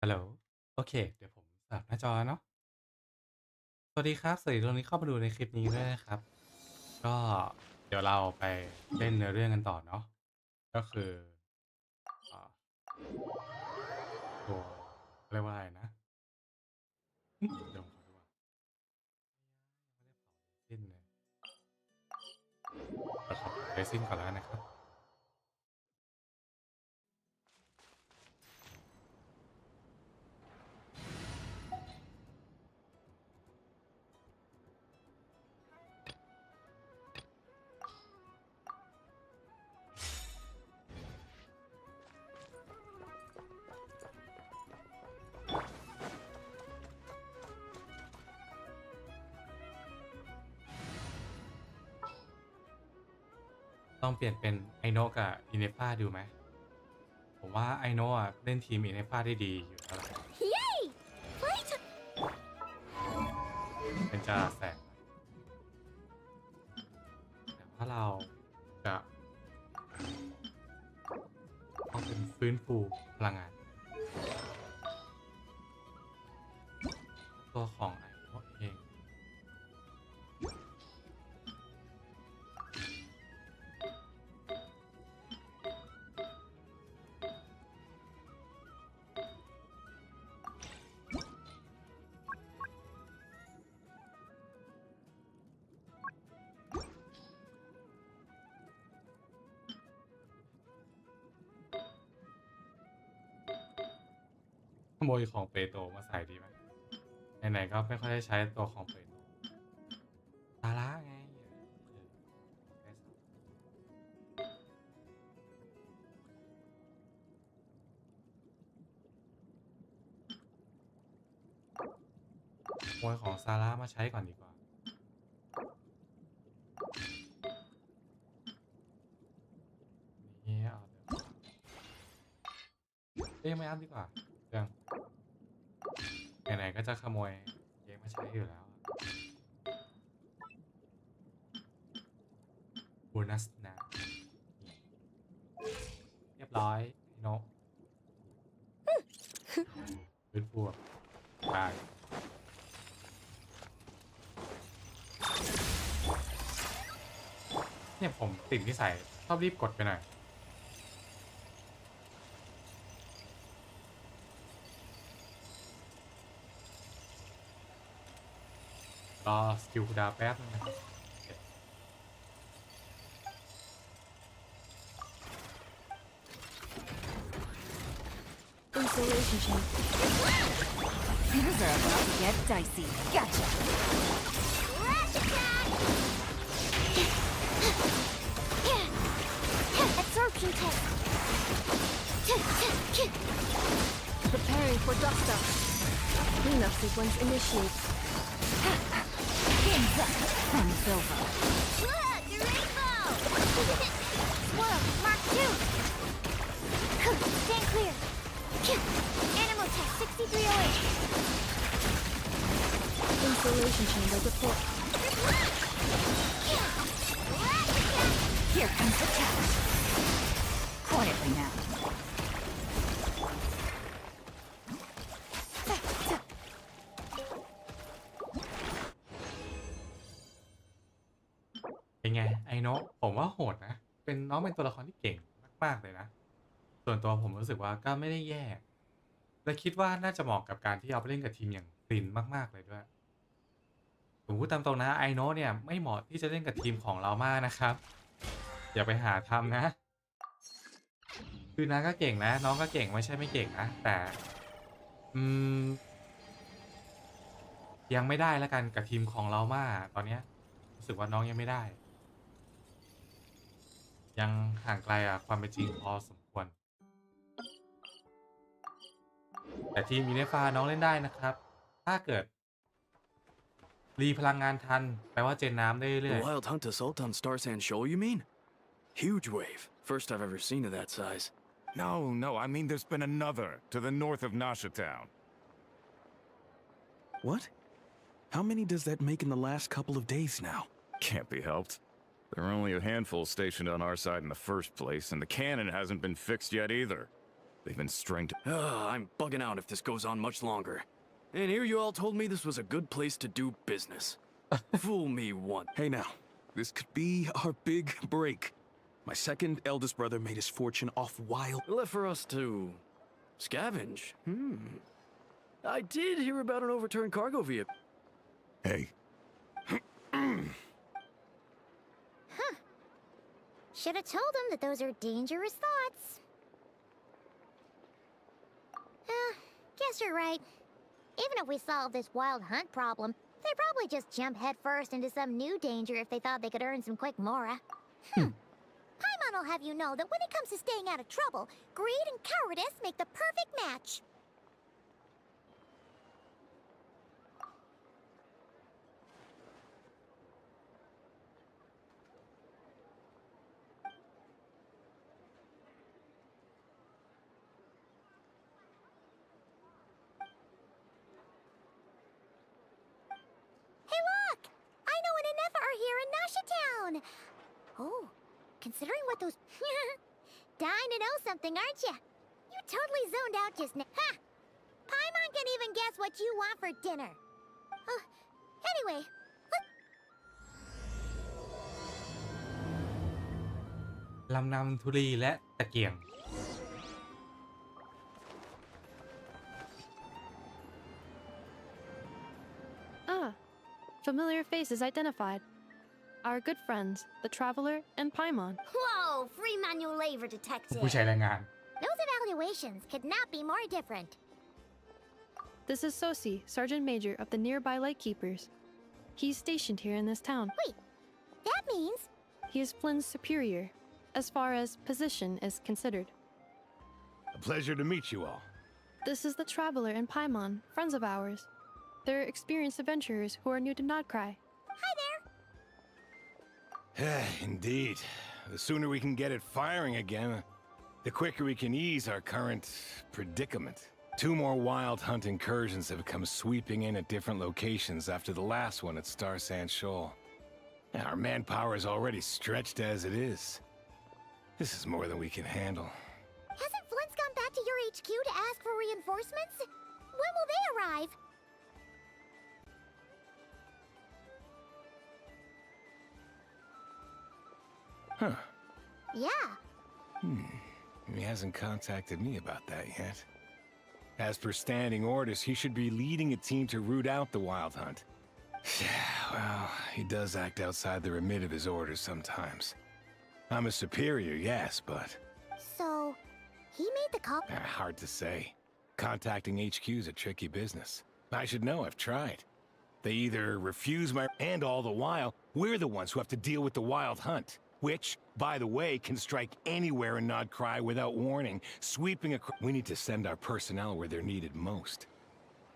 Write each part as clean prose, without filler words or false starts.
ฮัลโหลโอเคเดี๋ยวผมสลับหน้าจอเนาะสวัสดีครับสวัสดีทุกคนที่เข้ามาดูในคลิปนี้ด้วยนะครับก็เดี๋ยวเราไปเล่นเนื้อเรื่องกันต่อเนาะก็คืออ่าตัวเรียกว่าอะไรนะเดี๋ยวผมขอดูก่อนไม่ได้เผาเรซินเลยเดี๋ยวขอเผาเรซินก่อนแล้วกันนะครับต้องเปลี่ยนเป็นไอโนะกับอินเนฟ้าดูไหมผมว่าไอโนะอะเล่นทีมอินเนฟ้าได้ดีอยู่แล้วล่ะ Yay! Fight! เป็นจะแสงแต่ว่าเราจะต้องเป็นฟื้นฟูพลังงานตัวของไอโนะเอง ขโมยของเปโตรมาใส่ดีไหมไหนๆก็ไม่ค่อยได้ใช้ตัวของเปโตรซาร่าไงเผื่อได้ขโมยของซาร่ามาใช้ก่อนดีกว่านี่เอาเดี๋ยวไม่อัพดีกว่าเรื่องไหนๆก็จะขโมยเกมมาใช้อยู่แล้วโบนัสนะนี่เรียบร้อยไอ้นกพื้นฟูตายเนี่ยผมติดนิสัยชอบรีบกดไปหน่อย รอสกิลคูลดาวน์แป๊บนึงนะครับโอเค Insulation chain. You deserve not to get dicey. Gotcha. Flash attack! Absorption test. Preparing for dust up. Cleanup sequence initiate. Hands up from Silva. Look, a rainbow! Swirl, Mark 2. Stand clear. Animal test 6308. Insulation chamber deployed. Here comes the test. Quietly now. เป็นไงไอโนะผมว่าโหดนะเป็นน้องเป็นตัวละครที่เก่งมากๆเลยนะส่วนตัวผมรู้สึกว่าก็ไม่ได้แย่และคิดว่าน่าจะเหมาะกับการที่เอาไปเล่นกับทีมอย่างซินมากๆเลยด้วยผมพูดตามตรงนะไอโนะเนี่ยไม่เหมาะที่จะเล่นกับทีมของเรามากนะครับอย่าไปหาทำนะคือน้าก็เก่งนะน้องก็เก่งไม่ใช่ไม่เก่งนะแต่อืมยังไม่ได้แล้วกันกับทีมของเรามากตอนเนี้ยรู้สึกว่าน้องยังไม่ได้ ยังห่างไกลความเป็นจริงพอสมควรแต่ทีมอินเนฟ้าน้องเล่นได้นะครับถ้าเกิดรีพลังงานทันแปลว่าเจนน้ำได้เรื่ The อย wild hunt assault on Star Sand Shoal, you mean? Huge wave. First I've ever seen of that size. No, I mean there's been another to the north of Nasha Town. What? How many does that make in the last couple of days now? Can't be helped. There are only a handful stationed on our side in the first place, and the cannon hasn't been fixed yet either. They've been strained. I'm bugging out if this goes on much longer. And here you all told me this was a good place to do business. Fool me once. Hey now, this could be our big break. My second eldest brother made his fortune off wild. Left for us to scavenge. I did hear about an overturned cargo vehicle. Hey, Should have told them that those are dangerous thoughts. Guess you're right. Even if we solve this wild hunt problem, they'd probably just jump headfirst into some new danger if they thought they could earn some quick mora. Paimon will have you know that when it comes to staying out of trouble, greed and cowardice make the perfect match. Hey, look! I know an Inefa are here in Nasha Town. Oh, considering what those... Dying to know something, aren't you? You totally zoned out just now. Ha! Paimon can even guess what you want for dinner. Anyway, ลำนำธุลีและตะเกียง Ah, familiar faces identified. Our good friends, the Traveler and Paimon. whoa, free manual labor detective. ผู้ใช้แรงงาน Those evaluations could not be more different. This is Sosi, Sergeant Major of the nearby Lightkeepers. He's stationed here in this town. Wait, that means... He is Flynn's superior, as far as position is considered. a pleasure to meet you all. This is the Traveler and Paimon, friends of ours. They're experienced adventurers who are new to Nodcry. Hi there. Indeed. The sooner we can get it firing again, the quicker we can ease our current predicament. 2 more wild hunt incursions have come sweeping in at different locations after the last one at Star Sand Shoal. Our manpower is already stretched as it is. This is more than we can handle. Hasn't Flint's gone back to your HQ to ask for reinforcements? When will they arrive? Huh. Yeah. He hasn't contacted me about that yet. As per standing orders, he should be leading a team to root out the wild hunt. Well, he does act outside the remit of his orders sometimes. I'm a superior, yes, but... So, he made the call. Hard to say. Contacting HQ is a tricky business. I should know, I've tried. They either refuse my... And all the while, we're the ones who have to deal with the wild hunt. Which, by the way, can strike anywhere in Nodcry without warning, sweeping across... We need to send our personnel where they're needed most.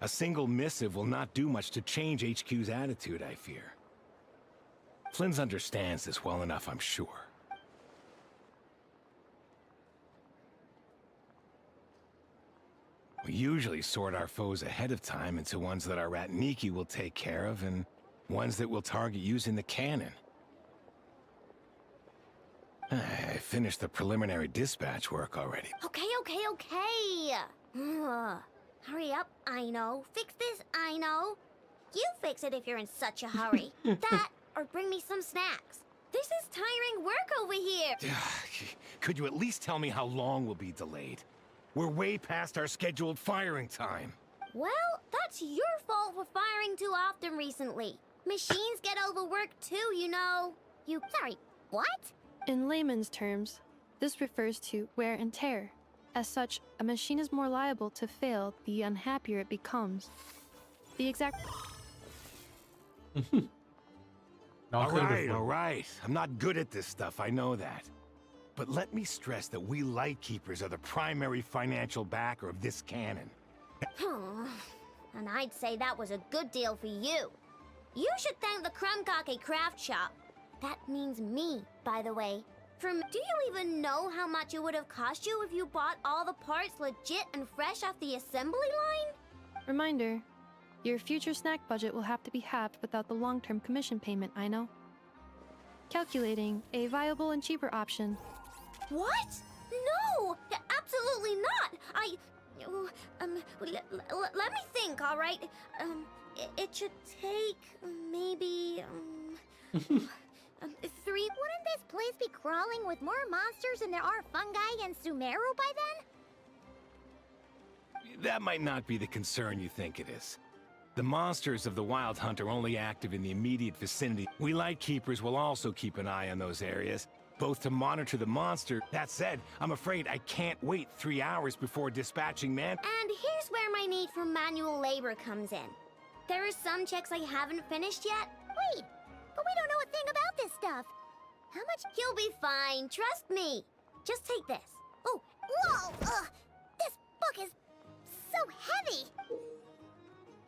A single missive will not do much to change HQ's attitude, I fear. Flynn's understands this well enough, I'm sure. We usually sort our foes ahead of time into ones that our Ratniki will take care of and ones that we'll target using the cannon. I finished the preliminary dispatch work already. Okay. Hurry up, I know. Fix this, I know. You fix it if you're in such a hurry. That, or bring me some snacks. This is tiring work over here. Could you at least tell me how long we'll be delayed? We're way past our scheduled firing time. Well, that's your fault for firing too often recently. Machines get overworked too, you know. Sorry, what? In layman's terms, this refers to wear and tear. As such, a machine is more liable to fail the unhappier it becomes. The exact... All right. I'm not good at this stuff, I know that. But let me stress that we Lightkeepers are the primary financial backer of this cannon. And I'd say that was a good deal for you. You should thank the Krumkake craft shop. That means me, by the way. Do you even know how much it would have cost you if you bought all the parts legit and fresh off the assembly line? Reminder, your future snack budget will have to be halved without the long-term commission payment, I know. Calculating a viable and cheaper option. What? No! absolutely not. Let me think, all right? It should take maybe, 3. Wouldn't this place be crawling with more monsters than there are fungi and Sumeru by then? That might not be the concern you think it is. The monsters of the Wild Hunt are only active in the immediate vicinity. We Lightkeepers will also keep an eye on those areas, both to monitor the monster. That said, I'm afraid I can't wait 3 hours before dispatching man. And here's where my need for manual labor comes in. There are some checks I haven't finished yet. Wait, but we don't know a thing about this stuff. How much? You'll be fine, trust me. Just take this. Oh, whoa! This book is so heavy.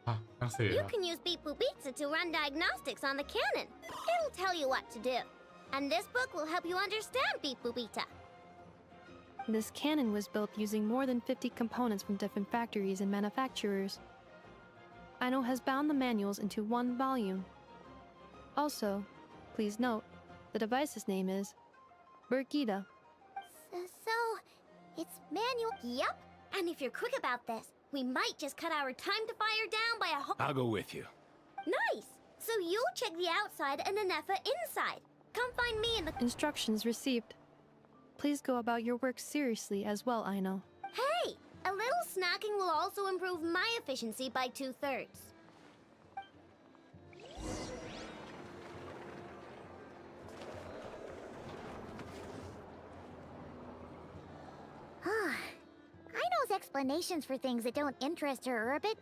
อ่ะหนังสือ You can use Beep Boop Pizza to run diagnostics on the cannon. It'll tell you what to do. And this book will help you understand Beep Boop Pizza. This cannon was built using more than 50 components from different factories and manufacturers. Aino has bound the manuals into one volume. Also, please note, the device's name is Burkida. So, it's manual. Yup. And if you're quick about this, we might just cut our time to fire down by a whole. I'll go with you. Nice. So you check the outside and the Nefa inside. Come find me in the. Instructions received. Please go about your work seriously as well, Aino. Hey, a little snacking will also improve my efficiency by 2/3. Aino's explanations for things that don't interest her are a bit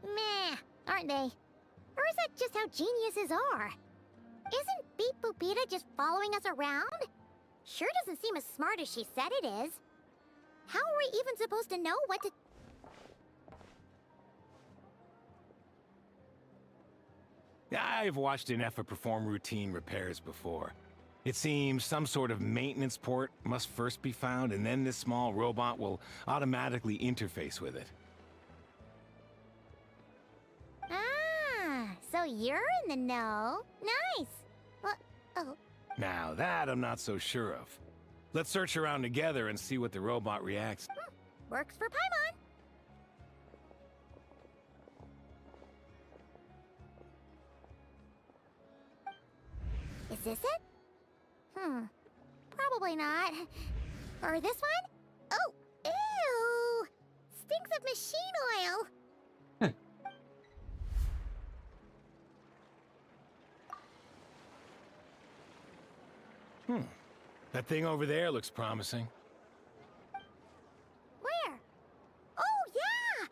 meh, aren't they? Or is that just how geniuses are? Isn't Beep Boopita just following us around? Sure doesn't seem as smart as she said it is. How are we even supposed to know what to... I've watched an Effa perform routine repairs before. It seems some sort of maintenance port must first be found, and then this small robot will automatically interface with it. Ah, so you're in the know. Nice. What? Oh, Now that I'm not so sure of. Let's search around together and see what the robot reacts. works for Paimon. Is this it? Probably not. Or this one? Oh, ew! Stinks of machine oil. That thing over there looks promising. Where? Oh, yeah!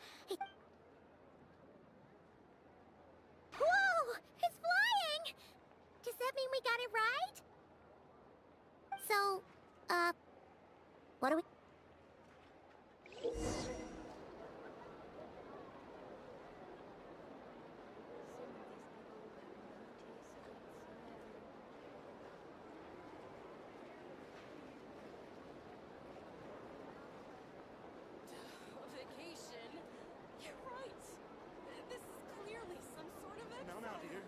Whoa! It's flying! Does that mean we got it right? So, what do we... Vacation? You're right. This is clearly some sort of Now, dear.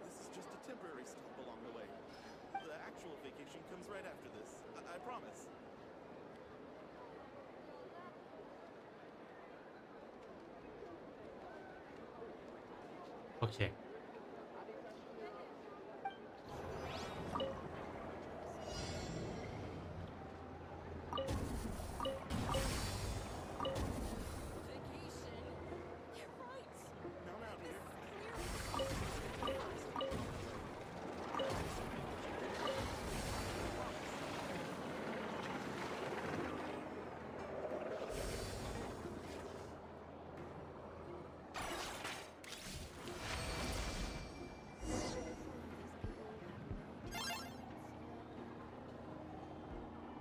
This is just a temporary stop along the way. The actual vacation comes right after this. I promise. Okay. Vacation? You're right. Now, dear.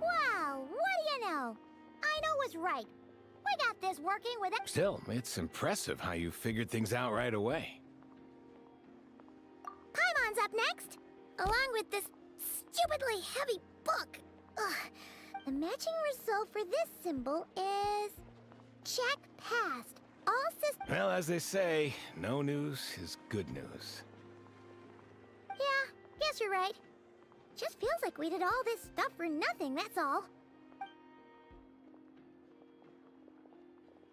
Wow, what do you know? Aino was right. We got this working with... Still, it's impressive how you figured things out right away. Paimon's up next, along with this stupidly heavy book. Ugh. The matching result for this symbol is... check passed. All systems... Well, as they say, no news is good news. Yeah, guess you're right. Just feels like we did all this stuff for nothing, that's all.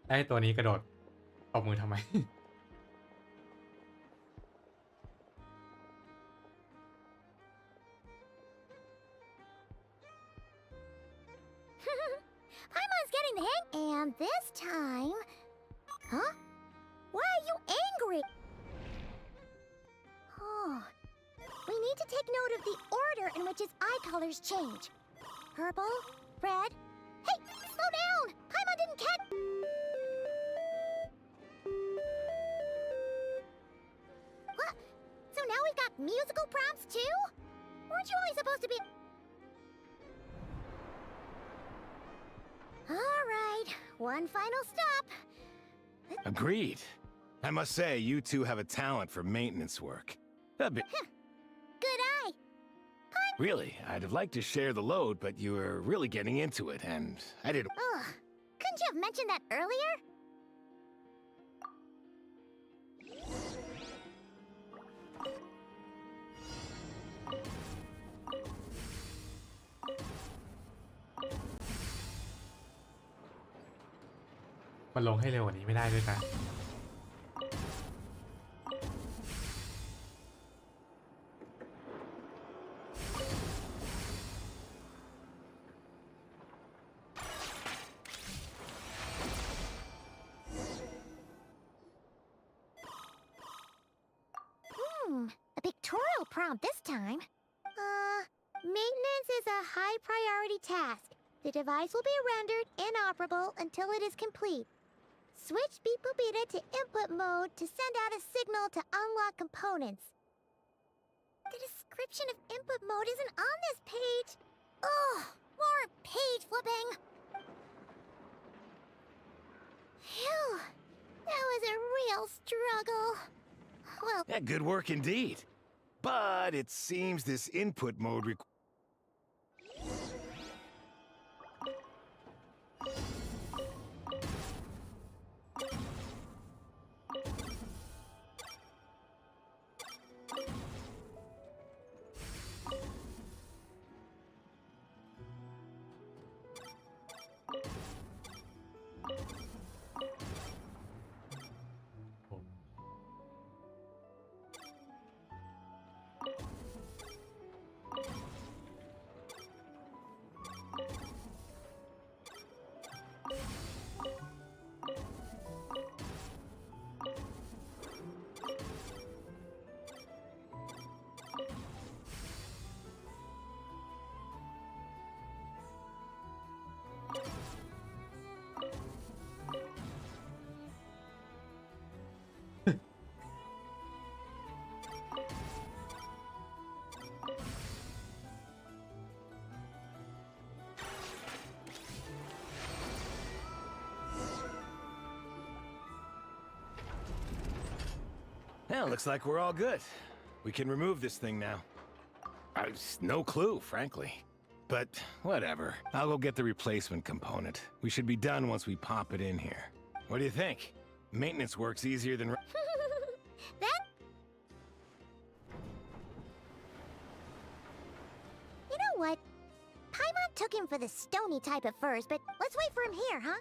ได้ตัวนี้กระโดดตบมือทำไม Paimon's getting the hang. And this time. Huh? Why are you angry? Oh. We need to take note of the order in which his eye colors change. Purple, red. Hey, slow down! Paimon didn't catch. What? So now we've got musical prompts too? Weren't you only supposed to be. All right, one final stop. Agreed. I must say, you two have a talent for maintenance work. A bit. Good eye. Really, I'd have liked to share the load, but you were really getting into it, and I didn't. Ugh. Couldn't you have mentioned that earlier? มันลงให้เร็วกว่านี้ไม่ได้ด้วยนะ A pictorial prompt this time. Maintenance is a high priority task. The device will be rendered inoperable until it is complete. Switch Beep Boopita to input mode to send out a signal to unlock components. The description of input mode isn't on this page. Ugh, more page flipping. Phew, that was a real struggle. Well, Yeah, good work indeed. But it seems this input mode Well, looks like we're all good. We can remove this thing now. No clue, frankly. But whatever. I'll go get the replacement component. We should be done once we pop it in here. What do you think? Maintenance works easier than... that. You know what? Paimon took him for the stony type at first, but let's wait for him here, huh?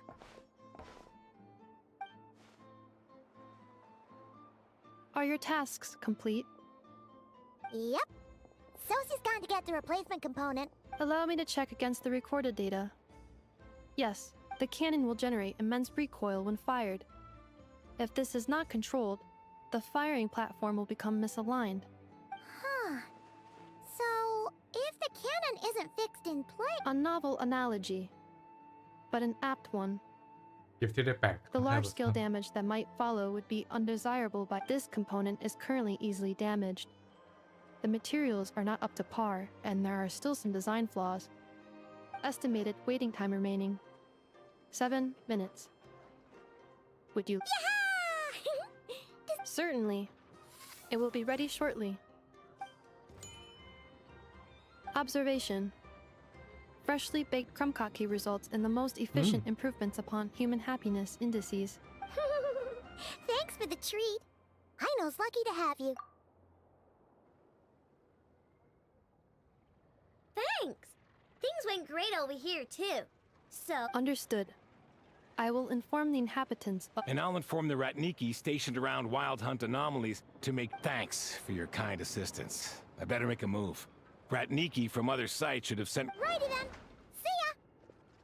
Are your tasks complete? Yep. Sosie's gone to get the replacement component. Allow me to check against the recorded data. Yes, the cannon will generate immense recoil when fired. If this is not controlled, the firing platform will become misaligned. Huh. So, if the cannon isn't fixed in place... A novel analogy, but an apt one. กิฟที่ได้แปลก The large-scale damage that might follow would be undesirable, but this component is currently easily damaged. The materials are not up to par, and there are still some design flaws. Estimated waiting time remaining 7 minutes. Would you? Certainly. It will be ready shortly. Observation. Freshly baked krumkake results in the most efficient improvements upon human happiness indices. Thanks for the treat. Aino's lucky to have you. Thanks! Things went great over here, too. So, Understood. I will inform the inhabitants of. And I'll inform the Ratniki stationed around Wild Hunt anomalies to make thanks for your kind assistance. I better make a move. Ratniki from other sites should have sent. Righty then. See ya.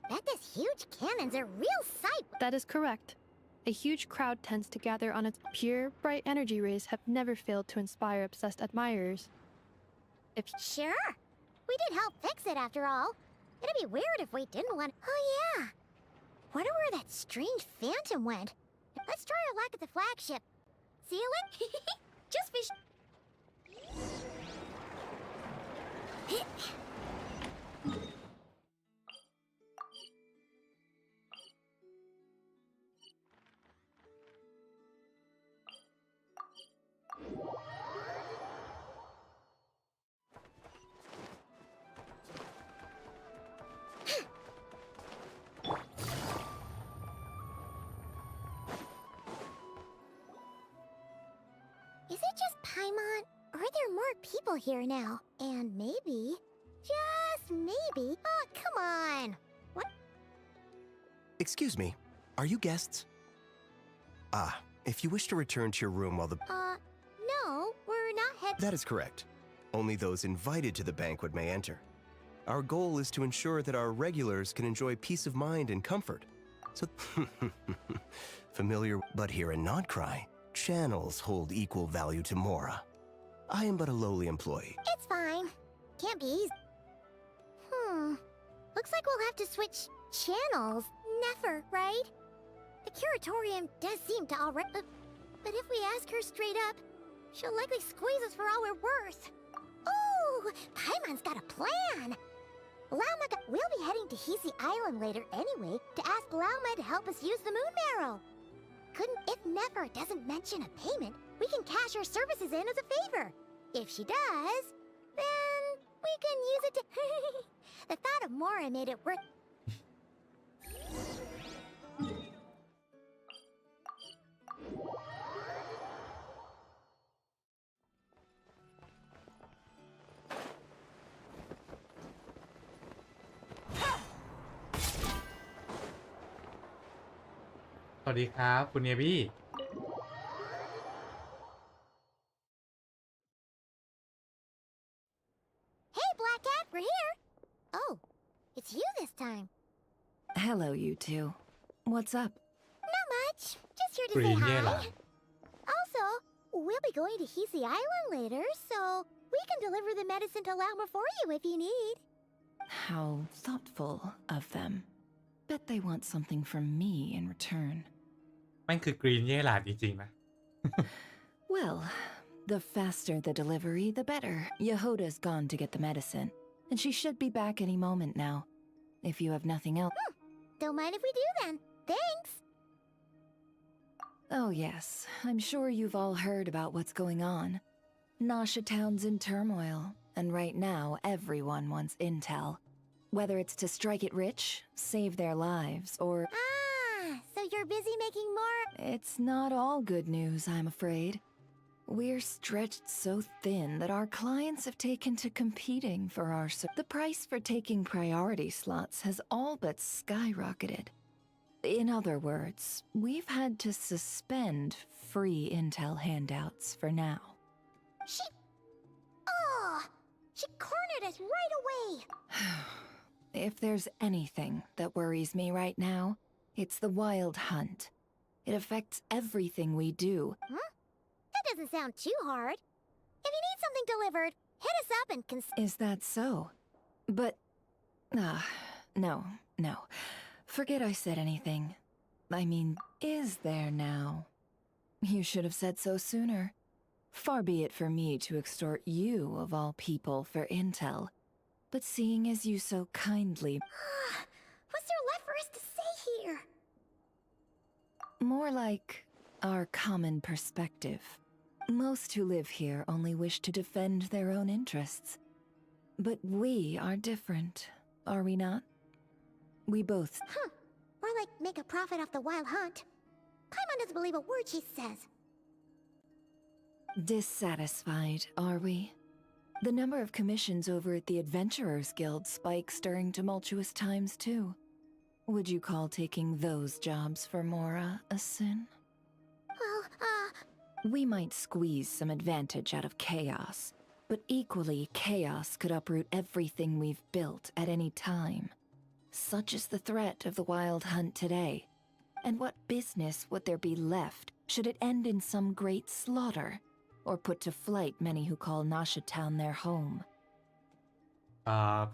Bet this huge cannon's a real sight. That is correct. A huge crowd tends to gather on its pure, bright energy rays have never failed to inspire obsessed admirers. If Sure. We did help fix it after all. It'd be weird if we didn't want. Oh yeah. Wonder where that strange phantom went. Let's try our luck at the flagship. See you later. Just fish. 'Is it just Paimon? Or are there more people here now? And maybe, just maybe. Oh, come on. What? Excuse me, are you guests? Ah, if you wish to return to your room while the... No, we're not head. That is correct. Only those invited to the banquet may enter. Our goal is to ensure that our regulars can enjoy peace of mind and comfort. So, familiar, but here in Nodcry, channels hold equal value to Mora. I am but a lowly employee. It's fine. Can't be easy. Looks like we'll have to switch channels. Never, right? The curatorium does seem to already. But if we ask her straight up, she'll likely squeeze us for all we're worth. Ooh, Paimon's got a plan. We'll be heading to Hisi Island later anyway to ask Lauma to help us use the moon marrow. If Nefer doesn't mention a payment, we can cash our services in as a favor. If she does, then we can use it to... The thought of Mora made it worth... สวัสดีครับคุณเนบี้ Hey, Black Cat, we're here. Oh, it's you this time. Hello, you two. What's up? Not much. Just here ก to รี say นเย่ห hi. ลาน Also, we'll be going to Hisi Island later, so we can deliver the medicine to Lauma for you if you need. How thoughtful of them. Bet they want something from me in return. มันคือกรีนเย่หลานจริงๆนะ Well, the faster the delivery, the better. Yehoda's gone to get the medicine, and she should be back any moment now. If you have nothing else... Don't mind if we do then. Thanks. Oh yes, I'm sure you've all heard about what's going on. Nasha Town's in turmoil, and right now everyone wants intel. Whether it's to strike it rich, save their lives, or... So you're busy making more... It's not all good news, I'm afraid. We're stretched so thin that our clients have taken to competing for our... The price for taking priority slots has all but skyrocketed. In other words, we've had to suspend free intel handouts for now. She cornered us right away. If there's anything that worries me right now, it's the Wild Hunt. It affects everything we do. That doesn't sound too hard. If you need something delivered, hit us up and Is that so? But... no. Forget I said anything. I mean, is there now? You should have said so sooner. Far be it for me to extort you, of all people, for intel. But seeing as you so kindly... What's there left for us to say here? More like our common perspective. Most who live here only wish to defend their own interests. But we are different, are we not? We both... More like make a profit off the Wild Hunt. Paimon doesn't believe a word she says. Dissatisfied, are we? The number of commissions over at the Adventurers Guild spikes during tumultuous times, too. Would you call taking those jobs for Mora a sin? Well, We might squeeze some advantage out of chaos, but equally, chaos could uproot everything we've built at any time. Such is the threat of the Wild Hunt today. And what business would there be left should it end in some great slaughter, or put to flight many who call Nasha Town their home?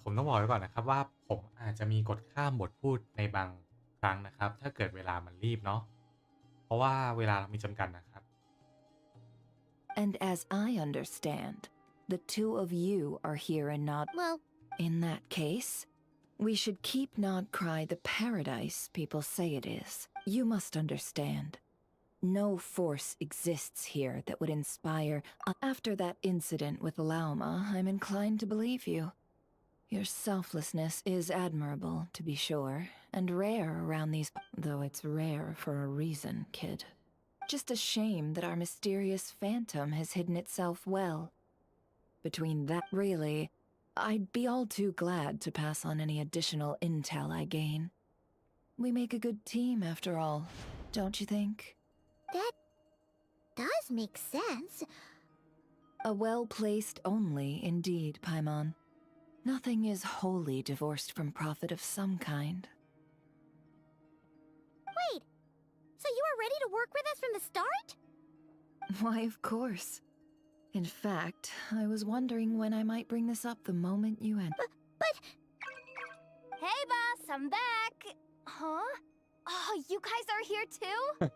ผมต้องบอกไว้ก่อนนะครับว่าผมอาจจะมีกฎข้ามบทพูดในบางครั้งนะครับถ้าเกิดเวลามันรีบเนาะเพราะว่าเวลาเรามีจำกัดนะครับ And as I understand, the two of you are here and not. well, In that case, we should keep Nod Cry the paradise people say it is. You must understand. No force exists here that would inspire. After that incident with Lauma, I'm inclined to believe you. Your selflessness is admirable, to be sure, and rare around these. Though it's rare for a reason, kid. Just a shame that our mysterious phantom has hidden itself well. Between that, really, I'd be all too glad to pass on any additional intel I gain. We make a good team, after all, don't you think? that does make sense. A well-placed only, indeed, Paimon. Nothing is wholly divorced from profit of some kind. Wait, so you were ready to work with us from the start? Why, of course. In fact, I was wondering when I might bring this up the moment you enter. But Hey, boss, I'm back. Huh? Oh, you guys are here too?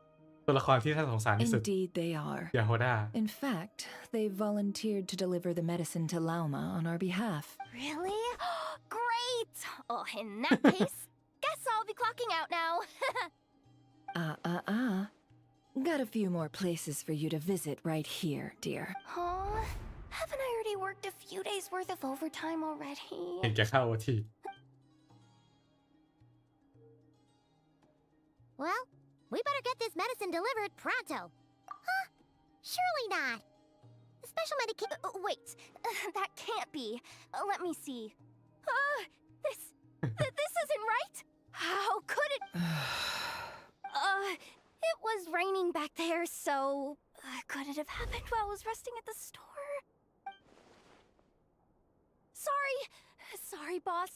ตัวละครที่น่าสงสารที่สุด Indeed they are. ยาโฮดา In fact, they've volunteered to deliver the medicine to Lauma on our behalf. Really? Great! Oh, in that case, guess I'll be clocking out now. Got a few more places for you to visit right here, dear. Huh? Haven't I already worked a few days worth of overtime already? เห็นแก่ค่าโอที well, we better get this medicine delivered pronto. Huh? Surely not. The special medication. Wait, that can't be. Let me see. This isn't right. How could it? It was raining back there, so could it have happened while I was resting at the store? Sorry, boss.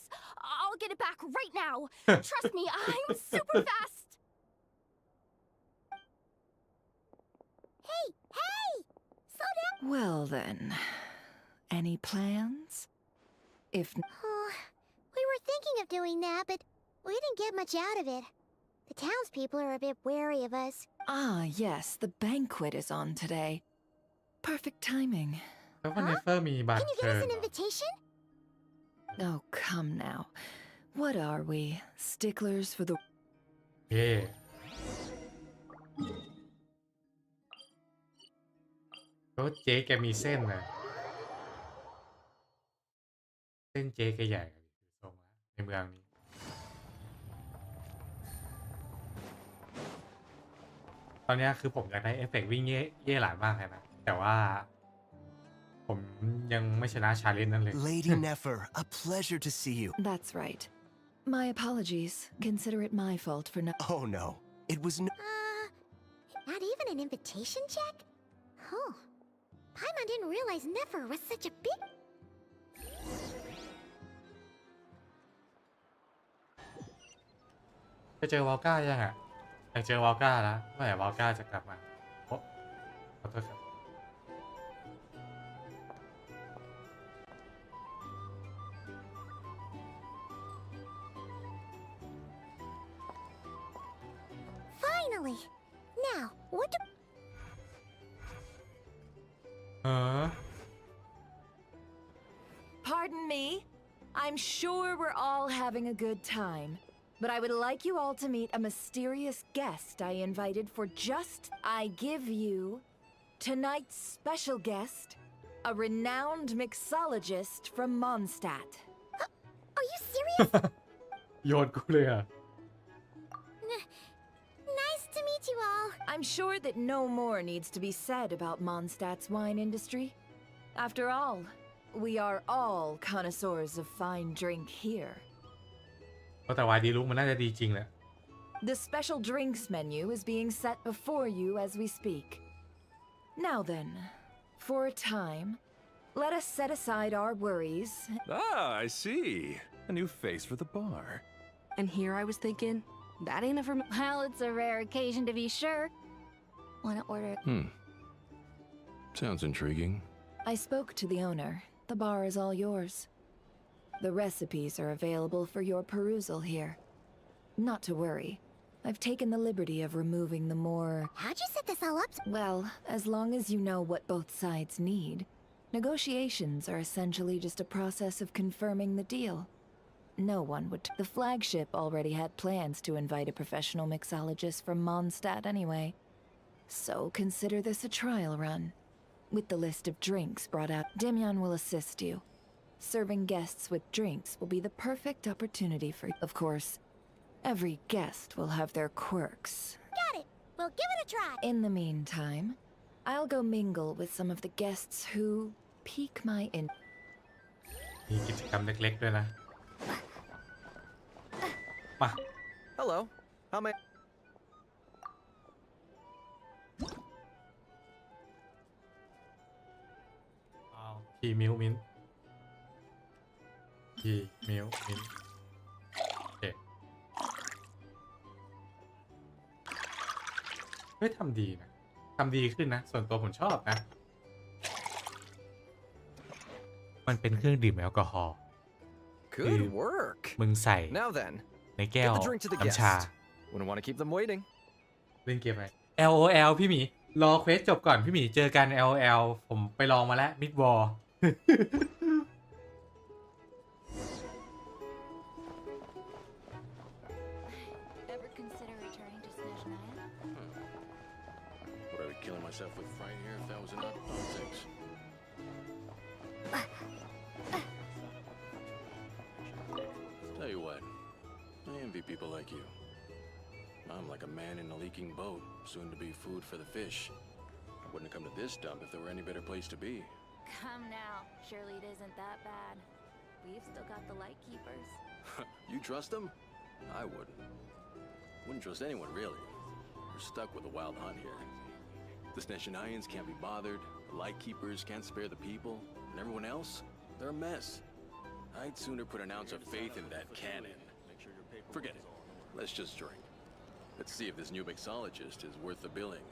I'll get it back right now. Trust me, I'm super fast. Hey! Slow down! Well then, any plans? If Oh, we were thinking of doing that, but we didn't get much out of it. The townspeople are a bit wary of us. yes, the banquet is on today. Perfect timing. แล้ววันนี้เฟอร์มีบัตร Can you เชิ get us ญ an invitation? Oh, come now. What are we? Sticklers for the... เย่ก็เจ๊แกมีเส้นนะเส้นเจ๊แกใหญ่อะดูทรงแล้วในเมืองนี้ ตอนนี้คือผมอยากได้เอฟเฟกต์วิ่งเย่หลานมากเลยนะ แต่ว่าผมยังไม่ชนะชาเลนจ์นั้นเลย Lady Nefer, a pleasure to see you. That's right. My apologies. Consider it my fault for not... Oh no, it was no. Not even an invitation check? Oh. Paimon didn't realize Nefer was such a big... จะเจอวอลก้ายังอ่ะอยากเจอวอลก้าแล้วเมื่อไหร่วอลก้าจะกลับมาโอ้ขอโทษครับ Finally! Now, what do... เออ Pardon me. I'm sure we're all having a good time. But I would like you all to meet a mysterious guest I invited for just... I give you tonight's special guest, a renowned mixologist from Mondstadt. Are you serious? โยนกูเลยอ่ะ Nice to meet you all. I'm sure that no more needs to be said about Mondstadt's wine industry. After all, we are all connoisseurs of fine drink here. แต่วายดีลุกมันน่าจะดีจริงแหละ The special drinks menu is being set before you as we speak. Now then, for a time, let us set aside our worries. Ah, I see. A new face for the bar. And here I was thinking, that ain't ever. Well, it's a rare occasion to be sure. Wanna order? Sounds intriguing. I spoke to the owner. The bar is all yours. The recipes are available for your perusal here. Not to worry. I've taken the liberty of removing the more... How'd you set this all up? Well, as long as you know what both sides need, negotiations are essentially just a process of confirming the deal. No one would... The flagship already had plans to invite a professional mixologist from Mondstadt anyway. So consider this a trial run. With the list of drinks brought out, Demyan will assist you. Serving guests with drinks will be the perfect opportunity for... Of course, every guest will have their quirks. Got it. We'll give it a try. In the meantime, I'll go mingle with some of the guests who pique my in... มีกิจกรรมเล็กๆด้วยนะ มา Hello. How may... เอาทีมิวมินทีมิวมินโอเคเฮ้ยทำดีนะทำดีขึ้นนะส่วนตัวผมชอบนะมันเป็นเครื่องดื่มแอลกอฮอล์ Good work. มึงใส่ Now then, ในแก้ get ว the drink to the น้ำ guest. ชา Wouldn't want to keep them waiting. เล่นเกมอะไร LOL พี่หมีรอเควสจบก่อนพี่หมีเจอกัน LOL ผมไปลองมาแล้วมิดวอล Ever consider returning to Snezhnaya? Would I be killing myself with fright here if that was enough? Oh, thanks. Tell you what, I envy people like you. I'm like a man in a leaking boat, soon to be food for the fish. I wouldn't have come to this dump if there were any better place to be. Come now. Surely it isn't that bad. We've still got the light keepers. You trust them? I wouldn't. Wouldn't trust anyone, really. You're stuck with a wild hunt here. The Snezhnayans can't be bothered, the Lightkeepers can't spare the people, and everyone else, they're a mess. I'd sooner put an ounce of faith in that cannon. Forget it. Let's just drink. Let's see if this new mixologist is worth the billing.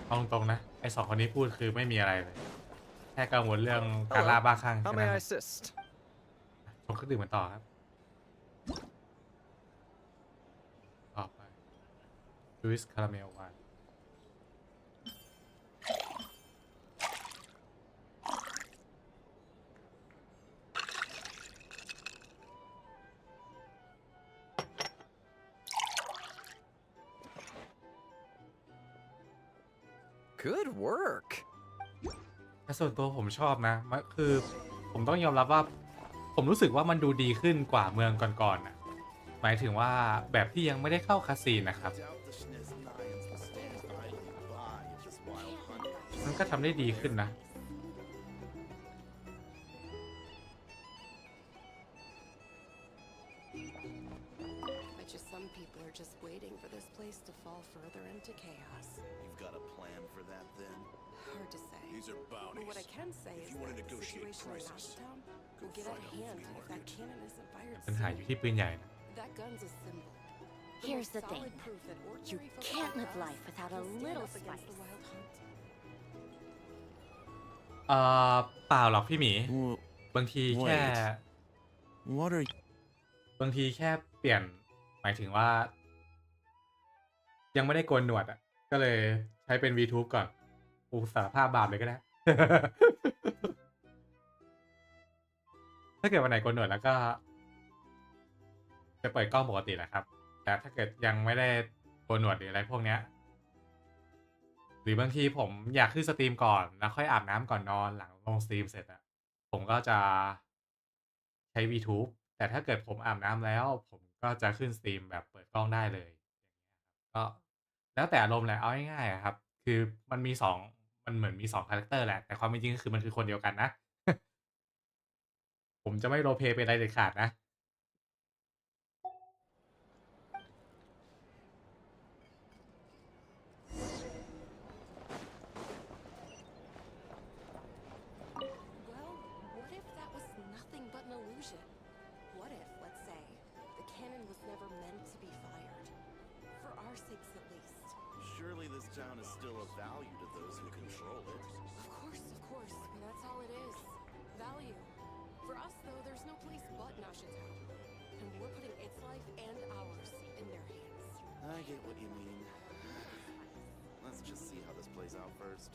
เอาตรงๆนะไอ้สองคนนี้พูดคือไม่มีอะไรเลยแค่กังวลเรื่องการล่าบ้าคลั่ง How แค่ may นั้น I นะ assist? ชมเครื่องดื่มกันต่อครับต่อไปจูสคาราเมลวาน Good work. แต่ส่วนตัวผมชอบนะมันคือผมต้องยอมรับว่าผมรู้สึกว่ามันดูดีขึ้นกว่าเมืองก่อนๆน่ะหมายถึงว่าแบบที่ยังไม่ได้เข้าคาสิโนนะครับ Doubt the Snezhnayans will stand idly by if this wild hunt. มันก็ทำได้ดีขึ้นนะ Bet you some people are just waiting for this place to fall further into chaos. You've got a plan for that then? Hard to say. These are But what I bounties. can say If is you wanna that the negotiate situation in prices, Nashtown go will get out of find out hand the flea if that market. cannon isn't fired ปัญหา soon. อยู่ที่ปืนใหญ่นะ That gun's a symbol. Here's the most thing. solid proof that You ordinary folk can't like live us life without a can stand little up against spice. the wild hunt. เปล่าหรอกพี่หมี บางทีแค่ What are you... บางทีแค่เปลี่ยนหมายถึงว่า ยังไม่ได้โกนหนวดอ่ะ ก็เลยใช้เป็น VTube ก่อนอูสารภาพบาปเลยก็ได้ ถ้าเกิดวันไหนโกนหนวดแล้วก็ จะเปิดกล้องปกติแหละครับ แต่ถ้าเกิดยังไม่ได้โกนหนวดหรืออะไรพวกเนี้ย หรือบางทีผมอยากขึ้นสตรีมก่อนแล้วค่อยอาบน้ำก่อนนอนหลังลงสตรีมเสร็จอะผมก็จะใช้ VTube แต่ถ้าเกิดผมอาบน้ำแล้ว ผมก็จะขึ้นสตรีมแบบเปิดกล้องได้เลยก็แล้วแต่อารมณ์แหละเอาง่ายๆอะครับ คือมันมีสองมันเหมือนมี2คาแรคเตอร์แหละแต่ความเป็นจริงก็คือมันคือคนเดียวกันนะ ผมจะไม่โรลเพลย์เป็นอะไรเด็ดขาดนะ Well, what if that was nothing but an illusion? What if, let's say, the cannon was never meant to be fired? For our sakes, at least. Surely this town is still of value to those who control it. Of course, and that's all it is. Value. For us, though, there's no place but Nashitown. And we're putting its life and ours in their hands. I get what you mean. Let's just see how this plays out first.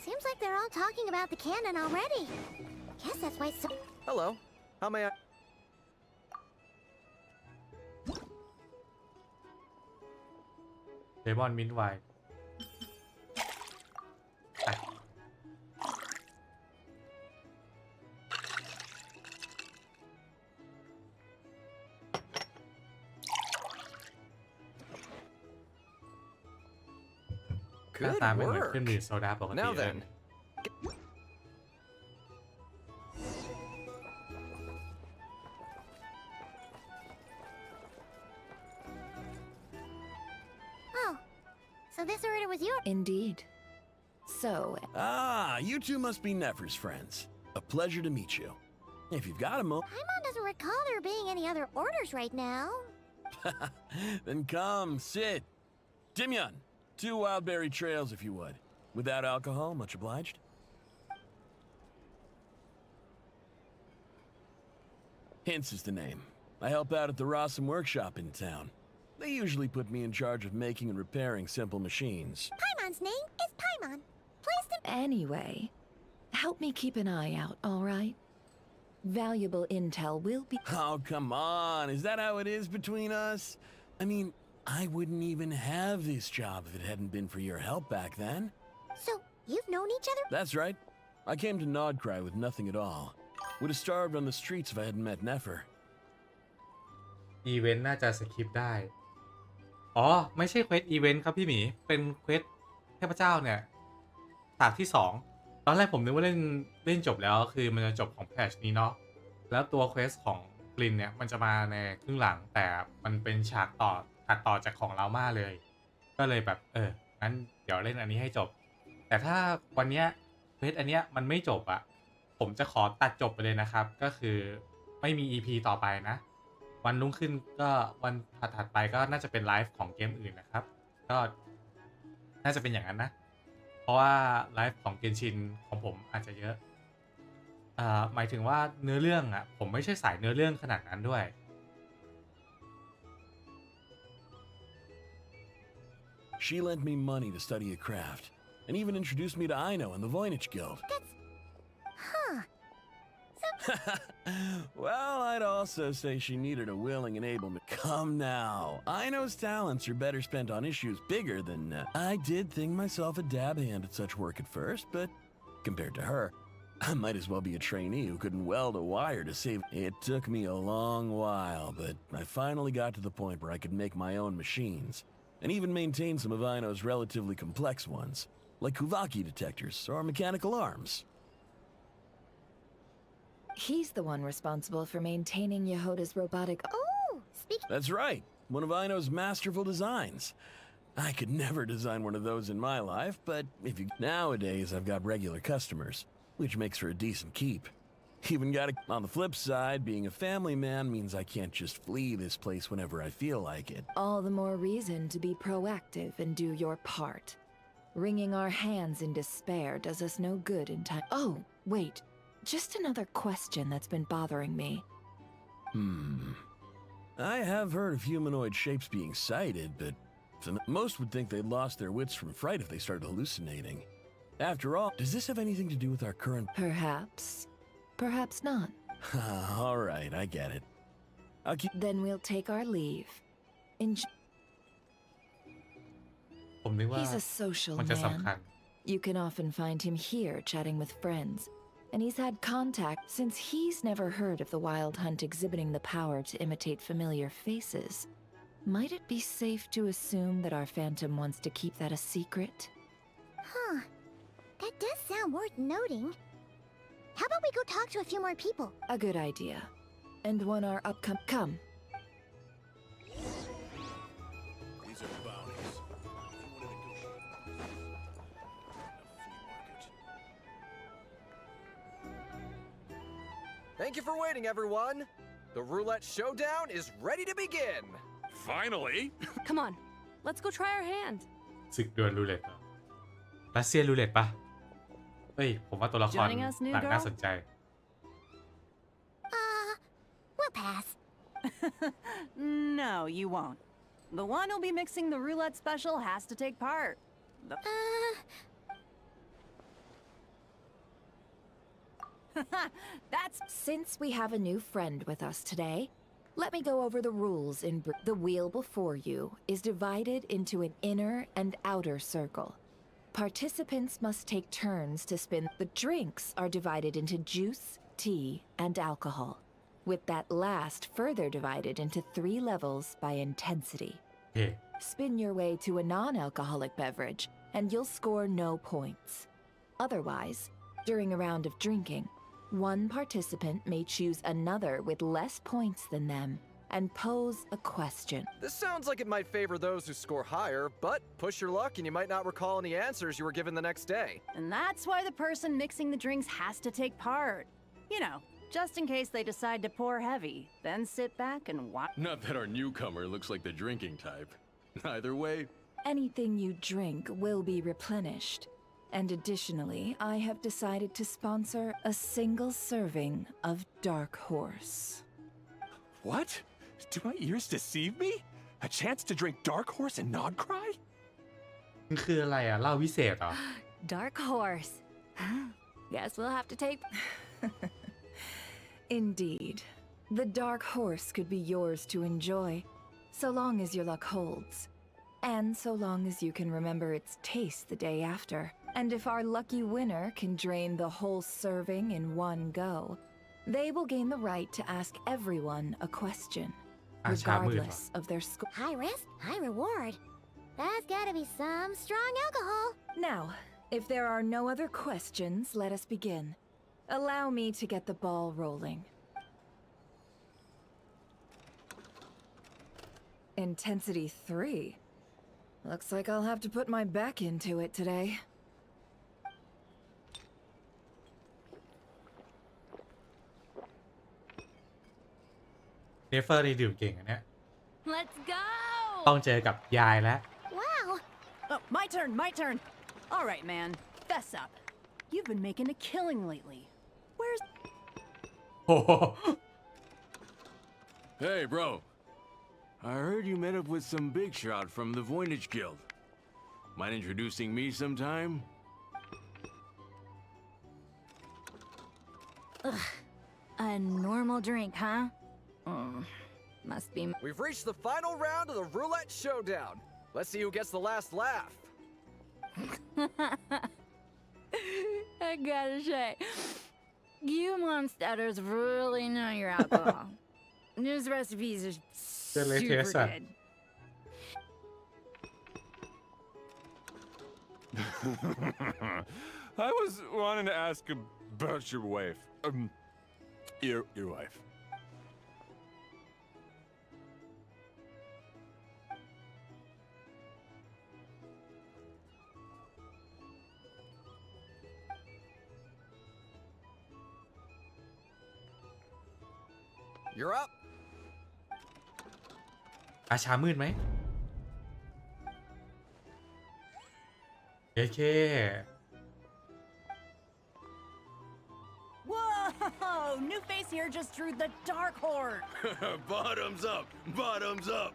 Seems like they're all talking about the cannon already. Guess that's why so. Hello. How may I? เดมอนมินไวน์อ่ะ หน้า Good ตาไม่เหมือน work. เครื่องดื่มโซดาปกติ Now เลย then. Oh, so this order was yours. Indeed. So, Ah, you two must be Nefer's friends. A pleasure to meet you. If you've got a mo, Paimon doesn't recall there being any other orders right now. then come, sit. Timyon, 2 wildberry trails if you would. Without alcohol, much obliged. Hints is the name. I help out at the Rossum workshop in town. They usually put me in charge of making and repairing simple machines. Paimon's name is Paimon. Placed in. anyway, help me keep an eye out, all right? Valuable intel will be. Oh, come on. Is that how it is between us? I mean, I wouldn't even have this job if it hadn't been for your help back then. So, you've known each other? That's right. I came to Nodcry with nothing at all. Would have starved on the streets if I hadn't met Nefer. อีเวนต์น่าจะสคิปได้ อ๋อ ไม่ใช่เควสอีเวนต์ครับพี่หมี เป็นเควสเทพเจ้าเนี่ยฉากที่ 2 ตอนแรกผมนึกว่าเล่นจบแล้ว คือมันจะจบของแพทชนี้เนาะ แล้วตัวเควสของกลินเนี่ย มันจะมาในครึ่งหลัง แต่มันเป็นฉากต่อจากของเรามาเลย ก็เลยแบบงั้นเดี๋ยวเล่นอันนี้ให้จบ แต่ถ้าวันเนี้ยเควสอันเนี้ยมันไม่จบอะผมจะขอตัดจบไปเลยนะครับ ก็คือไม่มี EP ต่อไปนะ วันรุ่งขึ้นก็วันถัดไปก็น่าจะเป็นไลฟ์ของเกมอื่นนะครับ ก็น่าจะเป็นอย่างนั้นนะ เพราะว่าไลฟ์ของเกนชินของผมอาจจะเยอะหมายถึงว่าเนื้อเรื่องอ่ะผมไม่ใช่สายเนื้อเรื่องขนาดนั้นด้วย She lent me money to study a craft, and even introduced me to Aino and the Voynich Guild. Huh. Well, I'd also say she needed a willing and able. Come now. Aino's talents are better spent on issues bigger than. I did think myself a dab hand at such work at first, but compared to her, I might as well be a trainee who couldn't weld a wire to save. It took me a long while, but I finally got to the point where I could make my own machines, and even maintain some of Aino's relatively complex ones, like Kuvaki detectors or mechanical arms. He's the one responsible for maintaining Yehoda's robotic. Oh, speaking. That's right, one of Aino's masterful designs. I could never design one of those in my life, but nowadays I've got regular customers, which makes for a decent keep. Even got on the flip side, being a family man means I can't just flee this place whenever I feel like it. All the more reason to be proactive and do your part. Wringing our hands in despair does us no good in time. Oh, wait. Just another question that's been bothering me. I have heard of humanoid shapes being sighted, but most would think they'd lost their wits from fright if they started hallucinating. After all, does this have anything to do with our current... Perhaps. Perhaps not. All right, I get it. I'll keep... Then we'll take our leave. He's a social มันจะสำคัญ man. You can often find him here chatting with friends. And he's had contact since he's never heard of the Wild Hunt exhibiting the power to imitate familiar faces. Might it be safe to assume that our phantom wants to keep that a secret? Huh. That does sound worth noting. How about we go talk to a few more people? A good idea. And when our upcoming... Come. These are bounties. If you want to negotiate a flea market. Thank you for waiting, everyone. The roulette showdown is ready to begin. Finally! Come on, let's go try our hand. ศึกดวลรูเล็ตเหรอรัสเซียรูเล็ตปะเฮ้ย ผมว่าตัวละคร Joining us, new หลัง girl? น่าสนใจ We'll pass. No, you won't. The one who'll be mixing the roulette special has to take part. That's... Since we have a new friend with us today, let me go over the rules in the wheel before you is divided into an inner and outer circle. Participants must take turns to spin. The drinks are divided into juice, tea, and alcohol, with that last further divided into 3 levels by intensity. โอเค Spin your way to a non-alcoholic beverage, and you'll score no points. Otherwise, during a round of drinking, one participant may choose another with less points than them and pose a question. This sounds like it might favor those who score higher, but push your luck and you might not recall any answers you were given the next day. And that's why the person mixing the drinks has to take part. You know, just in case they decide to pour heavy, then sit back and watch. Not that our newcomer looks like the drinking type. Either way, Anything you drink will be replenished. And additionally, I have decided to sponsor a single serving of Dark Horse. What? Do my ears deceive me? A chance to drink Dark Horse and not cry? มันคืออะไรอ่ะเหล้าวิเศษเหรอ Dark Horse. Guess we'll have to take... Indeed. The Dark Horse could be yours to enjoy, so long as your luck holds. And so long as you can remember its taste the day after. And if our lucky winner can drain the whole serving in one go, they will gain the right to ask everyone a question, regardless of their score. High risk, high reward. That's gotta be some strong alcohol. Now, if there are no other questions, let us begin. Allow me to get the ball rolling. Intensity 3. Looks like I'll have to put my back into it today. เนเฟอร์นี่ดื่มเก่งอันเนี้ย Let's go! ต้องเจอกับยายแล้ว Wow. Oh, my turn. All right, man. Fess up. You've been making a killing lately. Where's... โอ้โห hey, bro. I heard you met up with some big shot from the Voynich Guild. Mind introducing me sometime? A normal drink, huh? Must be... We've reached the final round of the roulette showdown. Let's see who gets the last laugh. I gotta say, you monsters really know your alcohol. These recipes are super good. I was wanting to ask about your wife. Your wife. You're up. อาชามืดไหมโอเค Whoa! New face here just drew the Dark Horse. Bottoms up! Bottoms up!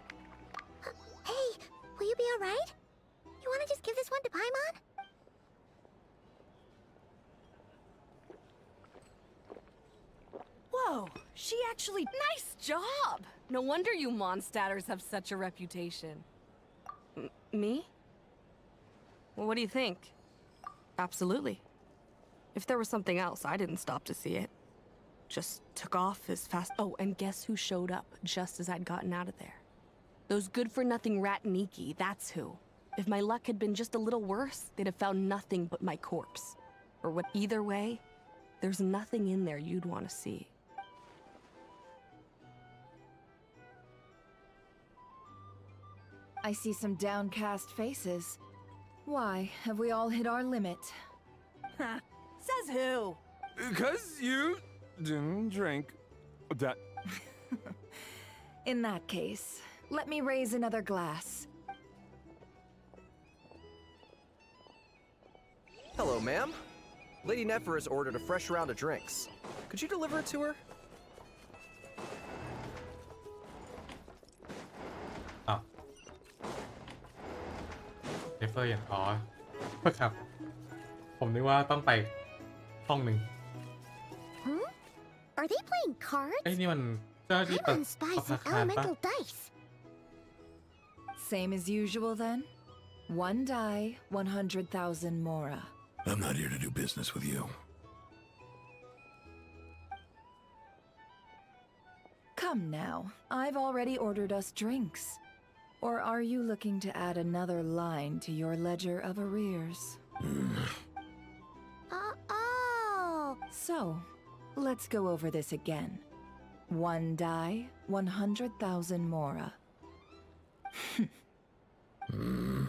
Hey, will you be alright? You wanna just give this one to Paimon? Whoa, she actually... Nice job! No wonder you Mondstatters have such a reputation. Me? Well, what do you think? Absolutely. If there was something else, I didn't stop to see it. Just took off as fast... Oh, and guess who showed up just as I'd gotten out of there? Those good-for-nothing rat Niki, that's who. If my luck had been just a little worse, they'd have found nothing but my corpse. Or what? Either way, There's nothing in there you'd want to see. I see some downcast faces. Why, have we all hit our limit? Ha! Says who? Because you didn't drink that. In that case, let me raise another glass. Hello, ma'am. Lady Nefer has ordered a fresh round of drinks. Could you deliver it to her? อ้าวเนฟเฟอร์อย่างอ๋อครับ ผมนึกว่าต้องไปห้องหนึ่ง Hmm? Are they playing cards? เอ้ยนี่มันเจ้าหน้าที่ I'm ประ on spies ภา and คารปะ elemental dice. Same as usual then? One die, 100,000 mora. I'm not here to do business with you. Come now, I've already ordered us drinks. Or are you looking to add another line to your ledger of arrears? Oh. So, let's go over this again. One die, 100,000 mora. Hmm?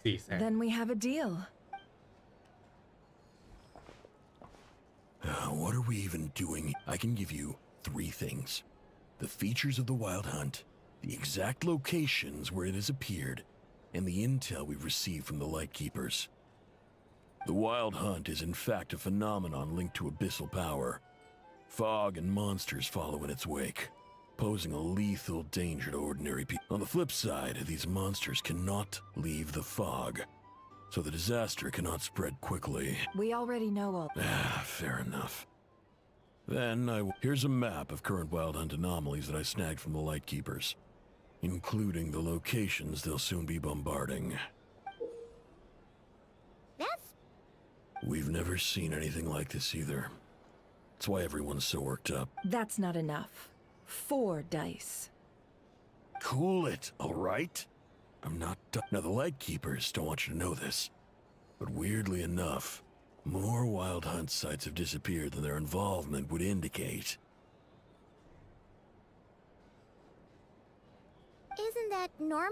400,000 Then we have a deal. What are we even doing? I can give you 3 things. The features of the Wild Hunt, the exact locations where it has appeared, and the intel we've received from the Lightkeepers. The Wild Hunt is in fact a phenomenon linked to abyssal power. Fog and monsters follow in its wake, posing a lethal danger to ordinary people. On the flip side, these monsters cannot leave the fog, so the disaster cannot spread quickly. We already know all. Fair enough. Then here's a map of current Wild Hunt anomalies that I snagged from the Lightkeepers, including the locations they'll soon be bombarding. That's We've never seen anything like this either. That's why everyone's so worked up. That's not enough. 4 dice. Cool it, all right? I'm not done. Now, the Lightkeepers don't want you to know this, but weirdly enough, more Wild Hunt sites have disappeared than their involvement would indicate. Isn't that normal?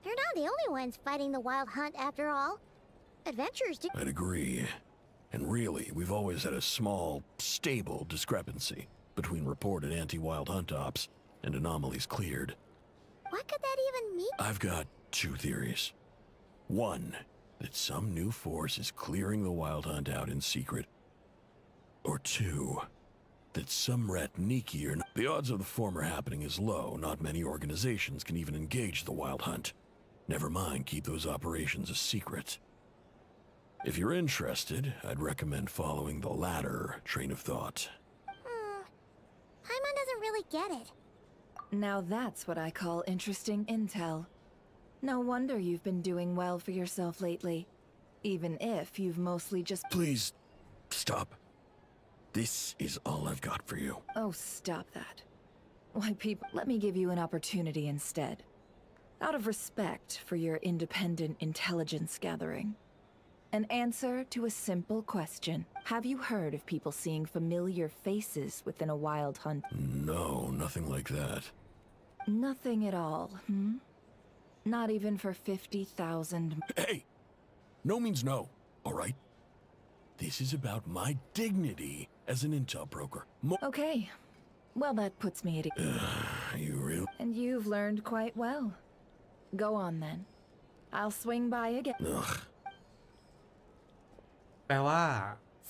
They're not the only ones fighting the Wild Hunt after all. Adventurers do. I'd agree. And really, we've always had a small, stable discrepancy between reported anti-Wild Hunt ops and anomalies cleared. What could that even mean? I've got 2 theories. One, that some new force is clearing the Wild Hunt out in secret. Or 2, that some rat Niki or... The odds of the former happening is low. Not many organizations can even engage the Wild Hunt. Never mind keep those operations a secret. If you're interested, I'd recommend following the latter train of thought. Paimon doesn't really get it. Now that's what I call interesting intel. No wonder you've been doing well for yourself lately. Even if you've mostly just... Please, stop. This is all I've got for you. Oh, stop that. Why, people, let me give you an opportunity instead. Out of respect for your independent intelligence gathering. An answer to a simple question. Have you heard of people seeing familiar faces within a Wild Hunt? No, nothing like that. Nothing at all, hmm? Not even for 50,000... Hey! No means no, all right? This is about my dignity as an intel broker. Okay. Well, that puts me at ease. You really... And you've learned quite well. Go on then. I'll swing by again. Ugh. แปลว่า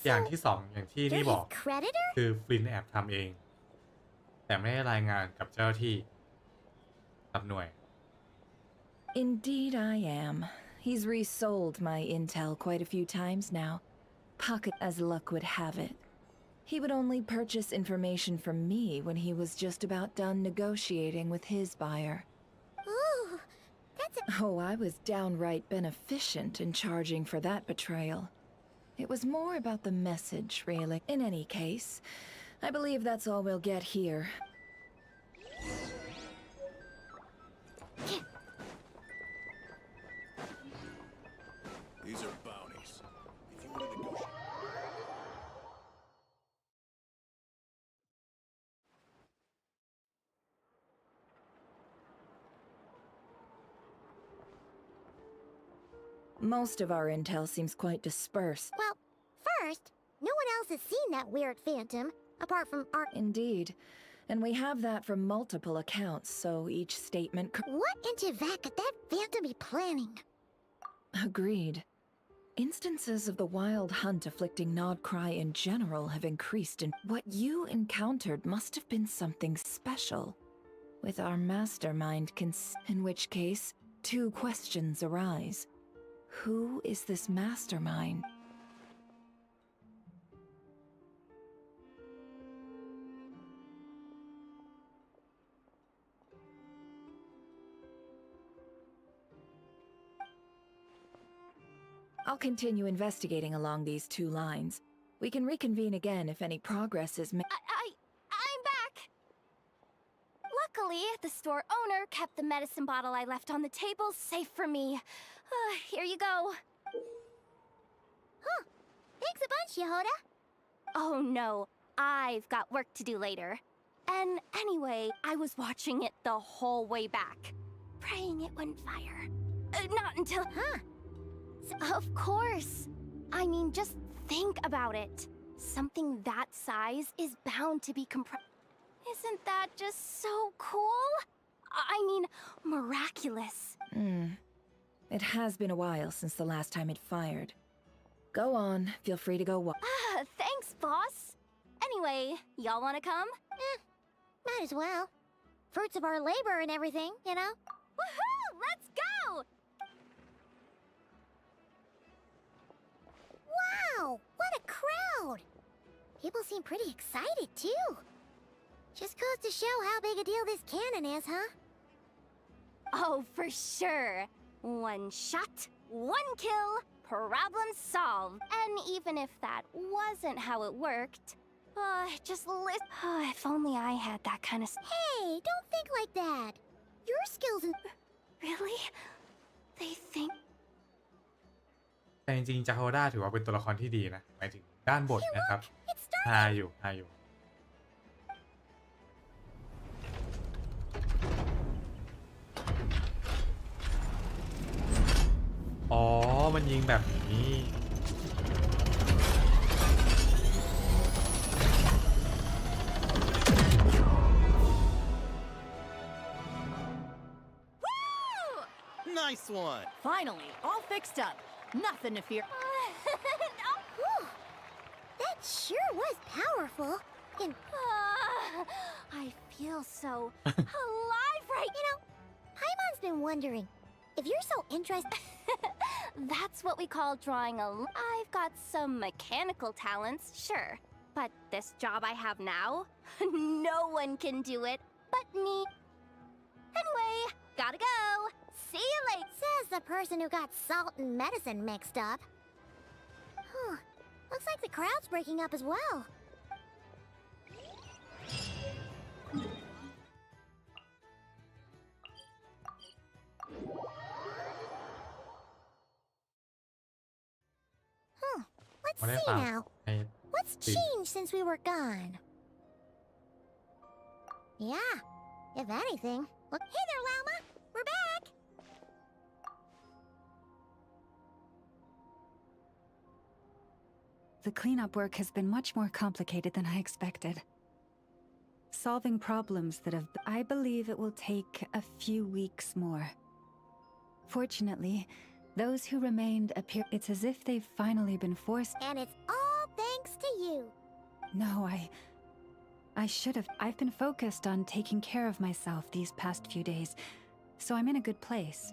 อย่างที่ 2 อย่างที่ You're นี่ his บอก creditor? คือฟลินแอบทำเอง แต่ไม่ได้รายงานกับเจ้าหน้าที่รับหน่วย Indeed I am. He's resold my intel quite a few times now. Pocket as luck would have it. He would only purchase information from me when he was just about done negotiating with his buyer. Ooh, that's a... Oh, I was downright beneficent in charging for that betrayal. It was more about the message, really. In any case, I believe that's all we'll get here. Most of our intel seems quite dispersed. Well, first, no one else has seen that weird phantom, apart from our— Indeed. And we have that from multiple accounts, so each statement... What in Tibet could that phantom be planning? Agreed. Instances of the wild hunt afflicting Nodcry in general have increased, and what you encountered must have been something special. With our mastermind in which case, two questions arise. Who is this mastermind? I'll continue investigating along these two lines. We can reconvene again if any progress is made. I'm back! Luckily, the store owner kept the medicine bottle I left on the table safe for me. Here you go. Huh. Thanks a bunch, Yehoda. Oh no, I've got work to do later. And anyway, I was watching it the whole way back. Praying it wouldn't fire. Not until— Huh. Of course. I mean, just think about it. Something that size is bound to be compressed. Isn't that just so cool? I mean, miraculous. It has been a while since the last time it fired. Go on, feel free to go Thanks, boss. Anyway, y'all wanna come? Might as well. Fruits of our labor and everything, you know? Woohoo! Let's go! Wow, what a crowd! People seem pretty excited, too. Just goes to show how big a deal this cannon is, huh? Oh, for sure. One shot, one kill, problem solved. And even if that wasn't how it worked, just list. If only I had that kind of— Hey, don't think like that. Your skills and— Really? They think— แต่จริงๆจาโฮด้าถือว่าเป็นตัวละครที่ดีนะหมายถึงด้านบทนะครับฮาอยู่อ๋อมันยิงแบบนี้ Nice one! Finally, all fixed up. Nothing to fear. That sure was powerful. And I feel so alive right— You know, Paimon's been wondering, if you're so interested— That's what we call drawing a— I've got some mechanical talents, sure. But this job I have now, no one can do it but me. Anyway, gotta go. See you later. Says the person who got salt and medicine mixed up. Huh. Looks like the crowd's breaking up as well. Huh. Let's see now. What's changed since we were gone? Yeah. If anything. Look. Hey there, Llama. We're back. The cleanup work has been much more complicated than I expected. Solving problems that have... I believe it will take a few weeks more. Fortunately, those who remained appear... It's as if they've finally been forced... And it's all thanks to you. No, I should have... I've been focused on taking care of myself these past few days, so I'm in a good place.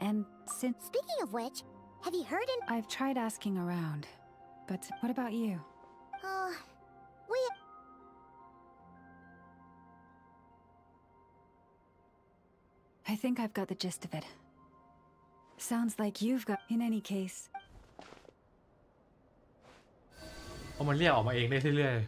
And since... Speaking of which, have you heard in... I've tried asking around. But what about you? I think I've got the gist of it. Sounds like you've got... In any case... เอามันเรียกออกมาเองได้เรื่อยๆ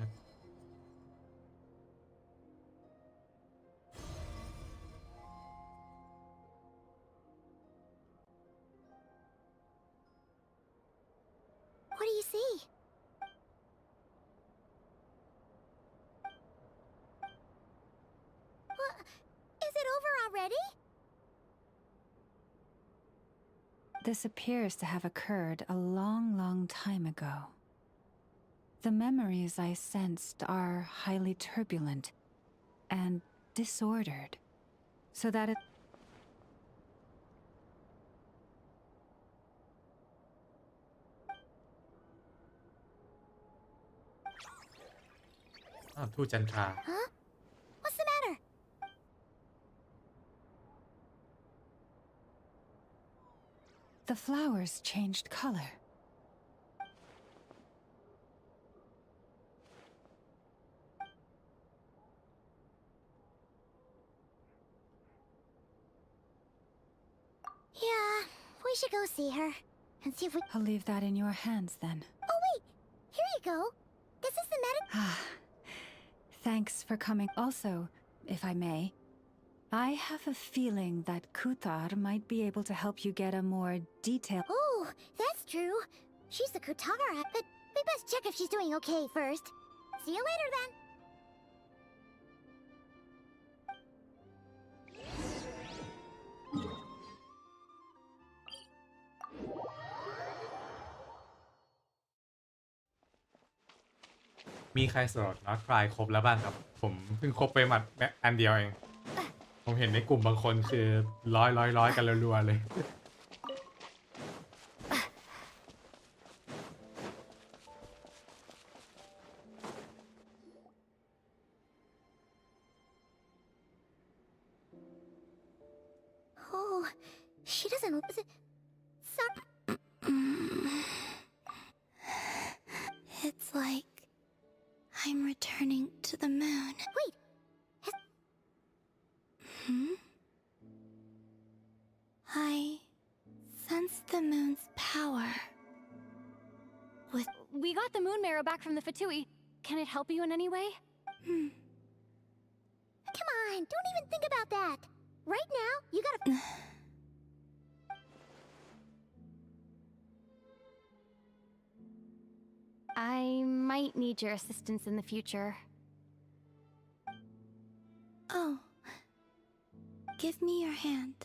What do you see? What? Is it over already? This appears to have occurred a long, long time ago. The memories I sensed are highly turbulent and disordered, so that it... ทูตจันทรา Huh? What's the matter? The flowers changed color. Yeah, we should go see her and see if we. I'll leave that in your hands then. Oh wait, here you go. This is the Ah, thanks for coming. Also, if I may, I have a feeling that Kutar might be able to help you get a more detailed... Oh, that's true. She's the Kutara, but we best check if she's doing okay first. See you later then. มีใครสำหรับน็อตคลายครบแล้วบ้างครับ ผมเพิ่งครบไปหมัดแค่อันเดียวเอง ผมเห็นในกลุ่มบางคนคือร้อยกันรัวๆเลย Oh, she doesn't. Sorry. It's like I'm returning to the moon. Wait. I sense the moon's power. We got the moon marrow back from the Fatui. Can it help you in any way? Come on, don't even think about that. Right now, you gotta. I might need your assistance in the future. Oh. Give me your hand.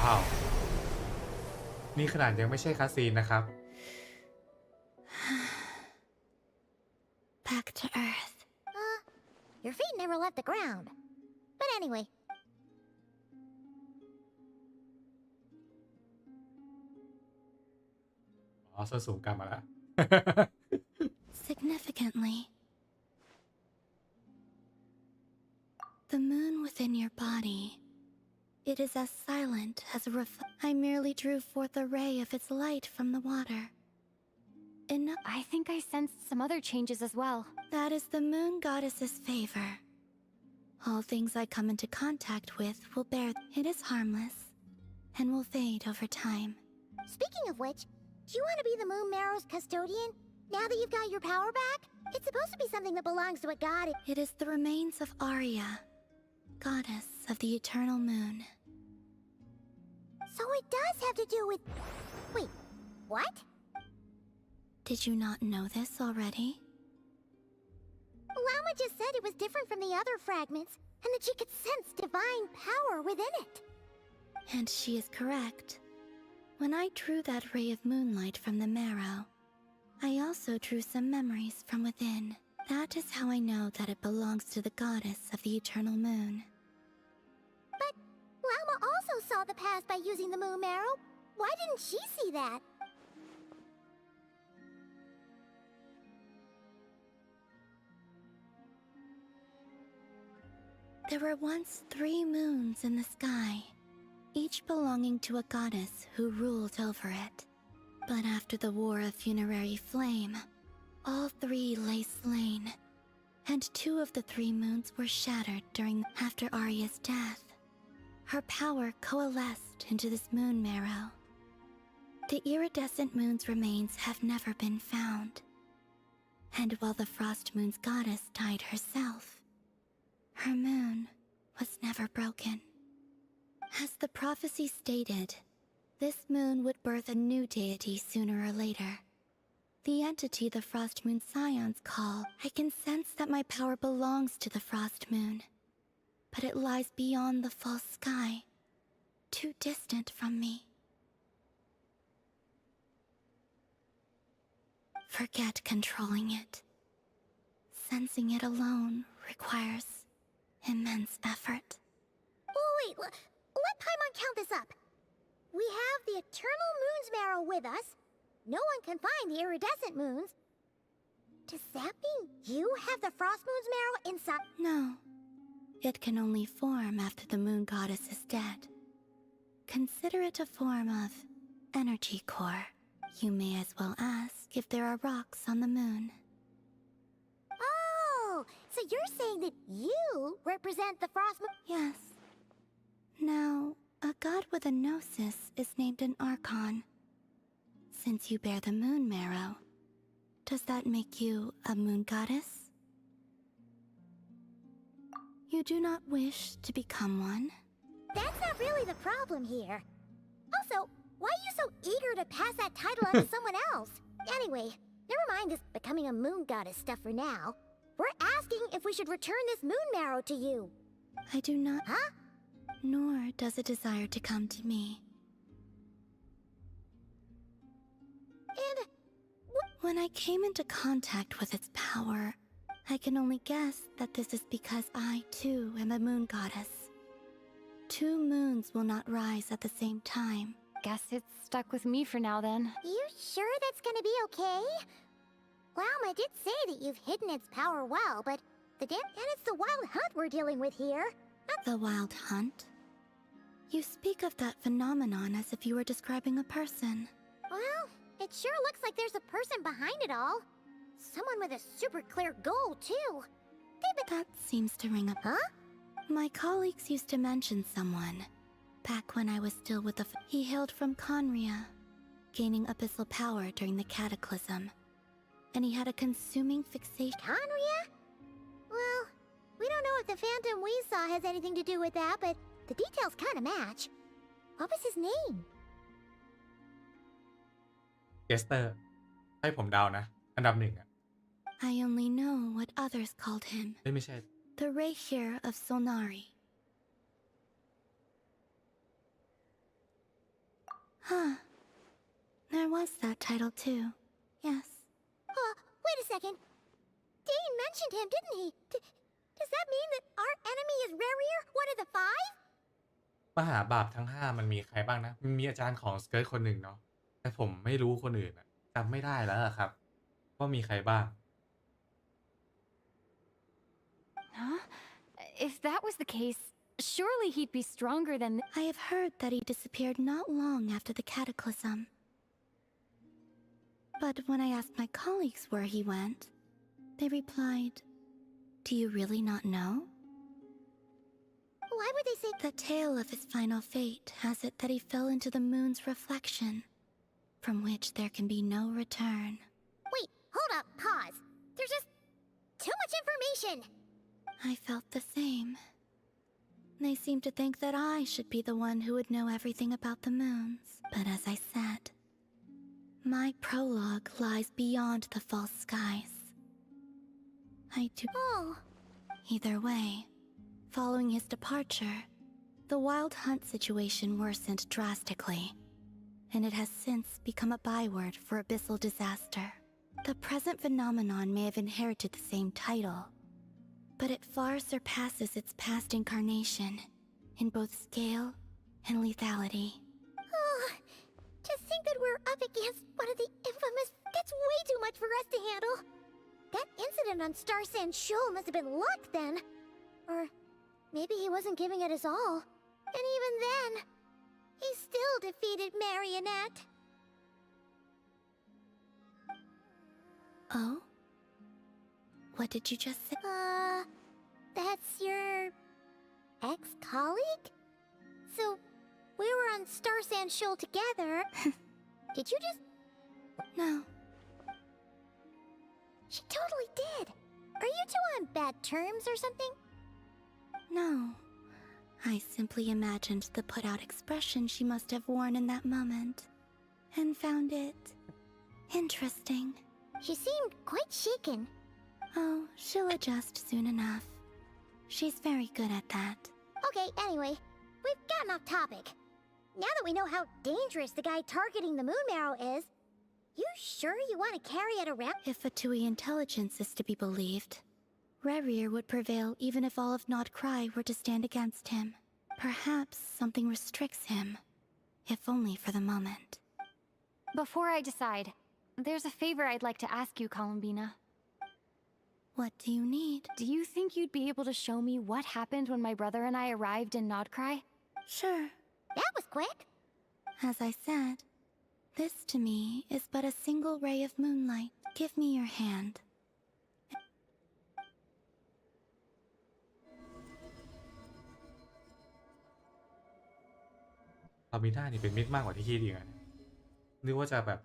Wow. นี่ขนาดยังไม่ใช่คาซีนนะครับ Back to Earth. Your feet never left the ground. But anyway. Also สูงกลับมาแล้ว Significantly, the moon within your body, it is as silent as a I merely drew forth a ray of its light from the water. I think I sensed some other changes as well. That is the moon goddess's favor. All things I come into contact with will bear. It is harmless and will fade over time. Speaking of which, do you want to be the moon marrow's custodian? Now that you've got your power back? It's supposed to be something that belongs to a god. It is the remains of Arya, goddess of the eternal moon. So it does have to do with... Wait, what? Did you not know this already? Lama just said it was different from the other fragments, and that she could sense divine power within it. And she is correct. When I drew that ray of moonlight from the marrow, I also drew some memories from within. That is how I know that it belongs to the goddess of the eternal moon. But Lama also saw the past by using the moon marrow. Why didn't she see that? There were once 3 moons in the sky, each belonging to a goddess who ruled over it. But after the war of funerary flame, all 3 lay slain, and 2 of the 3 moons were shattered after Arya's death. Her power coalesced into this moon marrow. The iridescent moon's remains have never been found. And while the frost moon's goddess died herself, her moon was never broken. As the prophecy stated, this moon would birth a new deity sooner or later. The entity the Frost Moon Scions call, I can sense that my power belongs to the Frost Moon. But it lies beyond the false sky, too distant from me. Forget controlling it. Sensing it alone requires immense effort. Oh, wait, let Paimon count this up. We have the Eternal Moon's Marrow with us. No one can find the iridescent moons. Does that mean you have the Frost Moon's Marrow inside? No. It can only form after the moon goddess is dead. Consider it a form of energy core. You may as well ask if there are rocks on the moon. Oh, so you're saying that you represent the Frost Moon? Yes. Now, a god with a gnosis is named an Archon. Since you bear the moon marrow, does that make you a moon goddess? You do not wish to become one? That's not really the problem here. Also, why are you so eager to pass that title on to someone else? Anyway, never mind this becoming a moon goddess stuff for now. We're asking if we should return this moon marrow to you. I do not... Huh? Nor does it desire to come to me. And... when I came into contact with its power, I can only guess that this is because I, too, am a moon goddess. Two moons will not rise at the same time. Guess it's stuck with me for now then. You sure that's gonna be okay? Glauma did say that you've hidden its power well, but and it's the Wild Hunt we're dealing with here. Not the Wild Hunt? You speak of that phenomenon as if you were describing a person. Well, it sure looks like there's a person behind it all. Someone with a super clear goal, too. That seems to ring a... Huh? My colleagues used to mention someone. Back when I was still with the... He hailed from Conria, gaining abyssal power during the Cataclysm. And he had a consuming fixation... Conria? Well, we don't know if the phantom we saw has anything to do with that, but the details kind of match. What was his name? เจสเตอร์ให้ผมเดานะอันดับหนึ่งอ่ะ I only know what others called him. ไม่ใช่ The Rayhir of Solnari. Huh. There was that title too. Yes. Wait a second. Dane mentioned him, didn't he? Does that mean that our enemy is Rarier, one of the five? มหาบาปทั้ง5มันมีใครบ้างนะมันมีอาจารย์ของสเกิร์ตคนหนึ่งเนาะแต่ผมไม่รู้คนอื่นอะจำไม่ได้แล้วอะครับว่ามีใครบ้าง Huh? If that was the case, surely he'd be stronger than... I have heard that he disappeared not long after the Cataclysm. But when I asked my colleagues where he went, they replied, "Do you really not know?" Why would they say... The tale of his final fate has it that he fell into the moon's reflection, from which there can be no return. Wait, hold up, pause. There's just too much information. I felt the same. They seemed to think that I should be the one who would know everything about the moons. But as I said, my prologue lies beyond the false skies. I do... Oh. Either way, following his departure, the Wild Hunt situation worsened drastically, and it has since become a byword for abyssal disaster. The present phenomenon may have inherited the same title, but it far surpasses its past incarnation in both scale and lethality. Oh, to think that we're up against one of the infamous... That's way too much for us to handle. That incident on Star Sand Shoal must have been luck then. Or maybe he wasn't giving it his all. And even then, he still defeated Marionette. Oh? What did you just say? That's your... ex-colleague? So, we were on Star Sand Shoal together. Did you just... No. She totally did. Are you two on bad terms or something? No. I simply imagined the put-out expression she must have worn in that moment, and found it interesting. She seemed quite shaken. Oh, she'll adjust soon enough. She's very good at that. Okay, anyway, we've gotten off topic. Now that we know how dangerous the guy targeting the moon marrow is, you sure you want to carry it around? If Fatui intelligence is to be believed, Rerir would prevail even if all of Nod Cry were to stand against him. Perhaps something restricts him, if only for the moment. Before I decide, there's a favor I'd like to ask you, Columbina. What do you need? Do you think you'd be able to show me what happened when my brother and I arrived in Nodcry? Sure. That was quick. As I said, this to me is but a single ray of moonlight. Give me your hand. อาบิน่านี่เป็นมิตรมากกว่าที่คิดอีกนะนึกว่าจะแบบ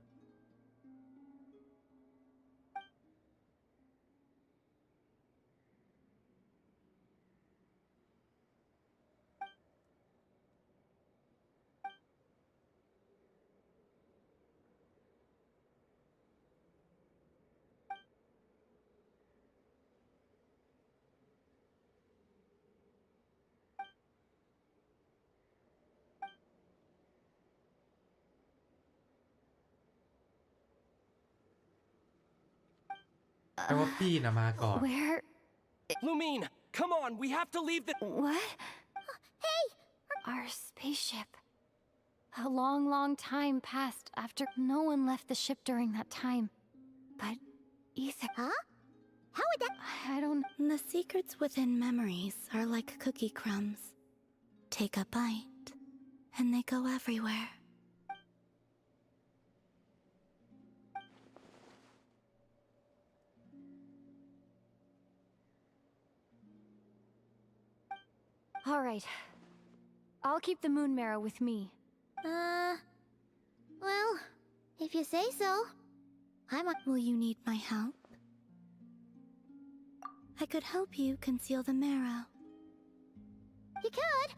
แปลว่าพี่นะมาก่อน Where? Lumine, come on, we have to leave the— What? Hey! Our spaceship. A long, long time passed after no one left the ship during that time. But Ether... Huh? How would that— I don't... The secrets within memories are like cookie crumbs. Take a bite, and they go everywhere. All right. I'll keep the moon marrow with me. Well, if you say so. Will you need my help? I could help you conceal the marrow. You could.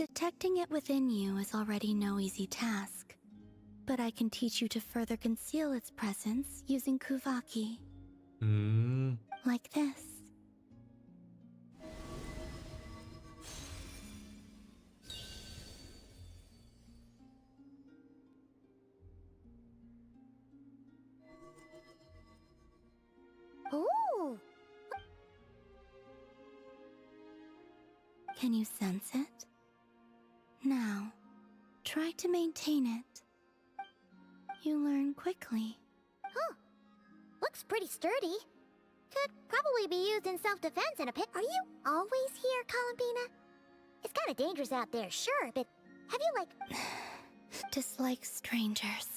Detecting it within you is already no easy task. But I can teach you to further conceal its presence using Kuvaki. Like this. Ooh! Can you sense it? Now, try to maintain it. You learn quickly. Huh. Looks pretty sturdy. Could probably be used in self-defense in a pit. Are you always here, Columbina? It's kind of dangerous out there, sure, but have you, like... dislike strangers?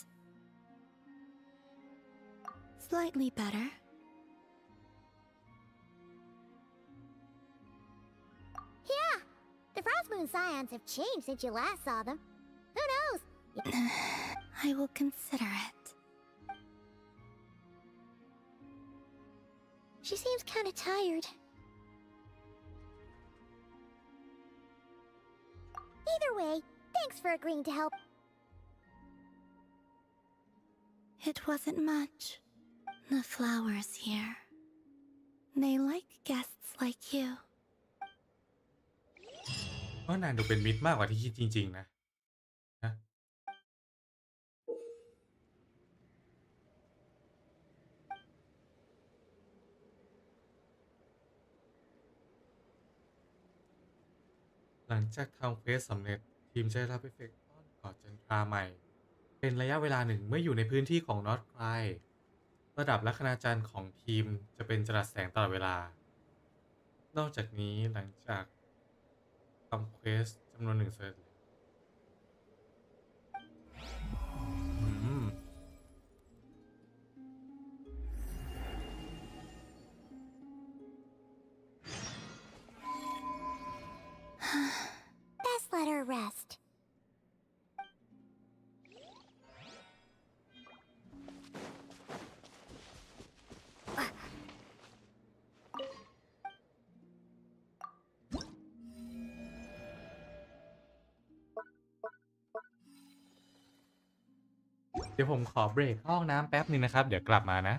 Slightly better. Yeah, the Frost Moon Scions have changed since you last saw them. Who knows? I will consider it. She seems kind of tired. Either way, thanks for agreeing to help. It wasn't much. The flowers here. They like guests like you. ว่านางดูเป็นมิตรมากกว่าที่คิดจริงๆนะ หลังจากทำเควสสำเร็จทีมจะได้รับเอฟเฟกต์ต้อนกอดจันทราใหม่เป็นระยะเวลาหนึ่งเมื่ออยู่ในพื้นที่ของนอตไคลระดับลัคนาจารย์ของทีมจะเป็นจรัสแสงตลอดเวลานอกจากนี้หลังจากทำเควสจำนวนหนึ่งเสร็จBest let her rest. ดี๋ยวผมขอเบรกเข้าห้องน้ำแป๊บหนึ่งนะครับเดี๋ยวกลับมานะ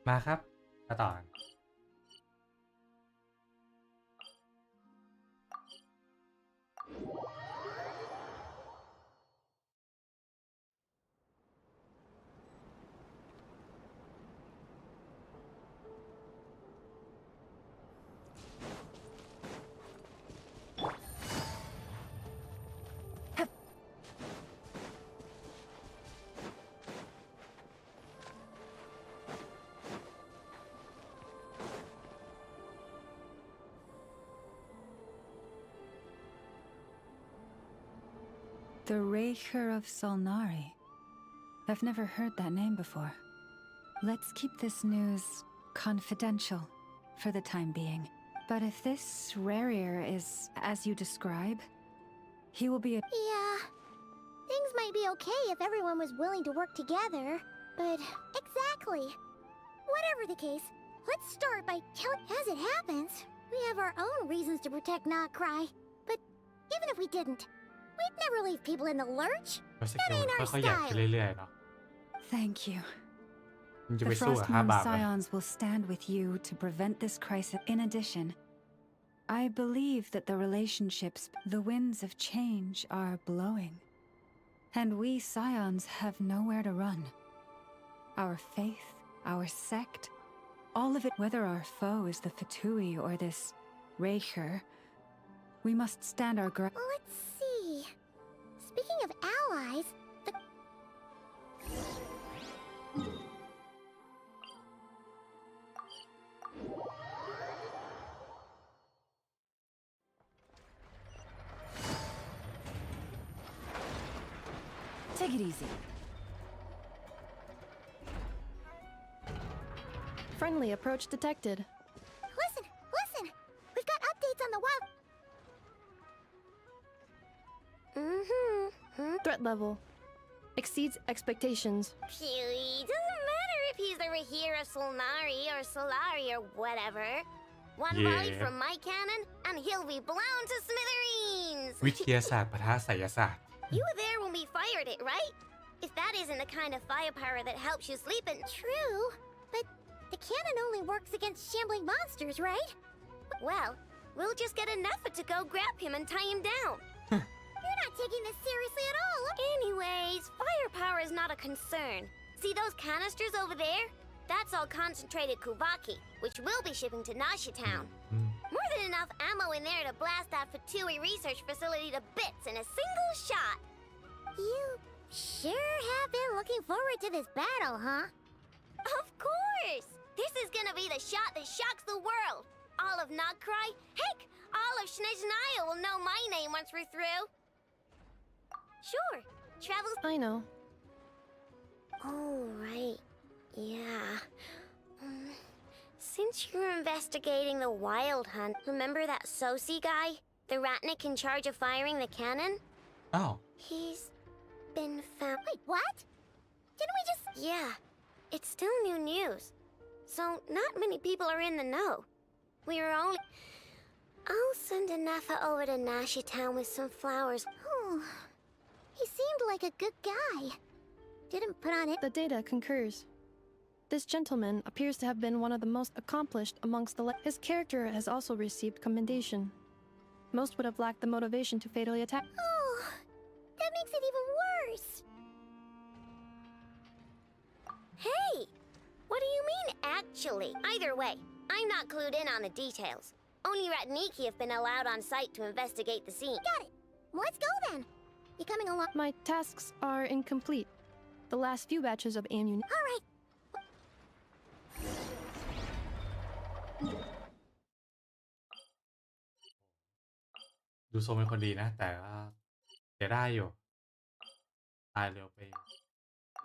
มาครับมาต่อกัน The Raker of Solnari. I've never heard that name before. Let's keep this news confidential for the time being. But if this Rarier is as you describe, he will be a— Yeah. Things might be okay if everyone was willing to work together, but exactly. Whatever the case, let's start by telling— As it happens, we have our own reasons to protect Not Cry. But even if we didn't, we'd never leave people in the lurch. That ain't our ค่อยๆใหญ่ขึ้น style. เรื่อยๆเนาะ Thank you. มันจะ The ไปสู้กับ Frostmoon 5 บาทไหม Scions will stand with you to prevent this crisis. In addition, I believe that the relationships, the winds of change are blowing. And we Scions have nowhere to run. Our faith, our sect, all of it, whether our foe is the Fatui or this Raker, we must stand our ground. Let's see. Speaking of allies, the— Take it easy. Friendly approach detected. Listen, listen! We've got updates on the wild. Threat level exceeds expectations. Phew, doesn't matter if he's the Rahira Solnari or Solari or whatever. One volley from my cannon, and he'll be blown to smithereens! วิทยาศาสตร์ปะทะไสยศาสตร์ You were there when we fired it, right? If that isn't the kind of firepower that helps you sleep and... True, but the cannon only works against shambling monsters, right? Well, we'll just get enough to go grab him and tie him down. You're not taking this seriously at all. Anyways, firepower is not a concern. See those canisters over there? That's all concentrated Kuvaki, which we'll be shipping to Nasha Town. More than enough ammo in there to blast that Fatui research facility to bits in a single shot. You sure have been looking forward to this battle, huh? Of course! This is gonna be the shot that shocks the world. All of Nagcry, heck, all of Snezhnaya will know my name once we're through. Sure, travels... I know. Oh, right. Yeah. Since you're investigating the Wild Hunt, remember that Sosi guy? The Ratnik in charge of firing the cannon? Oh. He's been found. Wait, what? Didn't we just... Yeah. It's still new news. So, not many people are in the know. We were only... I'll send Anafa over to Nashi Town with some flowers. Oh, he seemed like a good guy. Didn't put on it. The data concurs. This gentleman appears to have been one of the most accomplished amongst the... His character has also received commendation. Most would have lacked the motivation to fatally attack. Oh, that makes it even worse. Hey, what do you mean, actually? Either way, I'm not clued in on the details. Only Ratniki have been allowed on site to investigate the scene. Got it. Let's go then. You coming along? My tasks are incomplete. The last few batches of ammunition. All right. ดูทรงเป็นคนดีนะ แต่ว่าเสียได้อยู่ ตายเร็วไป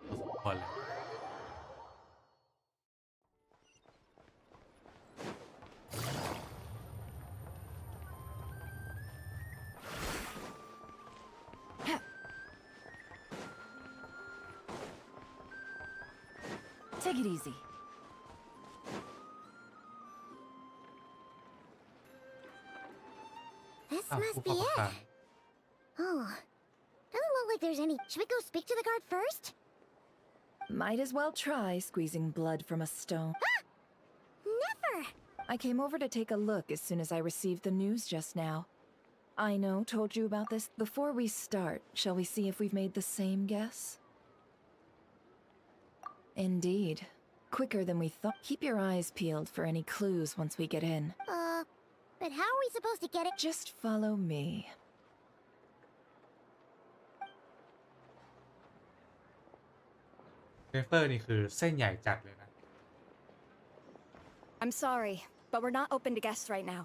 พอสมควรเลย Take it easy. This must be it. Oh, doesn't look like there's any... Should we go speak to the guard first? Might as well try squeezing blood from a stone. Ah! Never! I came over to take a look as soon as I received the news just now. I know told you about this. Before we start, shall we see if we've made the same guess? Indeed. Quicker than we thought. Keep your eyes peeled for any clues once we get in. But how are we supposed to get it? Just follow me. Paper นี่คือเส้นใหญ่จัดเลยนะ I'm sorry, but we're not open to guests right now.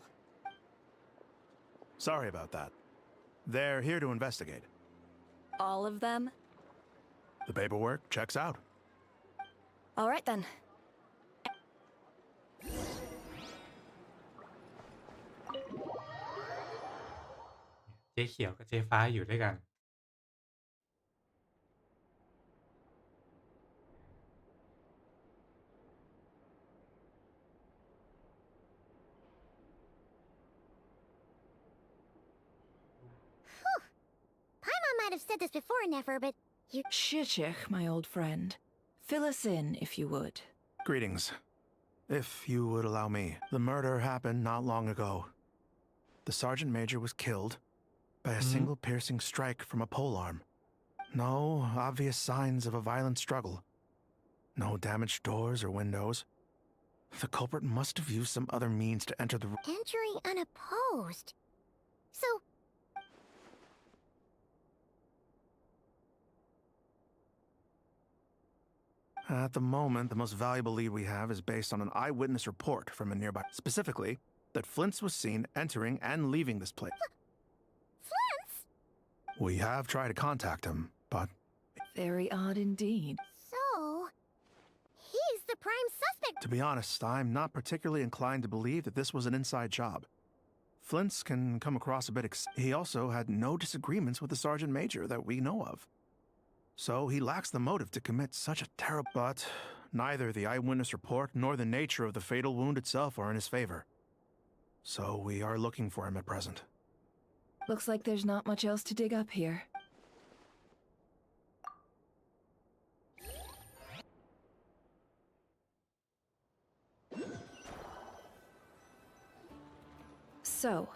Sorry about that. They're here to investigate. All of them? The paperwork checks out. All right then. เจ๊เขียวกับเจ๊ฟ้าอยู่ด้วยกัน Paimon might have said this before, Nefer, but you... Shishich, my old friend. Fill us in, if you would. Greetings. If you would allow me. The murder happened not long ago. The Sergeant Major was killed by a single piercing strike from a polearm. No obvious signs of a violent struggle. No damaged doors or windows. The culprit must have used some other means to enter the room. Entering unopposed. So... At the moment, the most valuable lead we have is based on an eyewitness report from a nearby... Specifically, that Flint's was seen entering and leaving this place. Flint's? We have tried to contact him, but... Very odd indeed. So, he's the prime suspect. To be honest, I'm not particularly inclined to believe that this was an inside job. Flint's can come across a bit he also had no disagreements with the sergeant major that we know of. So he lacks the motive to commit such a terrible... But neither the eyewitness report nor the nature of the fatal wound itself are in his favor. So we are looking for him at present. Looks like there's not much else to dig up here. So,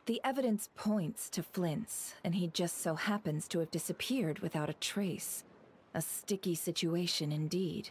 the evidence points to Flint's, and he just so happens to have disappeared without a trace. A sticky situation indeed.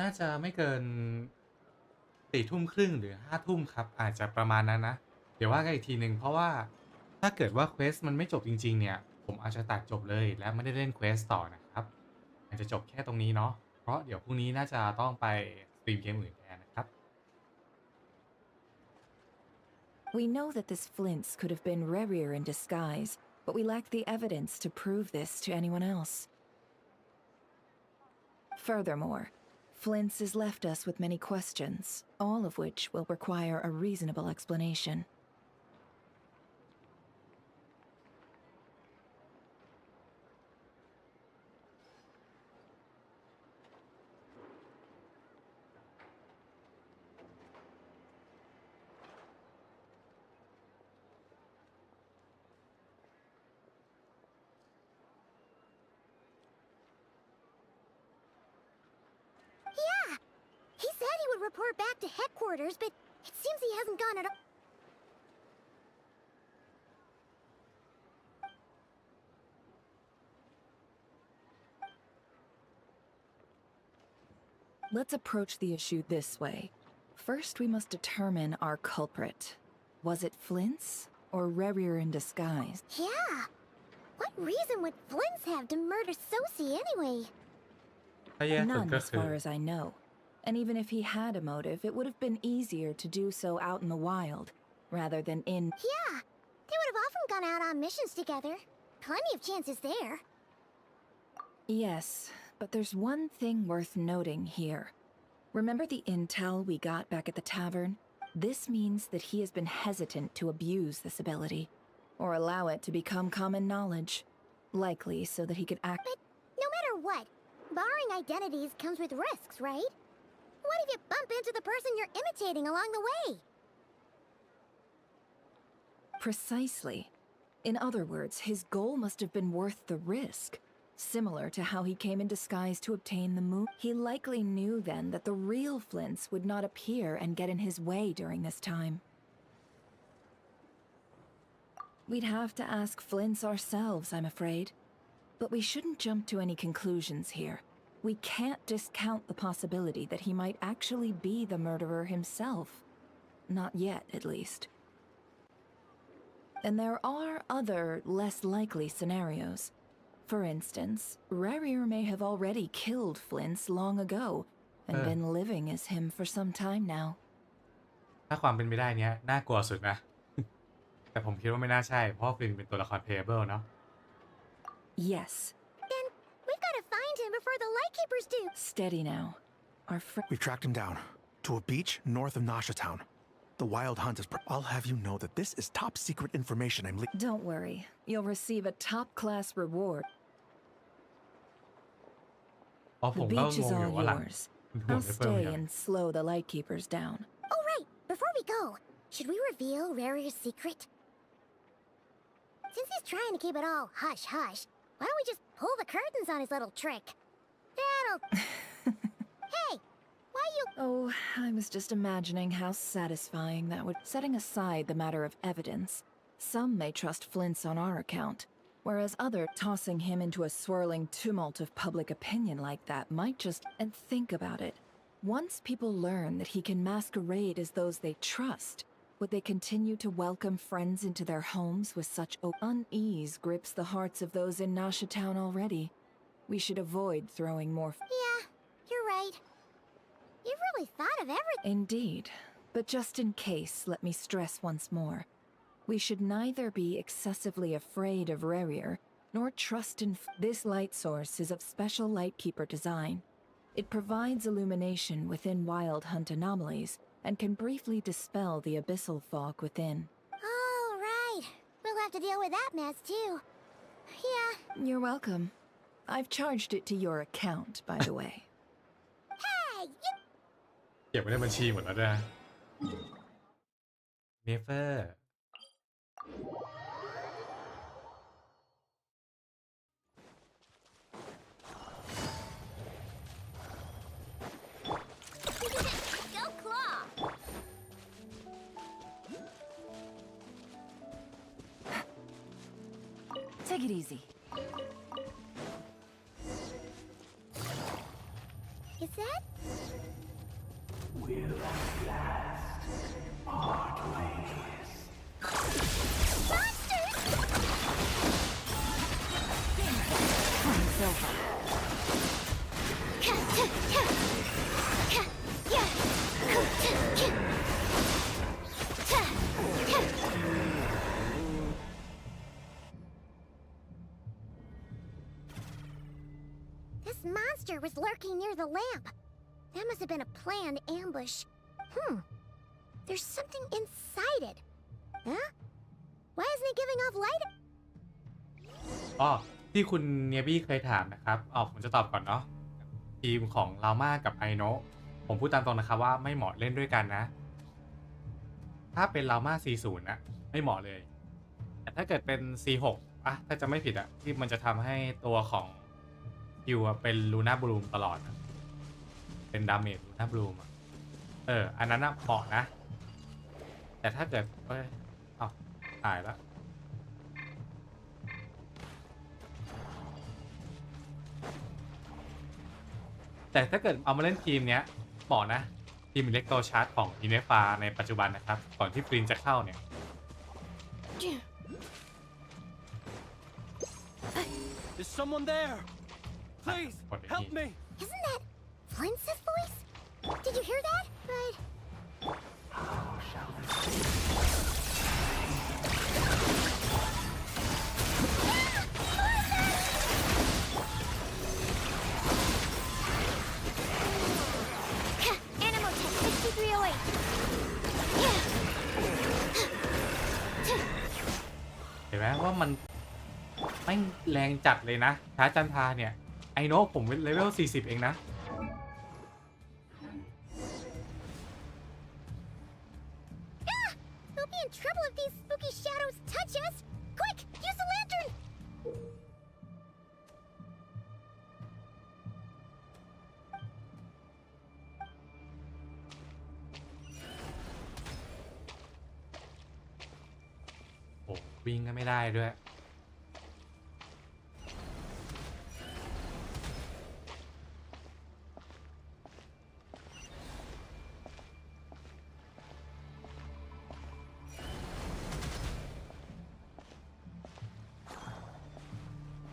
น่าจะไม่เกิน4 ทุ่มครึ่งหรือ5 ทุ่มครับอาจจะประมาณนั้นนะเดี๋ยวว่ากันอีกทีหนึ่งเพราะว่าถ้าเกิดว่าเควสมันไม่จบจริงๆเนี่ยผมอาจจะตัดจบเลยและไม่ได้เล่นเควสต่อนะครับอาจจะจบแค่ตรงนี้เนาะเพราะเดี๋ยวพรุ่งนี้น่าจะต้องไปสตรีมเกมอื่นแทนนะครับ We know that this Flint's could have been Rerir in disguise, but we lack the evidence to prove this to anyone else. Furthermore, Flint's has left us with many questions, all of which will require a reasonable explanation. Yeah, he said he would report back to headquarters, but it seems he hasn't gone at all. Let's approach the issue this way. First, we must determine our culprit. Was it Flint's or Rerir in disguise? Yeah. What reason would Flint's have to murder Sosie anyway? None, as far as I know. And even if he had a motive, it would have been easier to do so out in the wild, rather than in... Yeah, they would have often gone out on missions together. Plenty of chances there. Yes, but there's one thing worth noting here. Remember the intel we got back at the tavern? This means that he has been hesitant to abuse this ability, or allow it to become common knowledge. Likely so that he could act... But no matter what, barring identities comes with risks, right? What if you bump into the person you're imitating along the way? Precisely. In other words, his goal must have been worth the risk. Similar to how he came in disguise to obtain the moon. He likely knew then that the real Flint's would not appear and get in his way during this time. We'd have to ask Flint's ourselves, I'm afraid. But we shouldn't jump to any conclusions here. We can't discount the possibility that he might actually be the murderer himself. Not yet, at least. And there are other, less likely scenarios. For instance, Rerir may have already killed Flint's long ago, and been living as him for some time now. ถ้าความเป็นไปได้เนี้ยน่ากลัวสุดนะ แต่ผมคิดว่าไม่น่าใช่เพราะฟลินเป็นตัวละคร playable เนาะ Yes. Then we've got to find him before the Lightkeepers do. Steady now. Our friend... We've tracked him down to a beach north of Nasha Town. The Wild Hunt is... I'll have you know that this is top secret information I'm Don't worry. You'll receive a top-class reward. อ๋อผ The มก็ beach ง is งอยู่ all ว่าหลัง yours. เป็นห่วง I'll เนเฟอร์เหมือน stay กัน and slow the lightkeepers down. Oh, right. Before we go, should we reveal Rarier's secret? Since he's trying to keep it all hush-hush, why don't we just pull the curtains on his little trick? That'll... Hey, why you... Oh, I was just imagining how satisfying that would. Setting aside the matter of evidence, some may trust Flint's on our account, whereas other tossing him into a swirling tumult of public opinion like that might just. And think about it. Once people learn that he can masquerade as those they trust, would they continue to welcome friends into their homes with such unease grips the hearts of those in Nasha Town already? We should avoid throwing more. Yeah, you're right. You've really thought of everything. Indeed. But just in case, let me stress once more. We should neither be excessively afraid of Rarier, nor trust in. This light source is of special lightkeeper design. It provides illumination within Wild Hunt anomalies, and can briefly dispel the abyssal fog within. Oh, right. We'll have to deal with that mess, too. Yeah. You're welcome. I've charged it to your account, by the way. Hey, you... เก็บไว้ในบัญชีหมดแล้วด้วยนะเนเฟอร์ Go Claw! Take it easy. Is that... We'll at last part ways. Monsters! Flame's over. This monster was lurking near the lamp. That must have been a planned ambush. There's something inside it. Huh? Why isn't it giving off light? อ๋อที่คุณเนียบี้เคยถามนะครับผมจะตอบก่อนเนาะทีมของลาม่ากับไอโนะผมพูดตามตรงนะครับว่าไม่เหมาะเล่นด้วยกันนะถ้าเป็นลาม่า 40 นะไม่เหมาะเลยแต่ถ้าเกิดเป็น 46 ถ้าจะไม่ผิดที่มันจะทำให้ตัวของคิวเป็นลูน่าบลูมตลอดนะเป็นดาเมจลูน่าบลูมอันนั้นเหมาะนะแต่ถ้าเกิดตายแล้วแต่ถ้าเกิดเอามาเล่นทีมเนี้ยเหมาะนะทีมอิเล็กโตรชาร์จของอินเนฟาในปัจจุบันนะครับก่อนที่ฟรีนจะเข้าเนี่ย Is someone there? Please, help me! Isn't that Flint's voice? Did you hear that? But... Animotech 6308. เห็นไหมว่ามันไม่แรงจัดเลยนะช้าจันทาเนี่ยไอโนะผมเลเวล 40 เองนะ We'll be in trouble if these spooky shadows touch us! Quick, use the lantern!โอ้วิ่งก็ไม่ได้ด้วย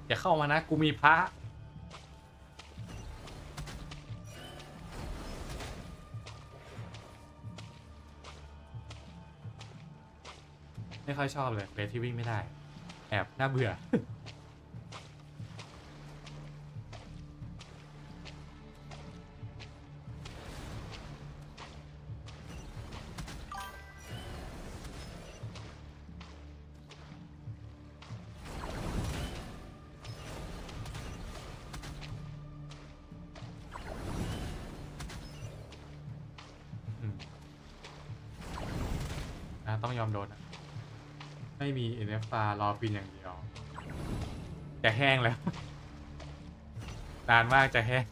อย่าเข้ามานะกูมีพระไม่ค่อยชอบเลยเควสที่วิ่งไม่ได้แอบน่าเบื่อ ต้องยอมโดนอะไม่มีเอเนฟารอปีนอย่างเดียวจะแห้งแล้ว นานมากจะแห้ง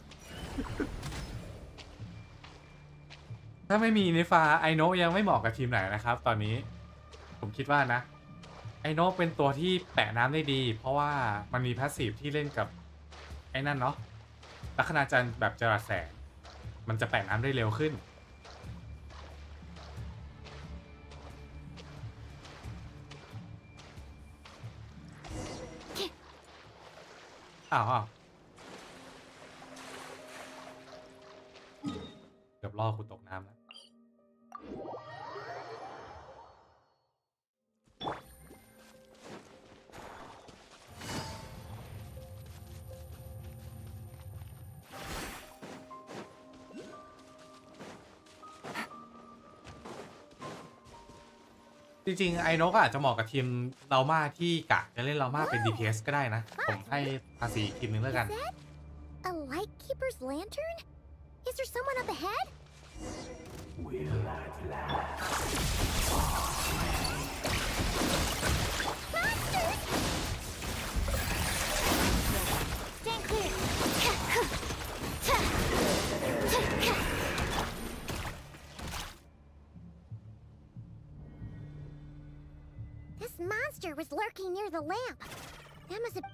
ถ้าไม่มีเอเนฟาไอโนะยังไม่เหมาะกับทีมไหนนะครับ ตอนนี้ผมคิดว่านะไอโนะเป็นตัวที่แปะน้ำได้ดี เพราะว่ามันมีพาสซีฟที่เล่นกับไอ้นั่นเนาะลัคนาจารย์แบบจรัสแสงมันจะแปะน้ำได้เร็วขึ้นอ้าวเกือบล่อกูตกน้ำแล้วจริงๆไอโนะก็อาจจะเหมาะกับทีมเราม่าที่กะจะเล่นเราม่าเป็น DPS ก็ได้นะ ผมให้ภาษีทีมนึงแล้วกัน A lightkeeper's lantern? Is there someone up ahead? Will at last. Monsters! Stand clear. This monster was lurking near the lamp. That must have.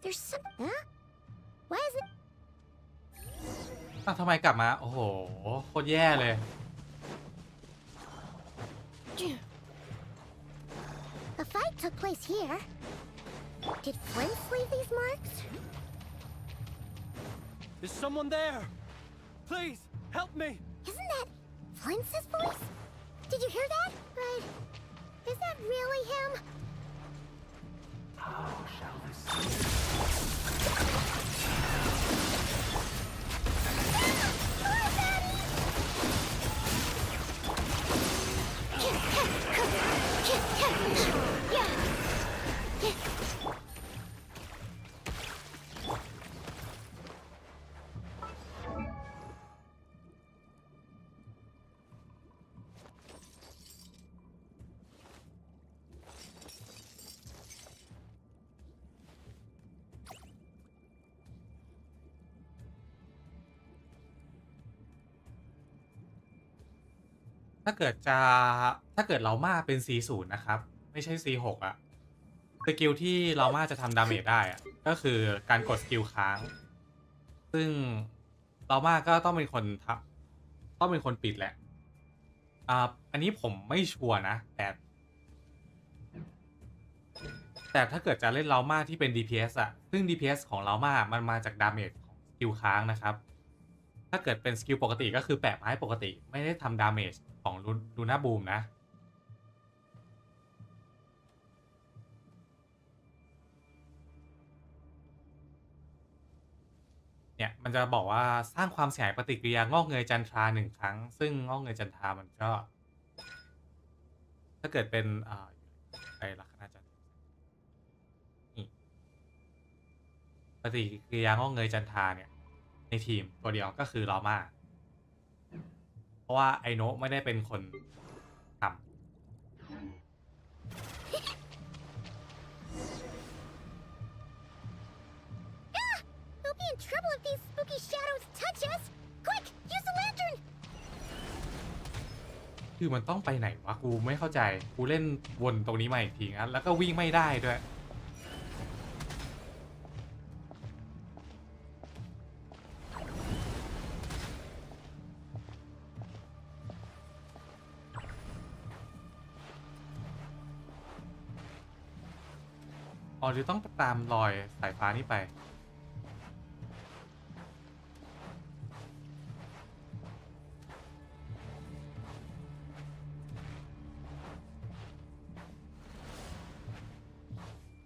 There's some. Huh? Why is it? อ้าวทำไมกลับมา โอ้โห โคตรแย่เลย A fight took place here. Did Flint leave these marks? Is someone there? Please, help me! Isn't that Flint's voice? Did you hear that? But is that really him? How shall we see? Yeah. ถ้าเกิดเรามาเป็น C0 นะครับ ไม่ใช่ C6 อะสกิลที่เรามาจะทำดาเมจได้อะก็คือการกดสกิลค้าง ซึ่งเรามาก็ต้องเป็นคนปิดแหละอันนี้ผมไม่ชัวร์นะ แต่ถ้าเกิดจะเล่นเรามาที่เป็น DPS อะซึ่ง DPS ของเรามามันมาจากดาเมจของสกิลค้างนะครับ ถ้าเกิดเป็นสกิลปกติก็คือแปะไม้ปกติไม่ได้ทำดาเมจของลูน่าบูมนะเนี่ยมันจะบอกว่าสร้างความเสียหายปฏิกิริยางอกเงยจันทรา1 ครั้งซึ่งงอกเงยจันทรามันก็ถ้าเกิดเป็นอะไรลักษณะจันทรานี่ปฏิกิริยางอกเงยจันทราเนี่ยในทีมตัวเดียวก็คือลอมาเพราะว่าไอโนะไม่ได้เป็นคนทำ We'll be in trouble if these spooky shadows touch us. Quick, use the lantern. คือมันต้องไปไหนวะกูไม่เข้าใจกูเล่นวนตรงนี้มาอีกทีงั้นแล้วก็วิ่งไม่ได้ด้วยอ๋อหรือต้องตามรอยสายฟ้านี่ไป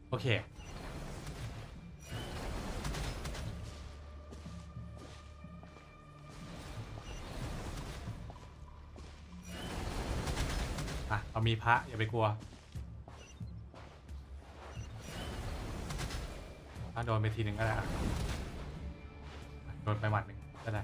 โอเคเรามีพระอย่าไปกลัวถ้าโดนไปทีหนึ่งก็ได้โดนไปหมัดหนึ่งก็ได้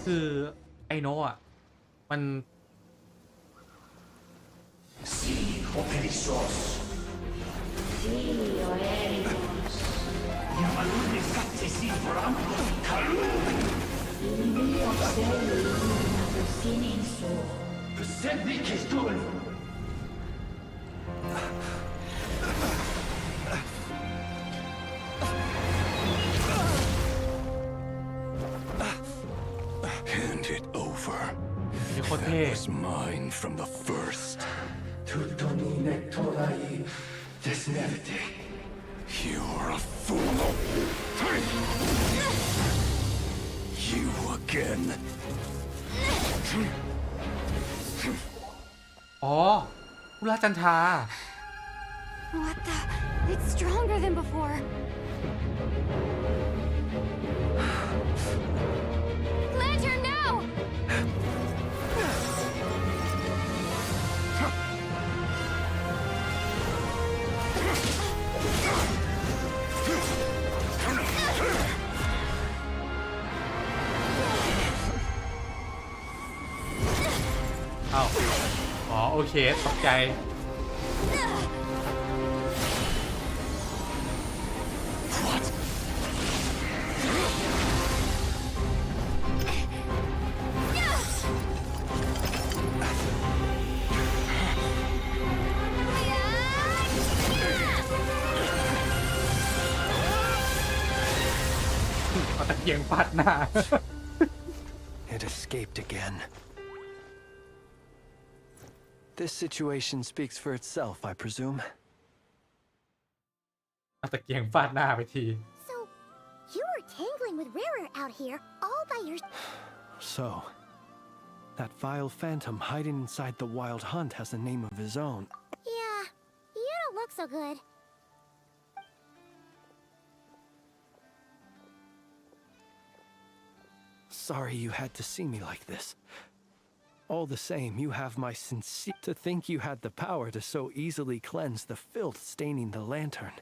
คือไอโนะอะมัน Hand it over. มีโคตรเท่ That was mine from the first. You're a fool. You again. อ๋อผู้ล่าจันทรา What the? It's stronger than before. Lantern now! อ้าวอ๋อโอเคตกใจ เอาตะเกียงฟาดหน้า It escaped again. This situation speaks for itself, I presume. เอาตะเกียงฟาดหน้าไปที So, you were tangling with Rara out here all by your. So, that vile phantom hiding inside the wild hunt has a name of his own. Yeah, you don't look so good. Sorry you had to see me like this. All the same, you have my sincere... To think you had the power to so easily cleanse the filth staining the lantern,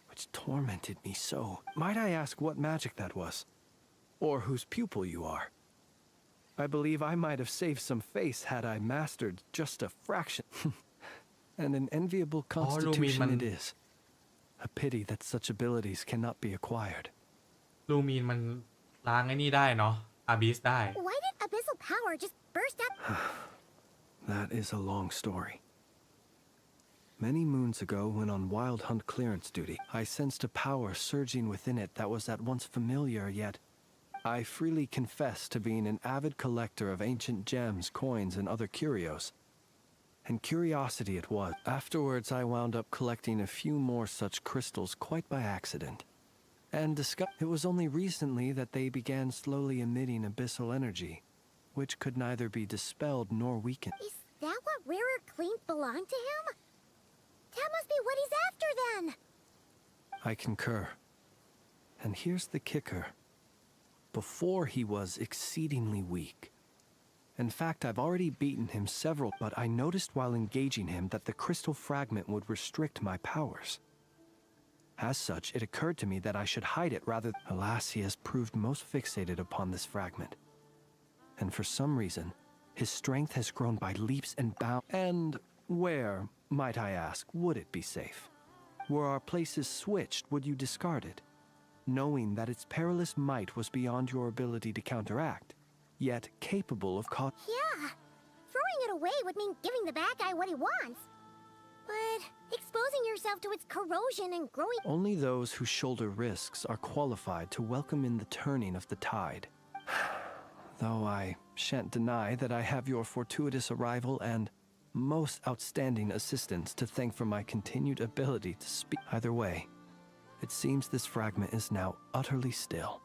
which tormented me so. Might I ask what magic that was? Or whose pupil you are? I believe I might have saved some face had I mastered just a fraction. And an enviable constitution it is. A pity that such abilities cannot be acquired. ลูมีนมันล้างไอ้นี่ได้เนาะอาบิสได้ Why did abyssal power just burst out? That is a long story. Many moons ago, when on wild hunt clearance duty, I sensed a power surging within it that was at once familiar, yet I freely confess to being an avid collector of ancient gems, coins, and other curios. And curiosity it was. Afterwards, I wound up collecting a few more such crystals quite by accident. And it was only recently that they began slowly emitting abyssal energy, which could neither be dispelled nor weakened. Is that what Rara claimed belonged to him? That must be what he's after then. I concur. And here's the kicker. Before he was exceedingly weak. In fact, I've already beaten him several, but I noticed while engaging him that the crystal fragment would restrict my powers. As such, it occurred to me that I should hide it rather. Alas, he has proved most fixated upon this fragment. And for some reason, his strength has grown by leaps and bounds. And where, might I ask, would it be safe? Were our places switched, would you discard it, knowing that its perilous might was beyond your ability to counteract, yet capable of Yeah, throwing it away would mean giving the bad guy what he wants. But exposing yourself to its corrosion and growing... Only those who shoulder risks are qualified to welcome in the turning of the tide. Though I shan't deny that I have your fortuitous arrival and most outstanding assistance to thank for my continued ability to speak. Either way, it seems this fragment is now utterly still.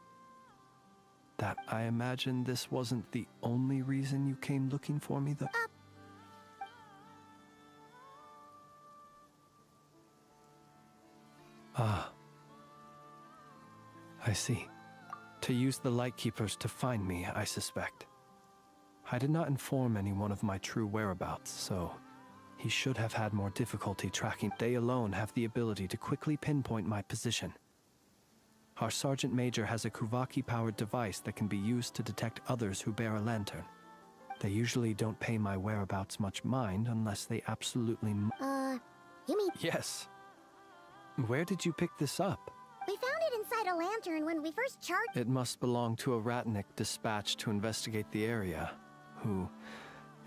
That I imagine this wasn't the only reason you came looking for me, though. Ah. I see. To use the Lightkeepers to find me, I suspect. I did not inform anyone of my true whereabouts, so he should have had more difficulty tracking. They alone have the ability to quickly pinpoint my position. Our Sergeant Major has a Kuvaki-powered device that can be used to detect others who bear a lantern. They usually don't pay my whereabouts much mind unless they absolutely you mean... Yes. Where did you pick this up? We found it inside a lantern when we first charged... It must belong to a Ratnik dispatched to investigate the area, who,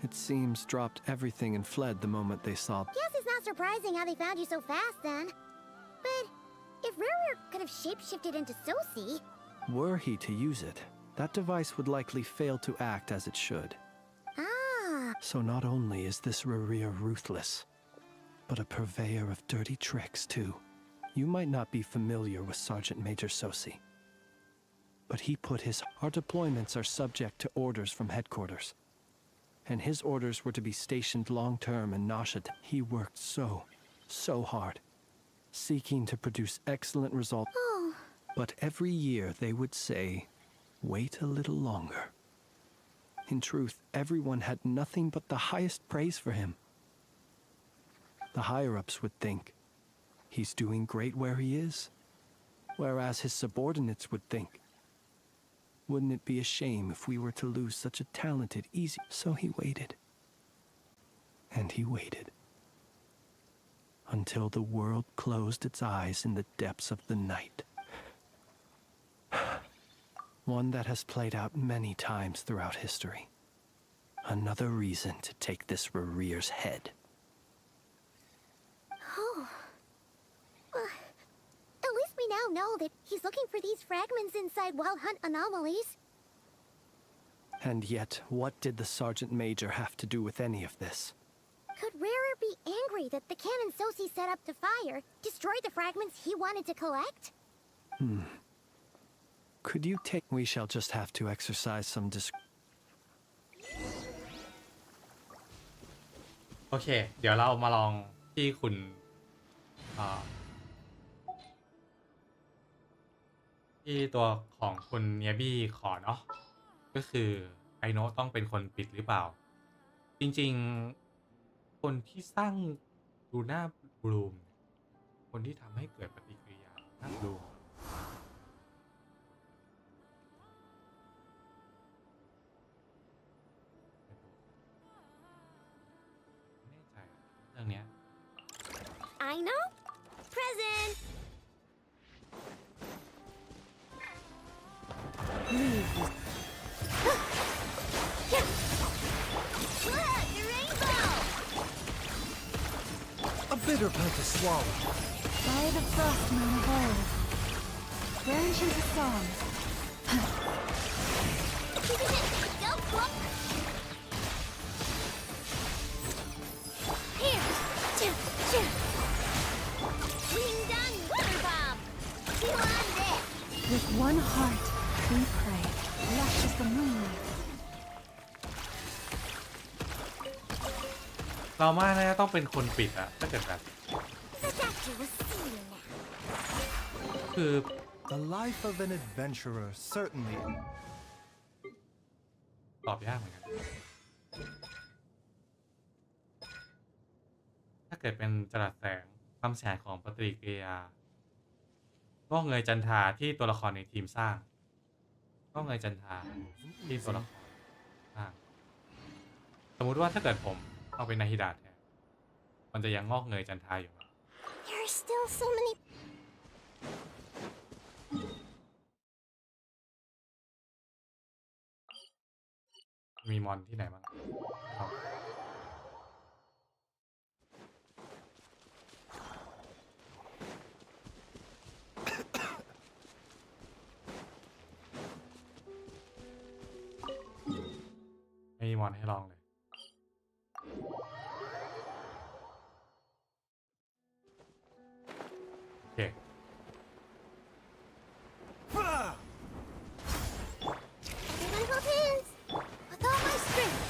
it seems, dropped everything and fled the moment they saw... Guess it's not surprising how they found you so fast, then. But if Ruru could have shapeshifted into Sosi... Were he to use it, that device would likely fail to act as it should. Ah. So not only is this Rurir ruthless, but a purveyor of dirty tricks, too. You might not be familiar with Sergeant Major Sosi, but he put our deployments are subject to orders from headquarters, and his orders were to be stationed long-term in Nashid. He worked so hard, seeking to produce excellent results. Oh. But every year they would say, wait a little longer. In truth, everyone had nothing but the highest praise for him. The higher-ups would think, he's doing great where he is, whereas his subordinates would think, wouldn't it be a shame if we were to lose such a talented, easy... So he waited. And he waited. Until the world closed its eyes in the depths of the night. One that has played out many times throughout history. Another reason to take this Rurir's head. Oh. At least we now know that he's looking for these fragments inside Wild Hunt anomalies. And yet, what did the Sergeant Major have to do with any of this? Could Rarer be angry that the cannon Sosi set up to fire destroyed the fragments he wanted to collect? Could you take... We shall just have to exercise some discretion. โอเคเดี๋ยวเรามาลองที่คุณที่ตัวของคุณเนียบี้ขอเนาะก็คือไอโนะต้องเป็นคนปิดหรือเปล่าจริงๆคนที่สร้างดูหน้าบลูมคนที่ทำให้เกิดปฏิกิริยาหน้าบลูมไม่แน่ใจเรื่องเนี้ย I know. Present. Look, the rainbow. A bitter pill to swallow. By the frost moon of old, branches a song. Go, Book. Here. Wing done, water bomb. Feel on this. With one heart, we pray, lush as the moonlight. เราว่าน่าจะต้องเป็นคนปิดอะถ้าเกิดแบบ The doctor will see you now. คือ The life of an adventurer certainly... ตอบยากเหมือนกันถ้าเกิดเป็นจรัสแสงความเสียหายของปฏิกิริยางอกเงยจันทราที่ตัวละครในทีมสร้างงอกเงยจันทราที่ตัวละครสร้างสมมุติว่าถ้าเกิดผมเอาเป็นนาฮิดะแทนมันจะยังงอกเงยจันทราอยู่ไหม There are still so many... มีมอนที่ไหนบ้างครับไม่มีมอนให้ลองเลยโอเค Everyone hold hands. With all my strength.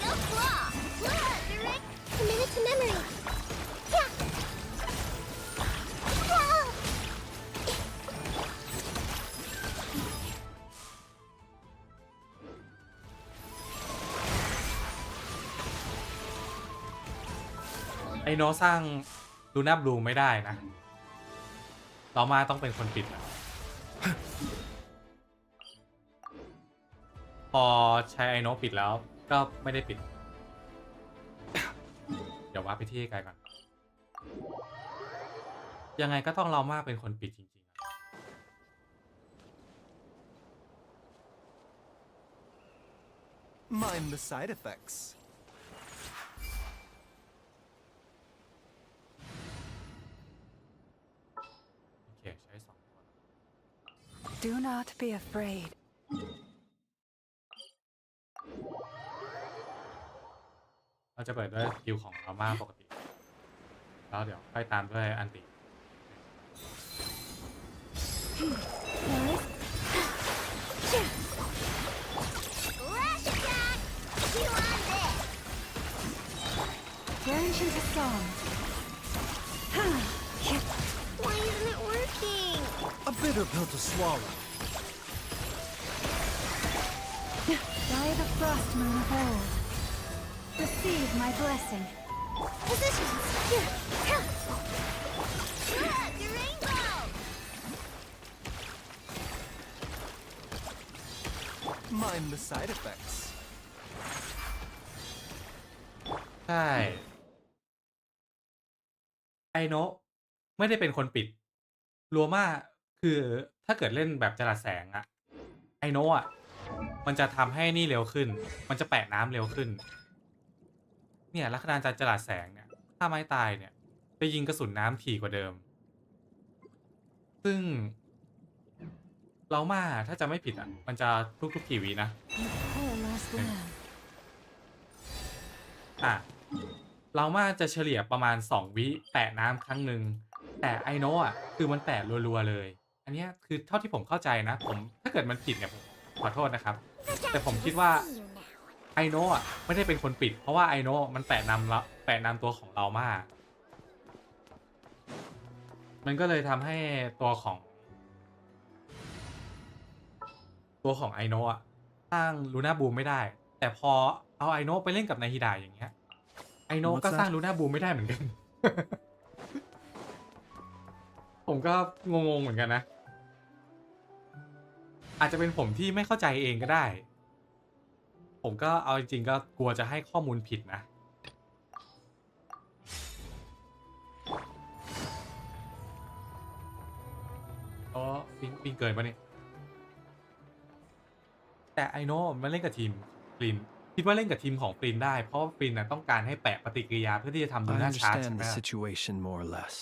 Go claw. Look, Rick. Committed to memory. Yeah. Whoa. ไอโนสร้างลูน่าบลูไม่ได้นะ เรามาต้องเป็นคนปิดนะพอใช้ไอโนปิดแล้วก็ไม่ได้ปิด เดี๋ยวว่าไปที่ไกลก่อนยังไงก็ต้องเรามาเป็นคนปิดจริงๆ Mind the side effects. โอเคใช้2คน Do not be afraid. เราจะเปิดด้วยสกิลของเรามาปกติแล้วเดี๋ยวค่อยตามด้วยอันติ Flash attack! You on this! Plunge into song. Why isn't it working? A bitter pill to swallow. By the frost moon of old. Receive my blessing. Positions! The rainbow! Mind the side effects. ใช่ไอโนะไม่ได้เป็นคนปิดรัวมาคือถ้าเกิดเล่นแบบจรัสแสงอะไอโนะอะมันจะทำให้นี่เร็วขึ้นมันจะแปะน้ำเร็วขึ้นเนี่ยลัคนาจารย์จรัสแสงเนี่ยถ้าไม้ตายเนี่ยจะยิงกระสุนน้ำถี่กว่าเดิมซึ่งเรามาถ้าจะไม่ผิดอะมันจะทุกกี่วินะ Poor last lamb. อ่ะเรามาจะเฉลี่ยประมาณ2วิแตะน้ำครั้งหนึ่งแต่ไอโนะอ่ะคือมันแตะรัวๆเลยอันนี้คือเท่าที่ผมเข้าใจนะผมถ้าเกิดมันผิดเนี่ยผมขอโทษนะครับแต่ผมคิดว่าไอโนะอ่ะไม่ได้เป็นคนปิดเพราะว่าไอโนะมันแตะนำตัวของเรามามันก็เลยทำให้ตัวของไอโนะอ่ะสร้างลูน่าบูมไม่ได้แต่พอเอาไอโนะไปเล่นกับนายฮิดะอย่างเงี้ยไอโนะก็สร้างลูน่าบูมไม่ได้เหมือนกัน ผมก็งงๆเหมือนกันนะอาจจะเป็นผมที่ไม่เข้าใจเองก็ได้ผมก็เอาจริงๆก็กลัวจะให้ข้อมูลผิดนะอ๋อปิงเกินปะเนี่ยแต่ไอโนะมันเล่นกับทีมปรินคิดว่าเล่นกับทีมของปรินได้เพราะว่าปรินต้องการให้แปะปฏิกิริยาเพื่อที่จะทำดู I น่าชาร์จ understand the situation more or less.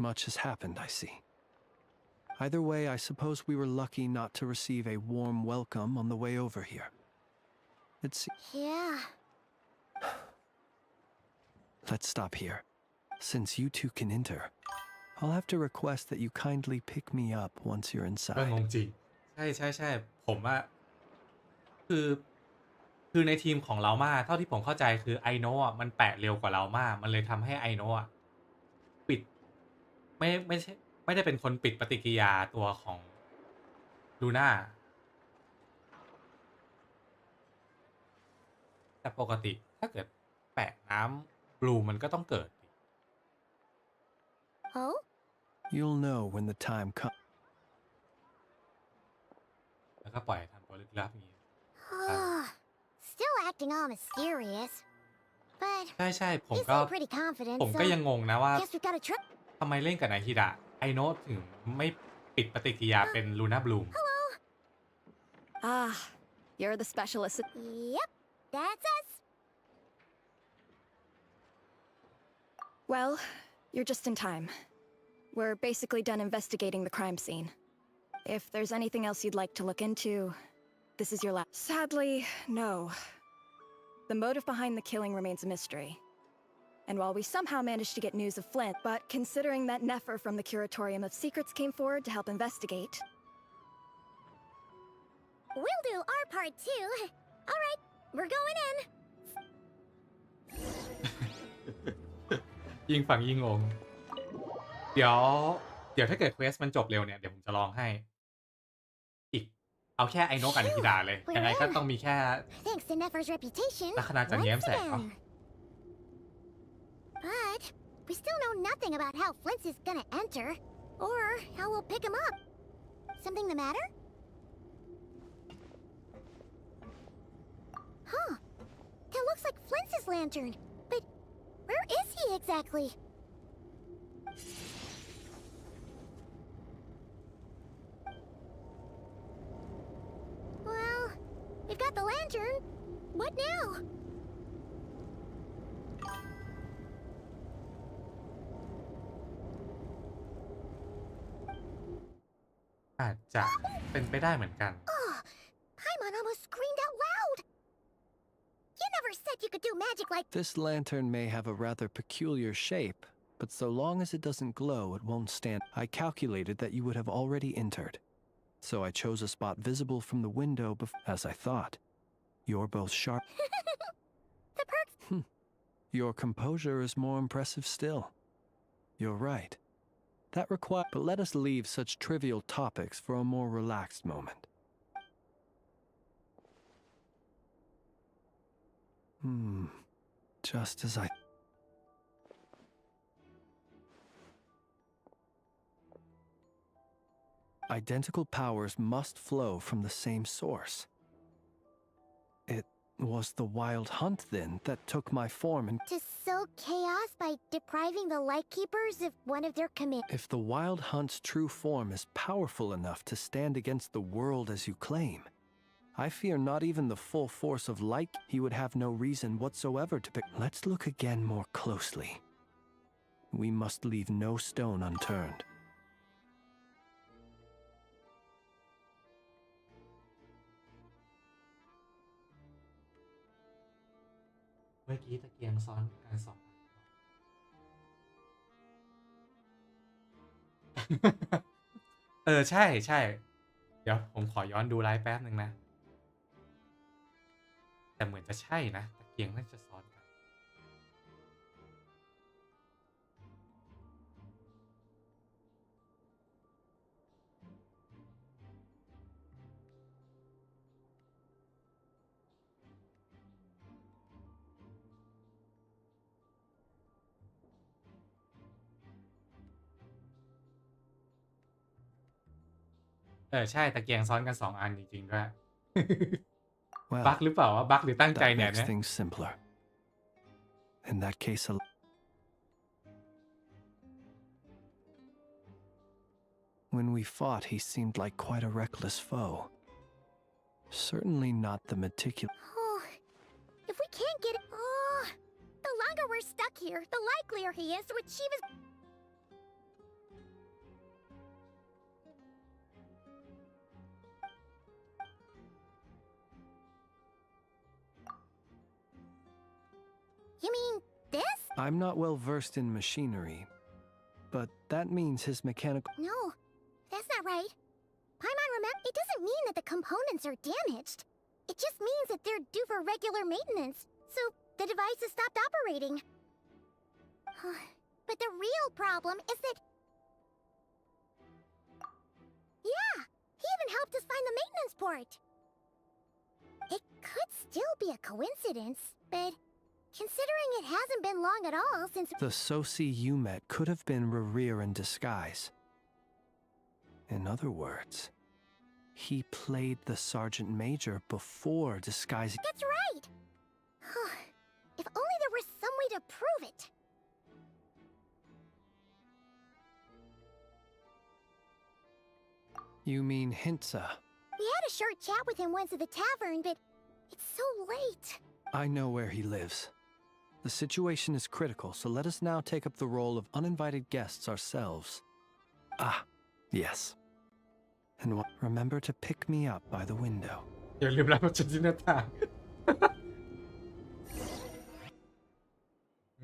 Much has happened, I see. Either way, I suppose we were lucky not to receive a warm welcome on the way over here. It's... Yeah. Let's stop here. Since you two can enter, I'll have to request that you kindly pick me up once you're ก็ง inside. งจริงใช่ผมอะคือในทีมของเรามาเท่าที่ผมเข้าใจคือไอโนะมันแปะเร็วกว่าเรามากมันเลยทำให้ไอโนะปิดไม่ใช่ไม่ได้เป็นคนปิดปฏิกิริยาตัวของลูน่าแต่ปกติถ้าเกิดแปะน้ำบลูมันก็ต้องเกิด Oh? You'll know when the time comes. แล้วก็ปล่อยทำตัวลึกลับอย่างนี้ Still acting all mysterious. But ใช่ผม you ก็ seem pretty confident, ผมก็ so ยังงงนะว่า guess we gotta try. ทำไมเล่นกับนายฮิดะไอโนะถึงไม่ปิดปฏิกิริยาเป็นลูน่าบลูม Ah, you're the specialist. Yep, that's us. Well, you're just in time. We're basically done investigating the crime scene. If there's anything else you'd like to look into, this is your last. Sadly, no. The motive behind the killing remains a mystery. And while we somehow managed to get news of Flint, but considering that Nefer from the Curatorium of Secrets came forward to help investigate... We'll do our part too. All right, we're going in. ยิ่งฟังยิ่งงงเดี๋ยวถ้าเกิดเควสมันจบเร็วเนี่ยเดี๋ยวผมจะลองให้อีกเอาแค่ไอโนะกับนายฮิดะเลยยังไงก็ต้องมีแค่ Thanks to Nefer's reputation, ลัคนาจันทร์แย้ม once แสงเนาะ again. But we still know nothing about how Flint is gonna enter. Or how we'll pick him up. Something the matter? Huh. That looks like Flint's lantern. But where is he exactly? Well, we've got the lantern. What now? อาจจะเป็นไปได้เหมือนกัน Oh, Paimon almost screamed out loud. You never said you could do magic like This lantern may have a rather peculiar shape, but so long as it doesn't glow, it won't stand. I calculated that you would have already entered, so I chose a spot visible from the window as I thought. You're both sharp. the perks. Your composure is more impressive still. You're right. That requires. But let us leave such trivial topics for a more relaxed moment. Just as I. Identical powers must flow from the same source. It was the Wild Hunt, then, that took my form and. To sow chaos by depriving the Lightkeepers of one of their commands. If the Wild Hunt's true form is powerful enough to stand against the world as you claim, I fear not even the full force of light. He would have no reason whatsoever to pick. Let's look again more closely. We must leave no stone unturned. เมื่อกี้ตะเกียงซ้อนกัน2 ใช่ใช่เดี๋ยวผมขอย้อนดูไลฟ์แป๊บหนึ่งนะ แต่เหมือนจะใช่นะตะเกียงน่าจะซ้อนกัน ใช่ตะเกียงซ้อนกัน2 อันจริงๆด้วย บั๊ก Well, หรือเปล่าวะบั๊กหรือตั้งใจ that เนี่ย makes things simpler. In that case, when we fought, he seemed like quite a reckless foe. Certainly not the meticulous. Oh, if we can't get it. Oh, the longer we're stuck here, the likelier he is to achieve his. You mean this? I'm not well versed in machinery, but that means his mechanical. No, that's not right. Paimon, remember, it doesn't mean that the components are damaged. It just means that they're due for regular maintenance, so the device has stopped operating. But the real problem is that... Yeah, he even helped us find the maintenance port. It could still be a coincidence, but considering it hasn't been long at all since... The Soci you met could have been Rerir in disguise. In other words, he played the Sergeant Major before disguising. That's right! If only there were some way to prove it. You mean Hintsa? We had a short chat with him once at the tavern, but it's so late. I know where he lives. The situation is critical, so let us now take up the role of uninvited guests ourselves. Ah, yes. And remember to pick me up by the window. อย่าลืมรับรถฉันที่หน้าต่าง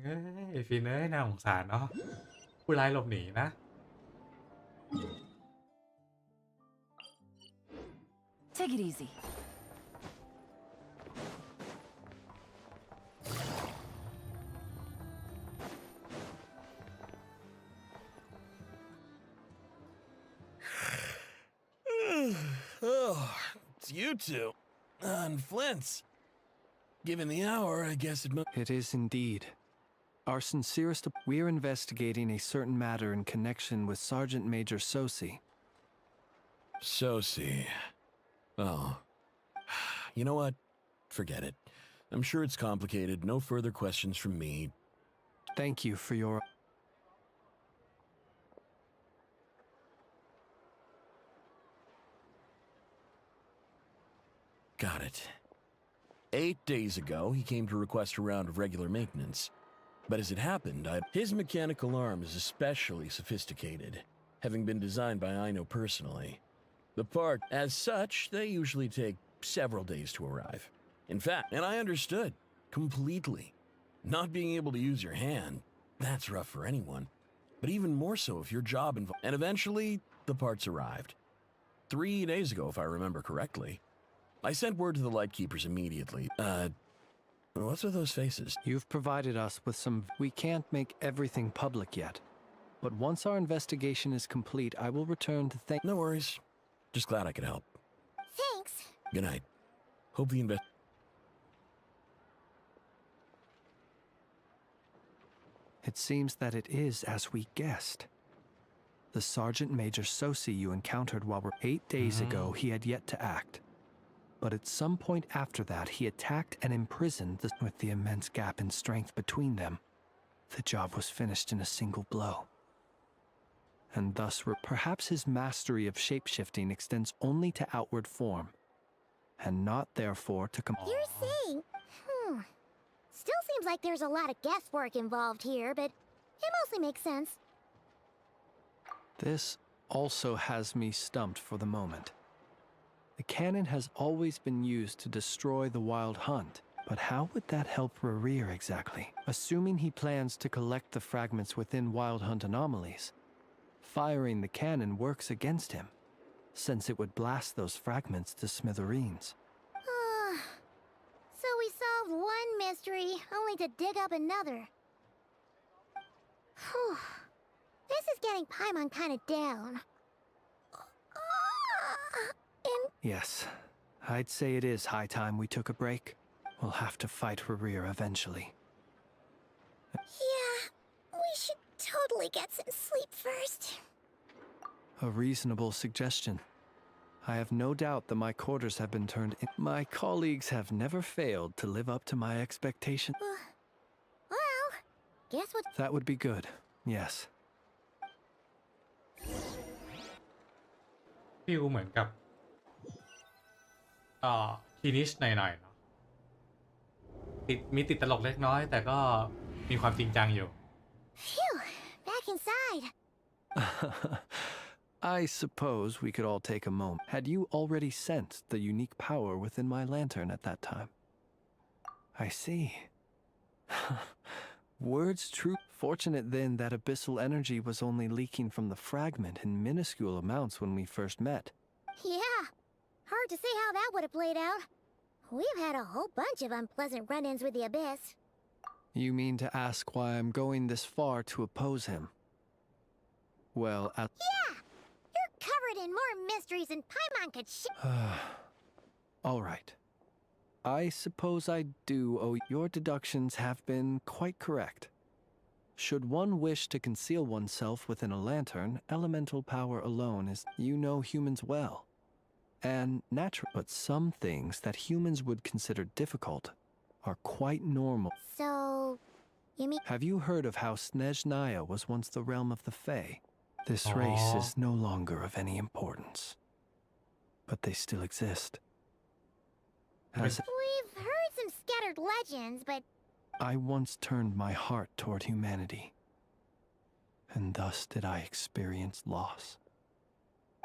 เฮ้ยฟินเอ้ยน่าสงสารเนาะผู้ร้ายหลบหนีนะ Take it easy. Oh, it's you two. And Flint's. Given the hour, I guess it must. It is indeed. Our sincerest. We're investigating a certain matter in connection with Sergeant Major Sosi. Sosi. Oh. You know what? Forget it. I'm sure it's complicated. No further questions from me. Thank you for your. Got it. 8 days ago, he came to request a round of regular maintenance. But as it happened, his mechanical arm is especially sophisticated, having been designed by Aino personally. The part, as such, they usually take several days to arrive. In fact, and I understood, completely. Not being able to use your hand, that's rough for anyone. But even more so if your job involved. And eventually, the parts arrived. 3 days ago, if I remember correctly. I sent word to the Lightkeepers immediately. What's with those faces? You've provided us with some. We can't make everything public yet. But once our investigation is complete, I will return to thank. No worries. Just glad I could help. Thanks. Good night. Hope the It seems that it is as we guessed. The Sergeant Major Sosi you encountered while we're 8 days ago, he had yet to act. But at some point after that, he attacked and imprisoned with the immense gap in strength between them. The job was finished in a single blow. And thus, perhaps his mastery of shapeshifting extends only to outward form, and not therefore to You're saying, still seems like there's a lot of guesswork involved here, but it mostly makes sense. This also has me stumped for the moment. The cannon has always been used to destroy the Wild Hunt, but how would that help Rerir exactly? Assuming he plans to collect the fragments within Wild Hunt anomalies, firing the cannon works against him, since it would blast those fragments to smithereens. So we solved one mystery, only to dig up another. Whew. This is getting Paimon kind of down. Yes, I'd say it is high time we took a break. We'll have to fight Rerir eventually. Yeah, we should totally get some sleep first. A reasonable suggestion. I have no doubt that my quarters have been turned in. My colleagues have never failed to live up to my expectations. Well, guess what? That would be good, yes. ฟิลเหมือนกับทีนิชหน่อยๆเนาะติดตลกเล็กน้อยแต่ก็มีความจริงจังอยู่ Phew, back inside. I suppose we could all take a moment. Had you already sensed the unique power within my lantern at that time? I see. Words true. Fortunate then that abyssal energy was only leaking from the fragment in minuscule amounts when we first met. Yeah, hard to say how that would have played out. We've had a whole bunch of unpleasant run-ins with the Abyss. You mean to ask why I'm going this far to oppose him? Well, Yeah! You're covered in more mysteries than Paimon could all right. I suppose I do owe your deductions have been quite correct. Should one wish to conceal oneself within a lantern, elemental power alone is, you know humans well, and natural. But some things that humans would consider difficult are quite normal. So, you mean... Have you heard of how Snezhnaya was once the realm of the Fae? This race is no longer of any importance, but they still exist. We've heard some scattered legends, but... I once turned my heart toward humanity, and thus did I experience loss.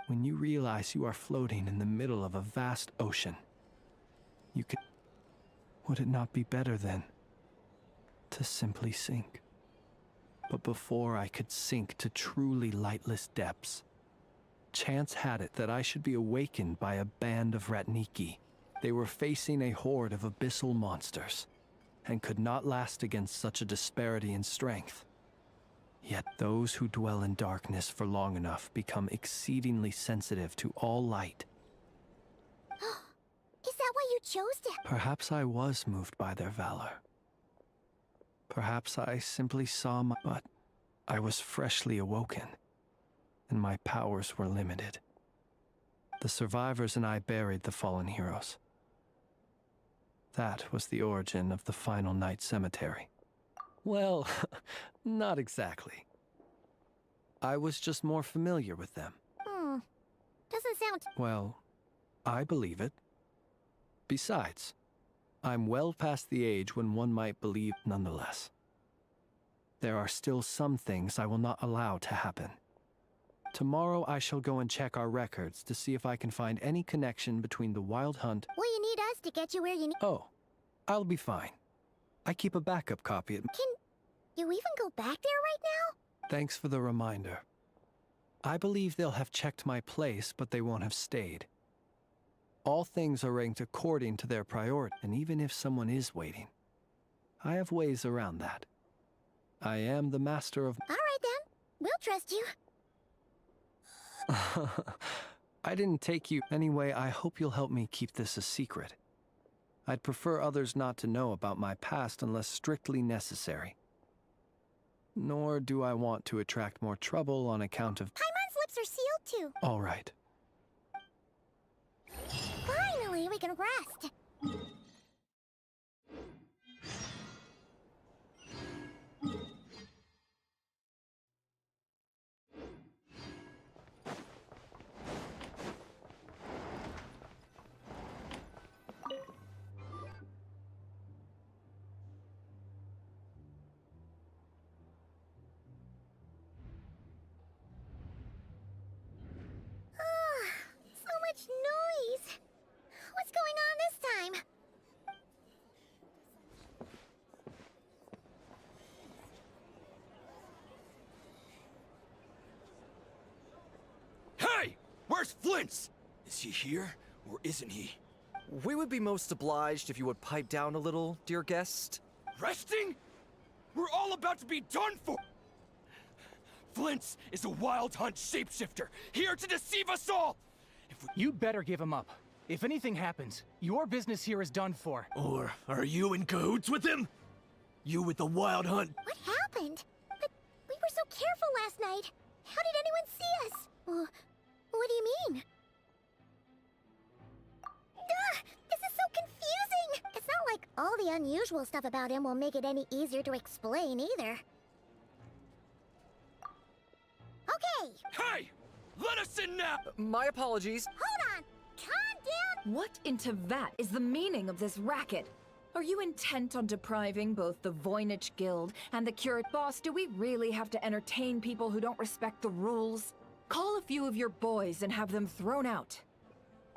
When you realize you are floating in the middle of a vast ocean, you could... Would it not be better then to simply sink? But before I could sink to truly lightless depths, chance had it that I should be awakened by a band of Ratniki. They were facing a horde of abyssal monsters, and could not last against such a disparity in strength. Yet those who dwell in darkness for long enough become exceedingly sensitive to all light. Is that why you chose to... Perhaps I was moved by their valor. Perhaps I simply saw my... But I was freshly awoken, and my powers were limited. The survivors and I buried the fallen heroes. That was the origin of the final night cemetery. Well, not exactly. I was just more familiar with them. Doesn't sound... Well, I believe it. Besides, I'm well past the age when one might believe nonetheless. There are still some things I will not allow to happen. Tomorrow I shall go and check our records to see if I can find any connection between the Wild Hunt... Will you need us to get you where you need... Oh, I'll be fine. I keep a backup copy at... Can you even go back there right now? Thanks for the reminder. I believe they'll have checked my place, but they won't have stayed. All things are ranked according to their priority, and even if someone is waiting, I have ways around that. I am the master of... All right then, we'll trust you. I didn't take you... Anyway, I hope you'll help me keep this a secret. I'd prefer others not to know about my past unless strictly necessary. Nor do I want to attract more trouble on account of... Paimon's lips are sealed too. All right. Finally, we can rest. So much noise. What's going on this time? Hey! Where's Flint's? Is he here, or isn't he? We would be most obliged if you would pipe down a little, dear guest. Resting? We're all about to be done for! Flint's is a wild hunt shapeshifter, here to deceive us all! You'd better give him up. If anything happens, your business here is done for. Or are you in cahoots with him? You with the wild hunt? What happened? But we were so careful last night. How did anyone see us? What do you mean? This is so confusing! It's not like all the unusual stuff about him will make it any easier to explain either. Okay! Hey! Let us in now! My apologies. Hold on! Calm down! What into that is the meaning of this racket? Are you intent on depriving both the Voynich Guild and the Curate? Boss, do we really have to entertain people who don't respect the rules? Call a few of your boys and have them thrown out.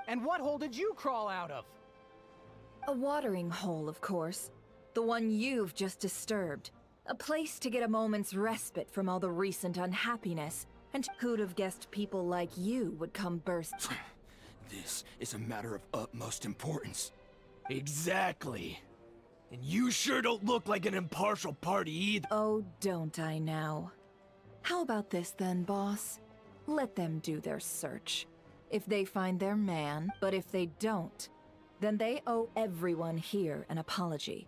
And what hole did you crawl out of? A watering hole, of course. The one you've just disturbed. A place to get a moment's respite from all the recent unhappiness. And who'd have guessed people like you would come burst? This is a matter of utmost importance. Exactly. And you sure don't look like an impartial party either. Oh, don't I now? How about this then, boss? Let them do their search. If they find their man, but if they don't, then they owe everyone here an apology,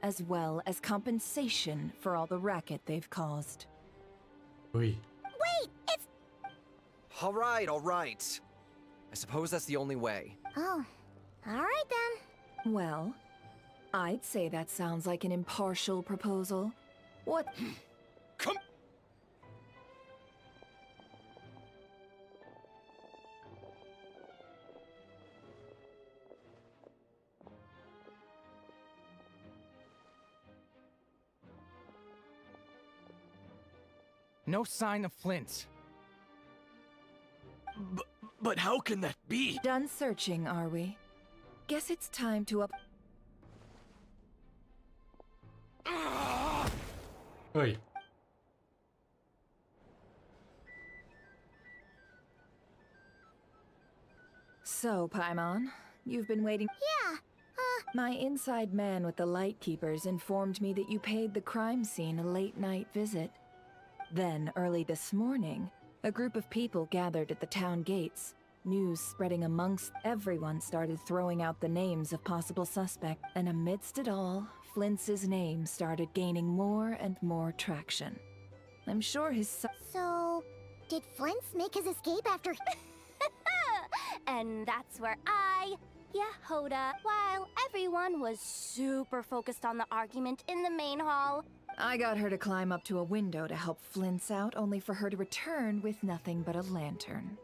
as well as compensation for all the racket they've caused. Ui. Wait, it's... All right, all right. I suppose that's the only way. Oh, all right then. Well, I'd say that sounds like an impartial proposal. What? Come... No sign of Flint. But how can that be? Done searching, are we? Guess it's time to up... Ui. So, Paimon, you've been waiting... Yeah, My inside man with the Lightkeepers informed me that you paid the crime scene a late-night visit. Then, early this morning, a group of people gathered at the town gates, News spreading amongst everyone started throwing out the names of possible suspects, and amidst it all, Flint's name started gaining more and more traction. I'm sure So, did Flint's make his escape after... And that's where Yehoda, while everyone was super focused on the argument in the main hall. I got her to climb up to a window to help Flint's out, only for her to return with nothing but a lantern.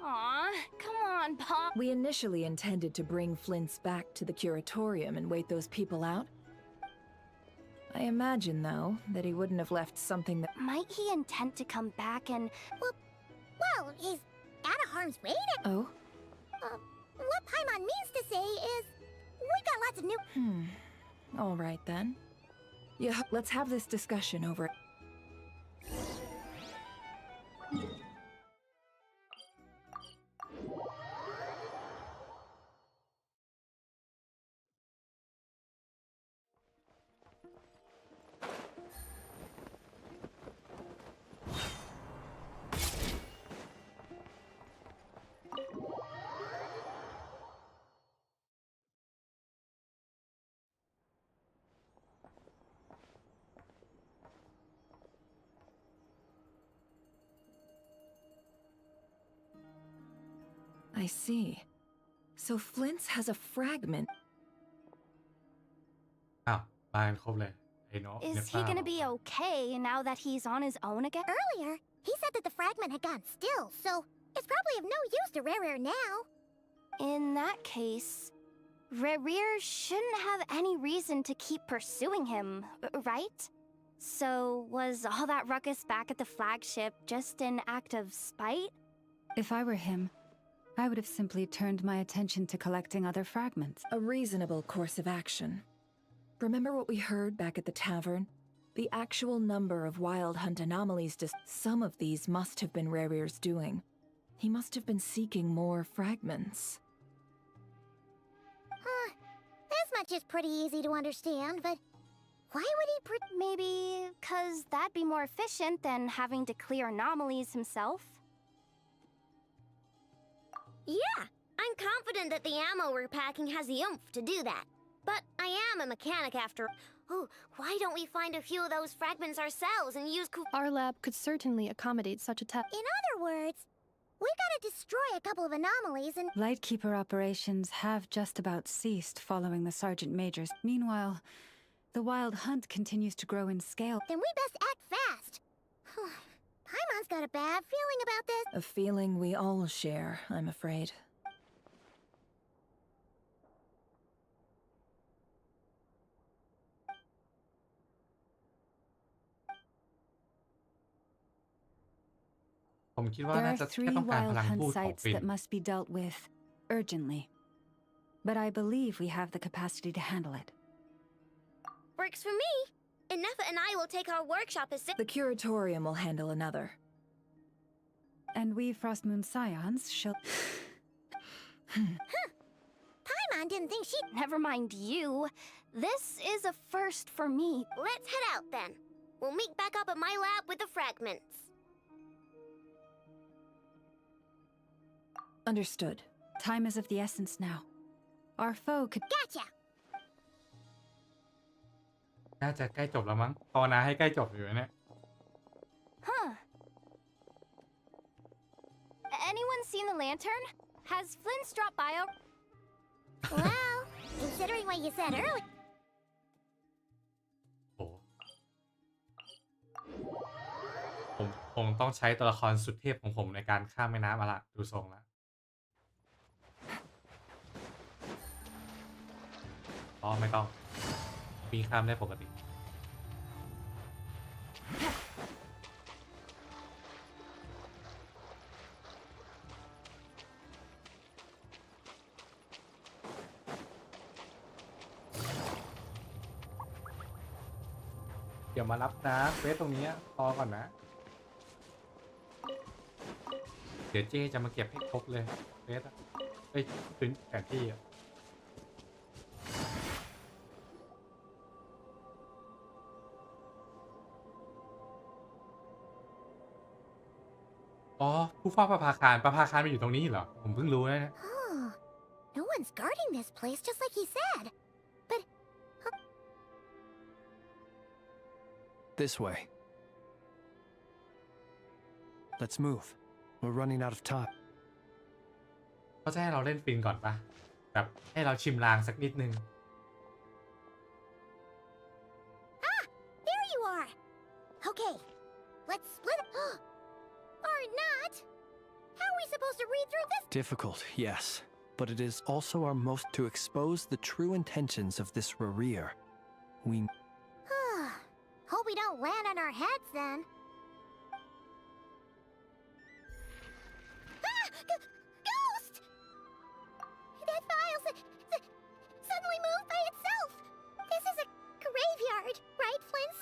Aw, come on, Pop. We initially intended to bring Flint's back to the curatorium and wait those people out. I imagine, though, that he wouldn't have left something that... Might he intend to come back and... Well, he's out of harm's way now. Oh? What Paimon means to say is, we got lots of new... All right, then. Yeah, let's have this discussion over... I see. So Flint's has a fragment. อ้าวมากันครบเลยไอ้เนาะ Is he gonna be okay now that he's on his own again? Earlier, he said that the fragment had gone still, so it's probably of no use to Rare now. In that case, Rare shouldn't have any reason to keep pursuing him, right? So was all that ruckus back at the flagship just an act of spite? If I were him, I would have simply turned my attention to collecting other fragments. A reasonable course of action. Remember what we heard back at the tavern? The actual number of wild hunt anomalies some of these must have been Rare's doing. He must have been seeking more fragments. This much is pretty easy to understand, but why would he Maybe 'cause that'd be more efficient than having to clear anomalies himself? Yeah, I'm confident that the ammo we're packing has the oomph to do that. But I am a mechanic after... Oh, why don't we find a few of those fragments ourselves and use... Our lab could certainly accommodate such a test. In other words, we gotta destroy a couple of anomalies and... Lightkeeper operations have just about ceased following the Sergeant Major's. Meanwhile, the wild hunt continues to grow in scale. Then we best act fast. Paimon's got a bad feeling about this. A feeling we all share, I'm afraid. There are 3 wild hunt sites that must be dealt with urgently. But I believe we have the capacity to handle it. Works for me. Nefa and I will take our workshop as... The curatorium will handle another. And we Frostmoon Scions shall... Paimon didn't think she... Never mind you. This is a first for me. Let's head out then. We'll meet back up at my lab with the fragments. Understood. Time is of the essence now. Our foe could... Gotcha! น่าจะใกล้จบแล้วมั้งภาวนาให้ใกล้จบอยู่เนี่ย Huh. Anyone seen the lantern? Has Flint's dropped by a... Well, considering what you said earlier... โอ้ผมคงต้องใช้ตัวละครสุดเทพของผมในการข้ามแม่น้ำอะล่ะดูทรงแล้วอ๋อไม่ต้องปีนข้ามได้ปกติ เดี๋ยวมารับนะเควสตรงนี้รอก่อนนะ เดี๋ยวเจ๊จะมาเก็บให้ครบเลยเควสอะพื้นแผนที่อะ อ๋อผู้เฝ้าประภาคารประภาคารมันอยู่ตรงนี้เหรอผมเพิ่งรู้นะเนี่ย Oh, no one's guarding this place, just like he said. But This way. Let's move. We're running out of time. เขาจะให้เราเล่นฟินก่อนปะแบบให้เราชิมลางสักนิดนึง there you are. Okay, let's split it. Or not. How are we supposed to read through this? Difficult, yes, but it is also our most to expose the true intentions of this Rerir. We Hope we don't land on our heads then. Ghost! That file suddenly moved by itself. This is a graveyard, right, Flint's?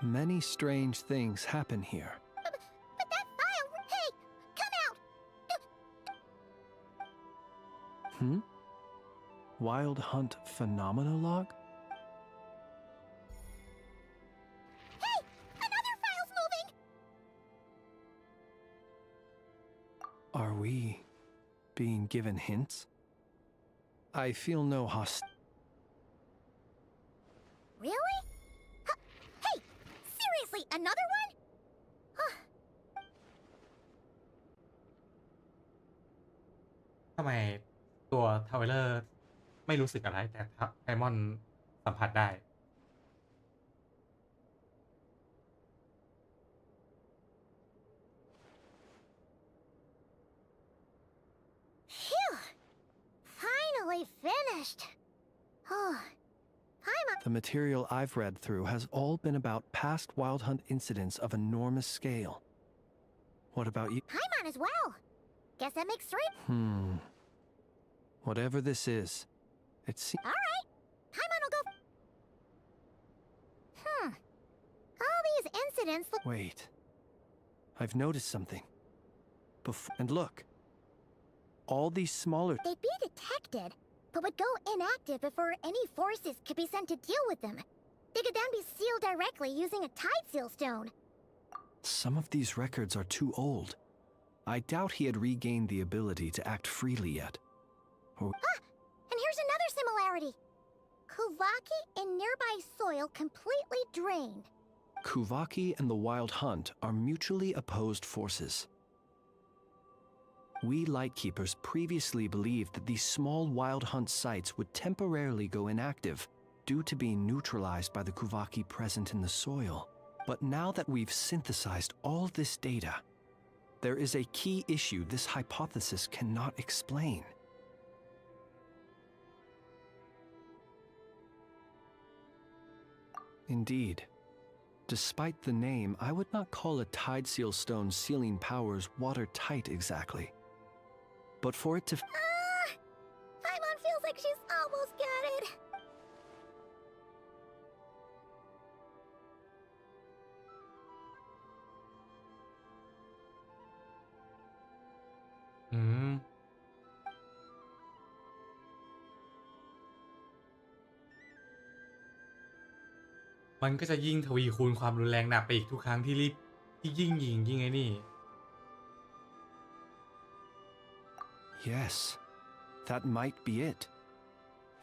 Many strange things happen here. But that file, hey, come out! Wild Hunt Phenomenologue? Hey, another file's moving. Are we being given hints? I feel no Really? Hey, seriously, another one? ทำไมตัวทาวเวลเลอร์ไม่รู้สึกอะไรแต่ไดมอนด์สัมผัสได้ Phew! Finally finished. Oh, The material I've read through has all been about past Wild Hunt incidents of enormous scale. What about you? Paimon as well. Guess that makes 3. Whatever this is, it seems. All right, Paimon will go. All these incidents look. Wait. I've noticed something. And look. All these smaller. They'd be detected, but would go inactive before any forces could be sent to deal with them. They could then be sealed directly using a tide seal stone. Some of these records are too old. I doubt he had regained the ability to act freely yet. And here's another similarity. Kuvaki in nearby soil completely drained. Kuvaki and the Wild Hunt are mutually opposed forces. We Lightkeepers previously believed that these small Wild Hunt sites would temporarily go inactive due to being neutralized by the Kuvaki present in the soil. But now that we've synthesized all this data, there is a key issue this hypothesis cannot explain. Indeed. Despite the name, I would not call a tide seal stone sealing powers watertight exactly. But for it to... Paimon feels like she's almost got it. Hmm. มันก็จะยิ่งทวีคูณความรุนแรงหนักไปอีกทุกครั้งที่ยิ่งยิงยิ่งไอ้นี่ Yes, that might be it.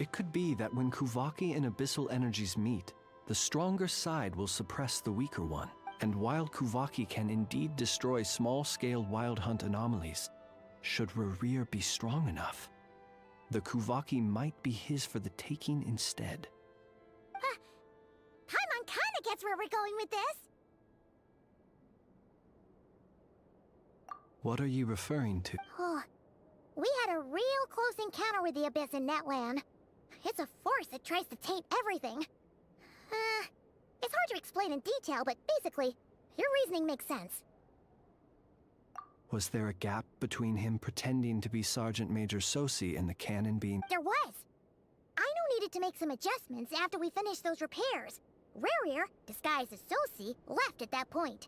It could be that when Kuvaki and Abyssal energies meet, the stronger side will suppress the weaker one. And while Kuvaki can indeed destroy small-scale Wild Hunt anomalies, should Rerir be strong enough, the Kuvaki might be his for the taking instead. Paimon kinda gets where we're going with this. What are you referring to? Oh, we had a real close encounter with the Abyss in Netland. It's a force that tries to taint everything. It's hard to explain in detail, but basically, your reasoning makes sense. Was there a gap between him pretending to be Sergeant Major Sosi and the cannon being... There was. Aino needed to make some adjustments after we finished those repairs. Rerir, disguised as Sosi, left at that point,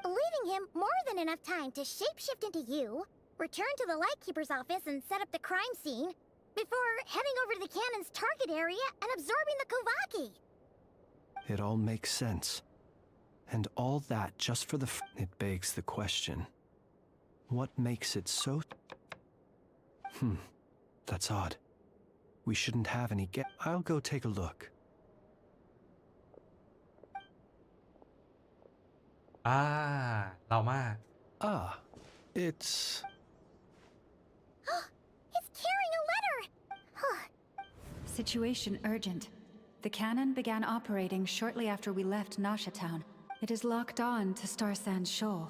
leaving him more than enough time to shapeshift into you, return to the Lightkeeper's office and set up the crime scene, before heading over to the cannon's target area and absorbing the Kuvaki. It all makes sense. And all that just for the... It begs the question. What makes it so... That's odd. We shouldn't have any I'll go take a look. เรามา It's... It's carrying a letter! Situation urgent. The cannon began operating shortly after we left Nasha Town. It is locked on to Star Sand Shoal.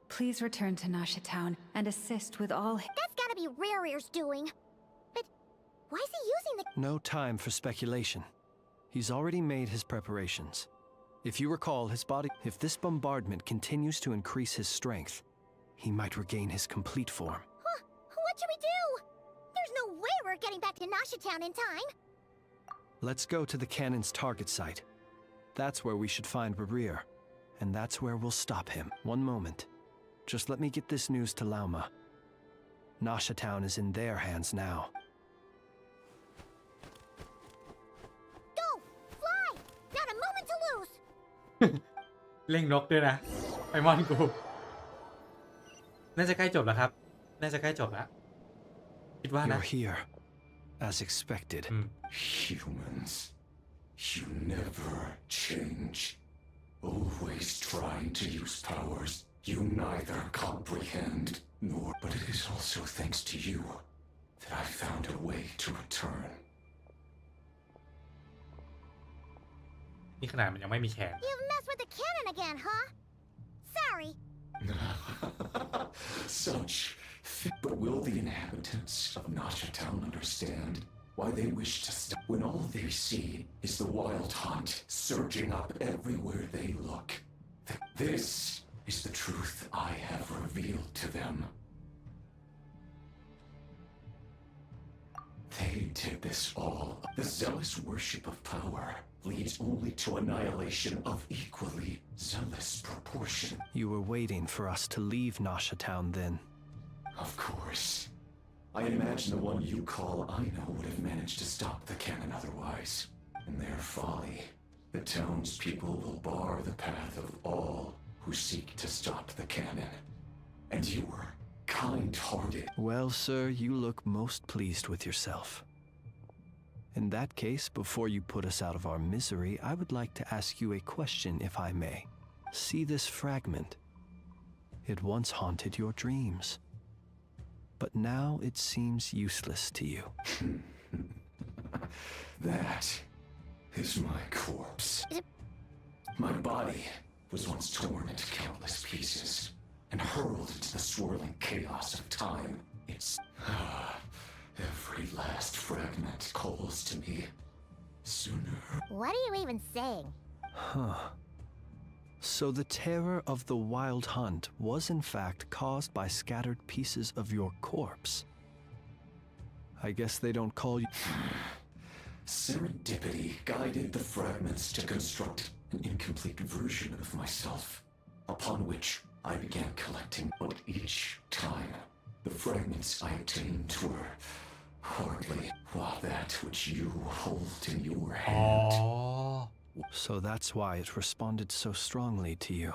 Please return to Nasha Town and assist with all... That's gotta be Rerear's doing. But why is he using the... No time for speculation. He's already made his preparations. If you recall, his body... If this bombardment continues to increase his strength, he might regain his complete form. What should we do? There's no way we're getting back to Nasha Town in time. Let's go to the cannon's target site. That's where we should find Rerear. And that's where we'll stop him. One moment. Just let me get this news to Lauma. Nasha Town is in their hands now. Go! Fly! Not a moment to lose! เล่งนกด้วยนะไอมอนกูน่าจะใกล้จบแล้วครับน่าจะใกล้จบแล้วคิดว่านะ You're here, as expected. Humans, you never change. Always trying to use powers you neither comprehend nor. But it is also thanks to you that I found a way to return. นี่ขนาดมันยังไม่มีแขน You've messed with the cannon again, huh? Sorry. Such. But will the inhabitants of Nasha Town understand why they wish to stop when all they see is the wild hunt surging up everywhere they look? This is the truth I have revealed to them. They did this all. The zealous worship of power leads only to annihilation of equally zealous proportion. You were waiting for us to leave Nasha Town then. Of course. I imagine the one you call Aino would have managed to stop the cannon otherwise. In their folly, the townspeople will bar the path of all who seek to stop the cannon. And you were kind-hearted. Well, sir, you look most pleased with yourself. In that case, before you put us out of our misery, I would like to ask you a question, if I may. See this fragment? It once haunted your dreams. But now it seems useless to you. That is my corpse. My body was once torn into countless pieces and hurled into the swirling chaos of time. It's... every last fragment calls to me. Sooner... What are you even saying? So the terror of the wild hunt was in fact caused by scattered pieces of your corpse. I guess they don't call you... Serendipity guided the fragments to construct an incomplete version of myself, upon which I began collecting. But each time, the fragments I obtained were hardly that which you hold in your hand. So that's why it responded so strongly to you.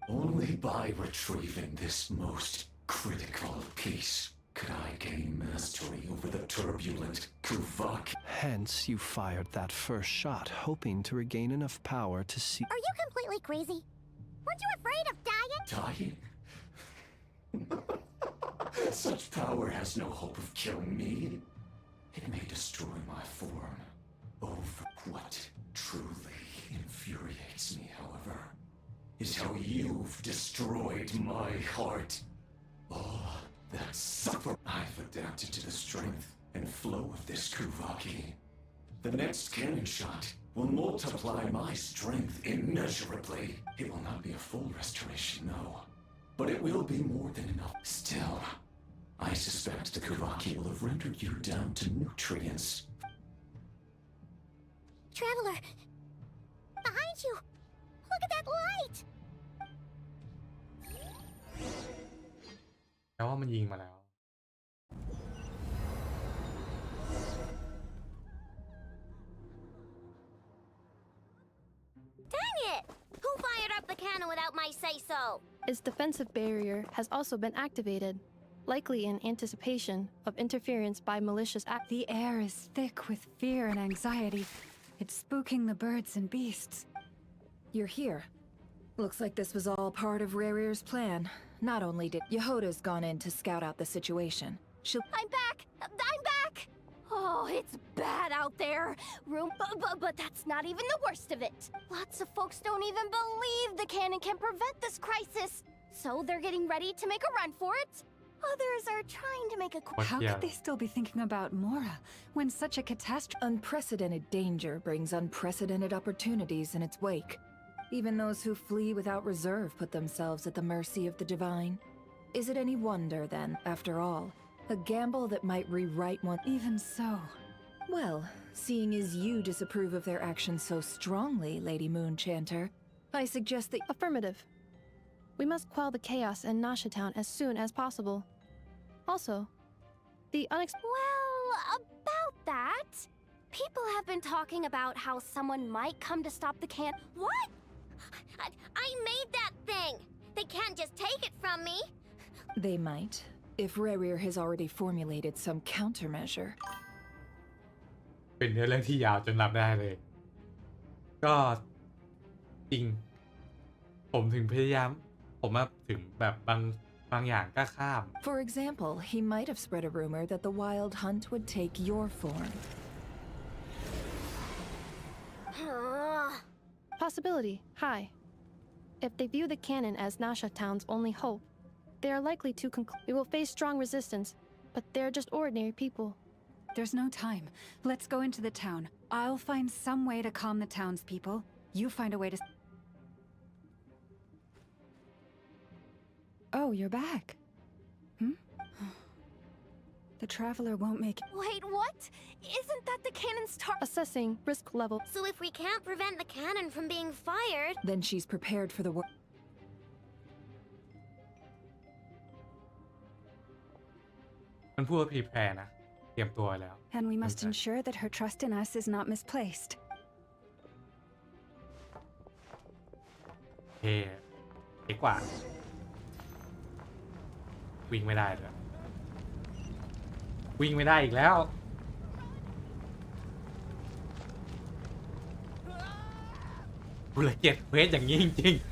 Only by retrieving this most critical piece could I gain mastery over the turbulent Kuvak. Hence, you fired that first shot, hoping to regain enough power to see... Are you completely crazy? Weren't you afraid of dying? Dying? Such power has no hope of killing me. It may destroy my form. Over what truly infuriates me, however, is how you've destroyed my heart. All that suffer I've adapted to the strength and flow of this Kuvaki. The next cannon shot will multiply my strength immeasurably. It will not be a full restoration, no, but it will be more than enough. Still, I suspect the Kuvaki will have rendered you down to nutrients. Traveler! Behind you! Look at that light! แปลว่ามันยิงมาแล้ว Dang it! Who fired up the cannon without my say-so. Its defensive barrier has also been activated, likely in anticipation of interference by malicious acts. The air is thick with fear and anxiety. It's spooking the birds and beasts. You're here. Looks like this was all part of Rarir's plan. Not only did Yehoda's gone in to scout out the situation. I'm back! I'm back! Oh, it's bad out there. But that's not even the worst of it. Lots of folks don't even believe the cannon can prevent this crisis. So they're getting ready to make a run for it. Others are trying to make a... How could they still be thinking about Mora when such a catastrophe? Unprecedented danger brings unprecedented opportunities in its wake. Even those who flee without reserve put themselves at the mercy of the divine. Is it any wonder, then, after all, a gamble that might rewrite one? Even so. Well, seeing as you disapprove of their actions so strongly, Lady Moonchanter, I suggest that... Affirmative. We must quell the chaos in Nasha Town as soon as possible. Also, the Well, about that... People have been talking about how someone might come to stop the can... What? I made that thing! They can't just take it from me! They might, if Rarir has already formulated some countermeasure. เป็นเนื้อเรื่องที่ยาวจนรับได้เลย ก็จริง ผมถึงพยายาม ผมถึงแบบบางอย่างก็ข้าม For example, he might have spread a rumor that the wild hunt would take your form. Possibility high. If they view the cannon as Nasha Town's only hope, they are likely to conclude we will face strong resistance, but they're just ordinary people. There's no time. Let's go into the town. I'll find some way to calm the townspeople. You find a way to... Oh, you're back. The traveler won't make it. Wait, what? Isn't that the cannon's target? Assessing risk level. So if we can't prevent the cannon from being fired... Then she's prepared for the work. มันพูดว่า prepare นะ เตรียมตัวแล้ว And we must ensure that her trust in us is not misplaced. เท่เก๋กว่า วิ่งไม่ได้ด้วยวิ่งไม่ได้อีกแล้วกูเลยเกลียดเควสอย่างนี้จริงๆ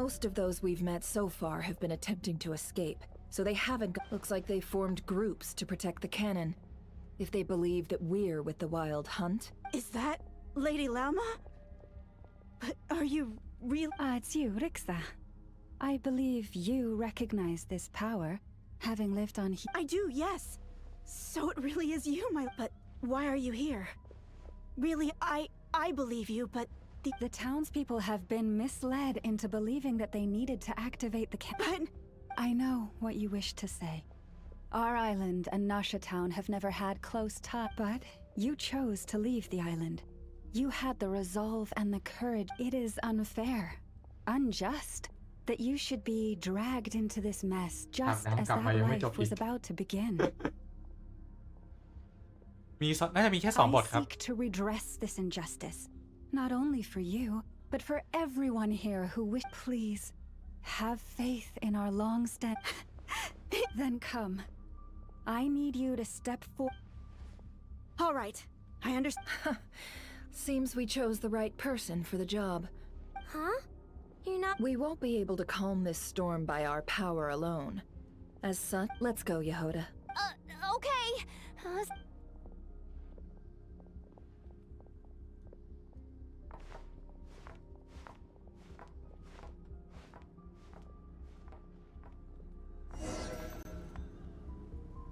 Most of those we've met so far have been attempting to escape, so they haven't looks like they formed groups to protect the cannon. If they believe that we're with the wild hunt. Is that Lady Lauma? But are you real? It's you, Rixa. I believe you recognize this power, having lived on here. I do, yes. So it really is you, But why are you here? Really, I believe you, but... The townspeople have been misled into believing that they needed to activate the But... I know what you wish to say. Our island and Nasha Town have never had close ties, but you chose to leave the island. You had the resolve and the courage. It is unfair, unjust, that you should be dragged into this mess just as that life was about to begin. น่าจะมีแค่2 บทครับ I seek to redress this injustice, not only for you, but for everyone here who wish. Please, have faith in our long-stand. Then come. I need you to step forward. All right, I understand. Seems we chose the right person for the job. Huh? You're not... We won't be able to calm this storm by our power alone. As such, let's go, Yehoda. Okay.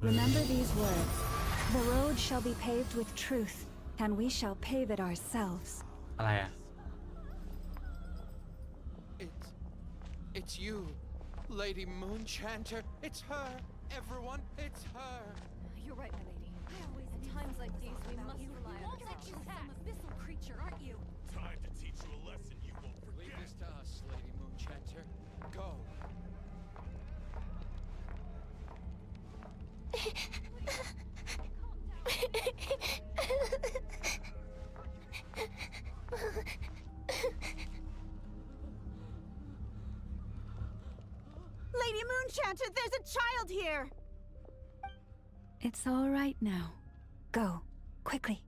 Remember these words. The road shall be paved with truth, and we shall pave it ourselves. อะไรอ่ะ It's you, Lady Moonchanter. It's her. Everyone, it's her. You're right, my lady. At times like these, we must rely on some abyssal creature, aren't you? Time to teach you a lesson you won't forget. Leave this to us, Lady Moonchanter. Go. Moonchanter, there's a child here! It's all right now. Go, quickly.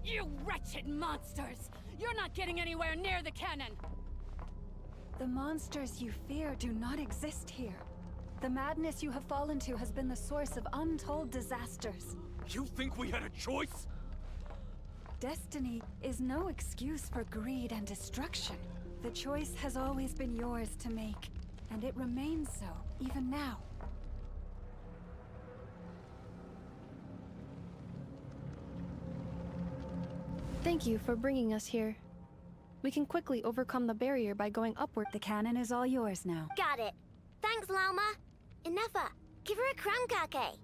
You wretched monsters! You're not getting anywhere near the cannon! The monsters you fear do not exist here. The madness you have fallen to has been the source of untold disasters. You think we had a choice? Destiny is no excuse for greed and destruction. The choice has always been yours to make, and it remains so, even now. Thank you for bringing us here. We can quickly overcome the barrier by going upward. The cannon is all yours now. Got it. Thanks, Lauma. Enougha, give her a crumb cake.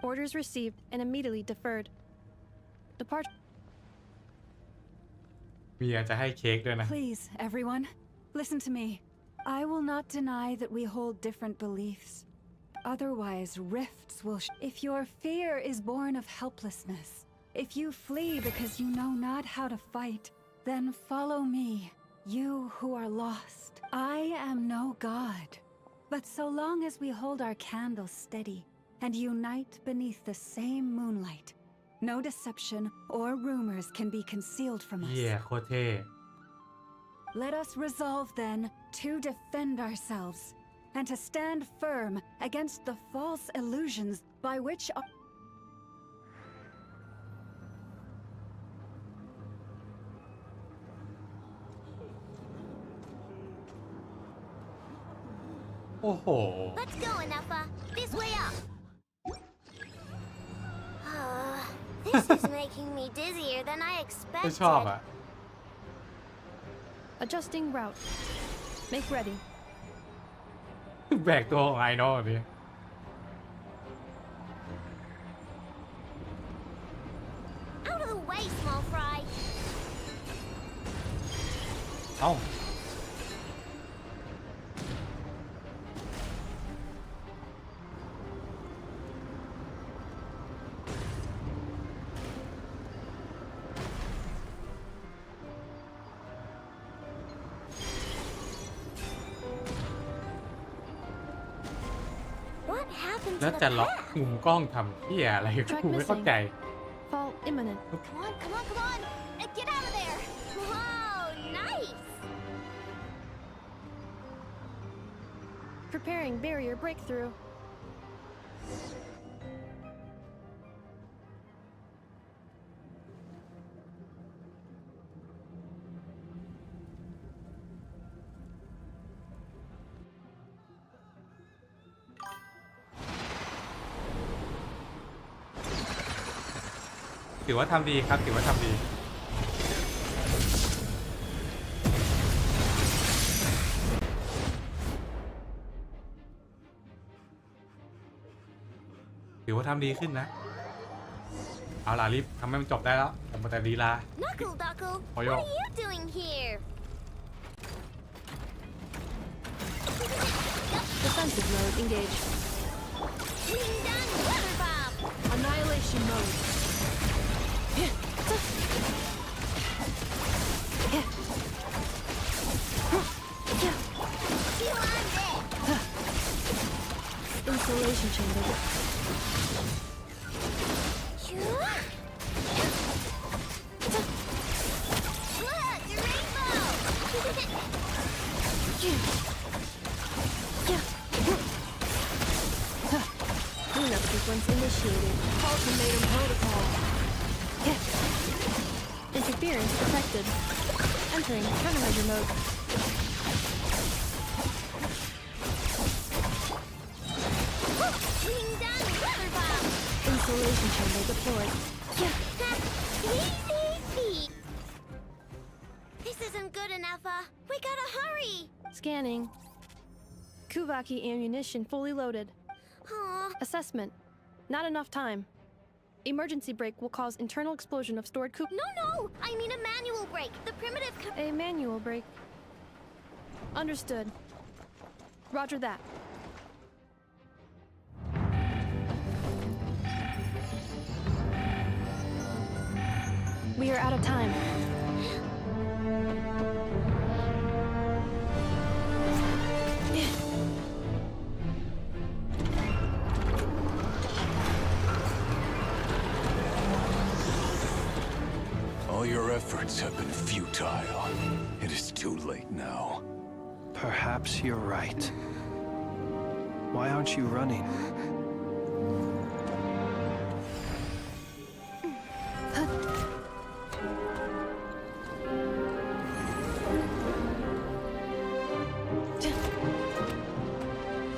Orders received and immediately deferred. Depart. เมียจะให้เค้กด้วยนะ Please, everyone, listen to me. I will not deny that we hold different beliefs. Otherwise, rifts will if your fear is born of helplessness, if you flee because you know not how to fight, then follow me, you who are lost. I am no god. But so long as we hold our candles steady and unite beneath the same moonlight, no deception or rumors can be concealed from us. เหี้ยโคตรเท่ Let us resolve then to defend ourselves and to stand firm against the false illusions by which โอ้โห Let's go, Enougha. This way up. This is making me dizzier than I ไม่ expected. ชอบอ่ะ Adjusting route. Make ready. แบกตัวของไอโน่ดิ Out of the way, small fry. เอ้า What happened แล้ว to the จะล็อก path? มุมกล้องทำเหี้ยอะไรกูไม่เข้าใจ Fall imminent. Come on, come on, come on! Get out of there! Whoa, nice! Preparing barrier breakthrough.ถือว่าทำดีครับถือว่าทำดีถือว่าทำดีขึ้นนะเอาล่ะรีบทำให้มันจบได้แล้วผมแต่ดีลา Knuckle Duckle, what Oyo. are you doing here? Defensive mode engaged. Wing done, weather bomb! Annihilation mode. You on there! Insulation chamber. Look, your rainbow! Cleanup sequence initiated. Ultimatum protocol. Interference detected. Entering countermeasure mode. Wing done, weather bomb! Insulation chamber deployed. Easy. This isn't good enough. We gotta hurry. Scanning. Kuvaki ammunition fully loaded. Aw, Assessment. Not enough time. Emergency brake will cause internal explosion of stored coup. no! I mean a manual brake. The primitive. A manual brake. Understood. Roger that. We are out of time. All your efforts have been futile. It is too late now. Perhaps you're right. Why aren't you running?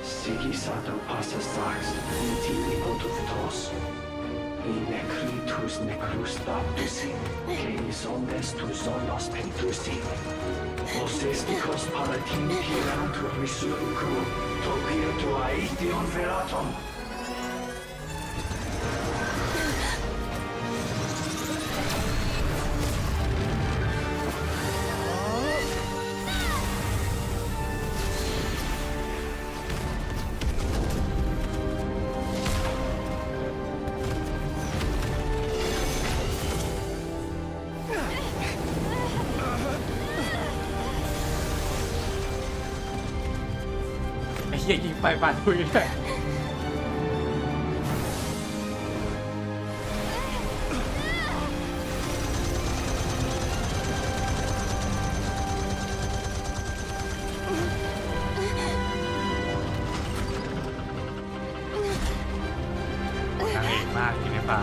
Sigisato passa sax, intili otutos. In necritus necrus baptisi, canis omnes tu solos pentusi. Os esticos palatin pirantur resurrecru, topirtu aetion veratum.ไอ้เหี้ยยิงไปบาดทุยเลยนางเอกมากที่ในป่า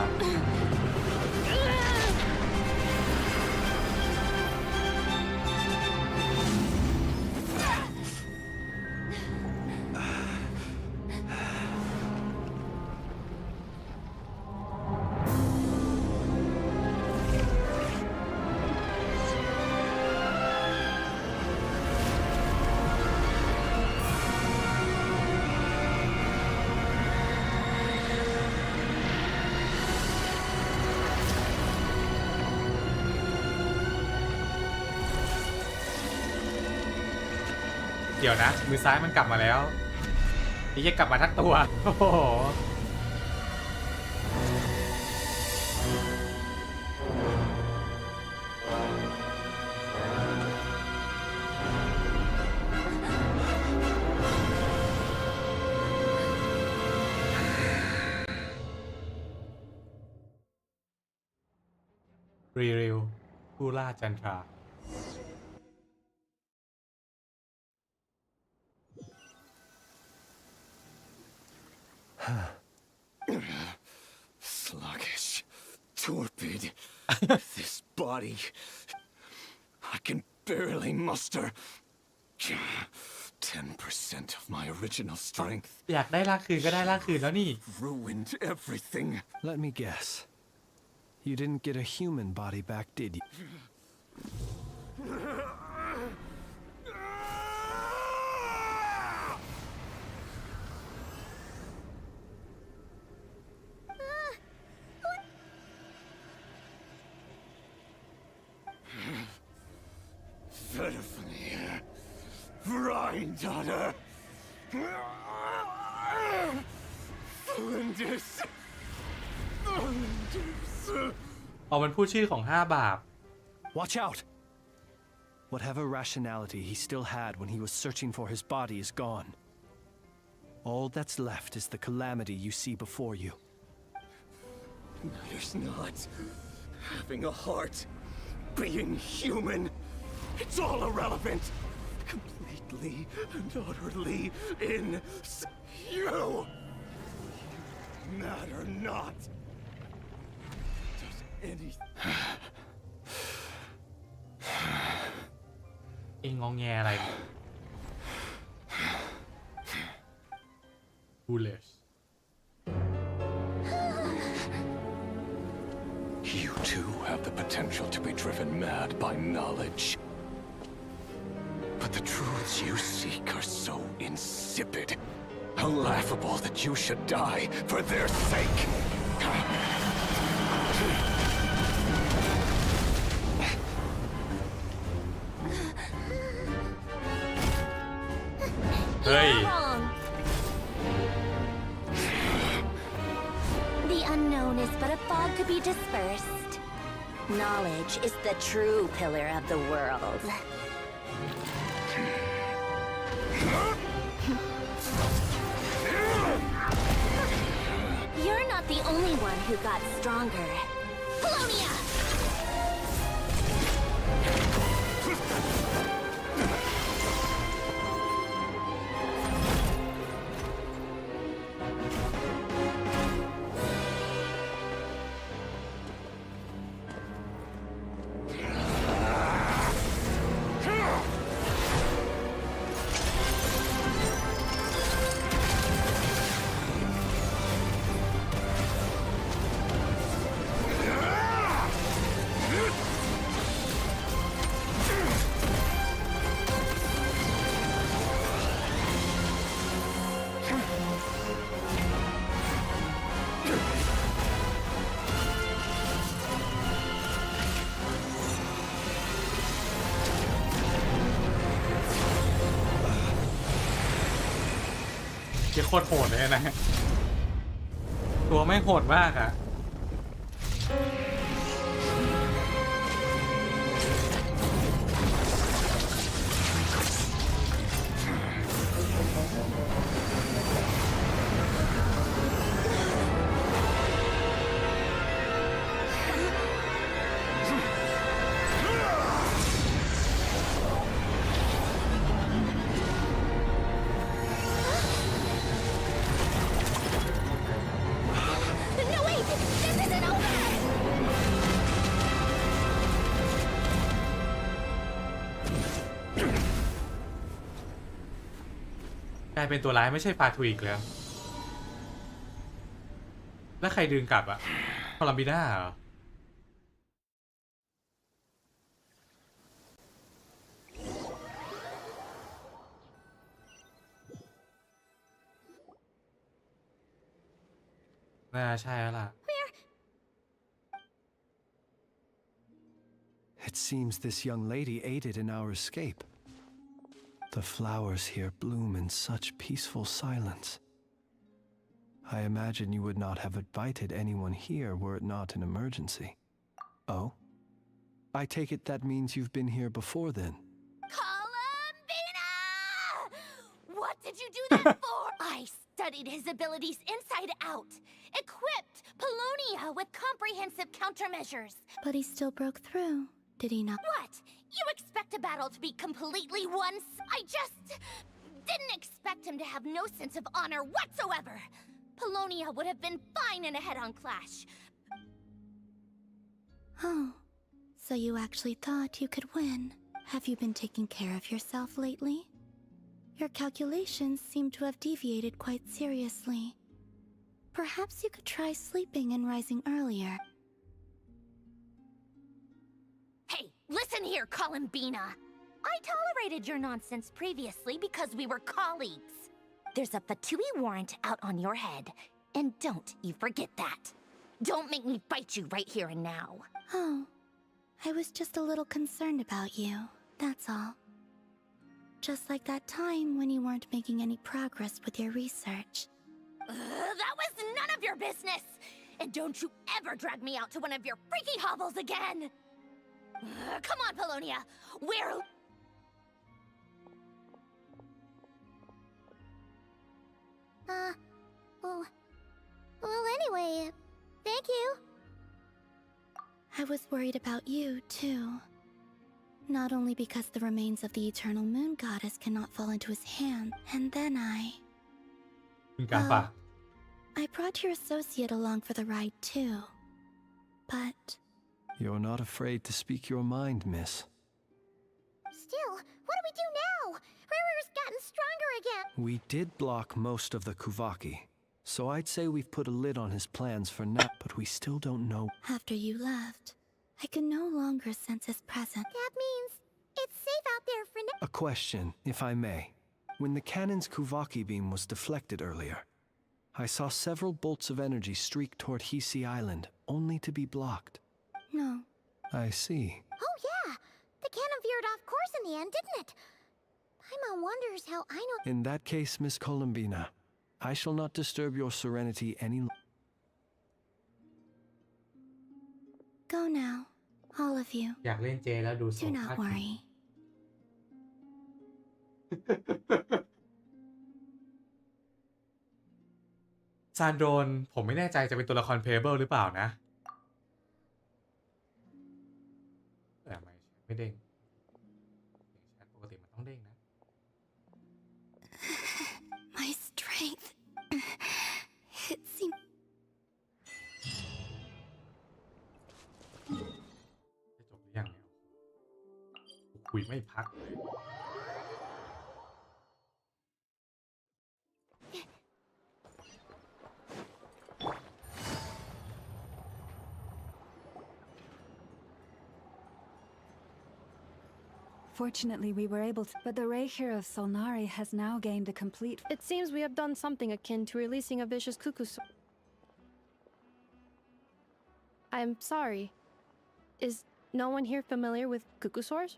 เดี๋ยวนะมือซ้ายมันกลับมาแล้วนี่จะกลับมาทั้งตัวโอ้โหรีวิวผู้ล่าจันทรา Sluggish, torpid. This body, I can barely muster 10% of my original strength. อยากได้ร่างคืนก็ได้ร่างคืนแล้วนี่ Ruined everything. Let me guess. You didn't get a human body back, did you? Pitifully, Granddaughter. Flinders. เอามันพูดชื่อของ5 บาป Watch out! Whatever rationality he still had when he was searching for his body is gone. All that's left is the calamity you see before you. Matters not. Having a heart. Being human. It's all irrelevant. Completely and utterly in you. Matter not. Does any... เองงองแงอะไร Foolish. You too have the potential to be driven mad by knowledge. But the truths you seek are so insipid, how laughable that you should die for their sake. Hey. The unknown is but a fog to be dispersed. Knowledge is the true pillar of the world. You're not the only one who got stronger. Polonia! โคตรโหดเลยนะตัวไม่โหดมากอะกลายเป็นตัวร้ายไม่ใช่ปลาทูอีกแล้วแล้วใครดึงกลับอะโคลัมบีน่าเหรอน่าใช่แล้วล่ะ It seems this young lady aided in our escape. The flowers here bloom in such peaceful silence. I imagine you would not have invited anyone here were it not an emergency. Oh? I take it that means you've been here before then. Columbina! What did you do that for? I studied his abilities inside out. Equipped Polonia with comprehensive countermeasures. But he still broke through, did he not? What? You expect a battle to be completely won? I just didn't expect him to have no sense of honor whatsoever. Polonia would have been fine in a head-on clash. Oh, so you actually thought you could win. Have you been taking care of yourself lately? Your calculations seem to have deviated quite seriously. Perhaps you could try sleeping and rising earlier. Hey, listen here, Columbina. I tolerated your nonsense previously because we were colleagues. There's a Fatui warrant out on your head, and don't you forget that. Don't make me fight you right here and now. Oh, I was just a little concerned about you, that's all. Just like that time when you weren't making any progress with your research. That was none of your business! And don't you ever drag me out to one of your freaky hovels again! Come on, Polonia! We're... Well, anyway, thank you. I was worried about you, too. Not only because the remains of the eternal moon goddess cannot fall into his hand, and then Well, I brought your associate along for the ride, too. But... You're not afraid to speak your mind, miss. Still, what do we do now? Riri's gotten stronger again. We did block most of the Kuvaki, so I'd say we've put a lid on his plans for now, but we still don't know. After you left, I can no longer sense his presence. That means it's safe out there for now. A question, if I may. When the cannon's Kuvaki beam was deflected earlier, I saw several bolts of energy streak toward Hisi Island, only to be blocked. No. I see. Oh, yeah. The cannon veered off course in the end, didn't it? Paimon wonders how I know... In that case, Miss Columbina, I shall not disturb your serenity any longer. Go now. All of you. อยากเล่นเจแล้วดูทร Do ง not พาดพิง worry. ซานโดรนผมไม่แน่ใจจะเป็นตัวละคร playable หรือเปล่านะแต่ไม่เด้งแชทปกติมันต้องเด้งนะ My strength. It seems. จะจบหรือยังเนี่ยคุยไม่พักเลย Fortunately, we were able to. But the Reikir of Solnari has now gained a complete. It seems we have done something akin to releasing a vicious cuckoo. I'm sorry. Is no one here familiar with cuckoosaurs?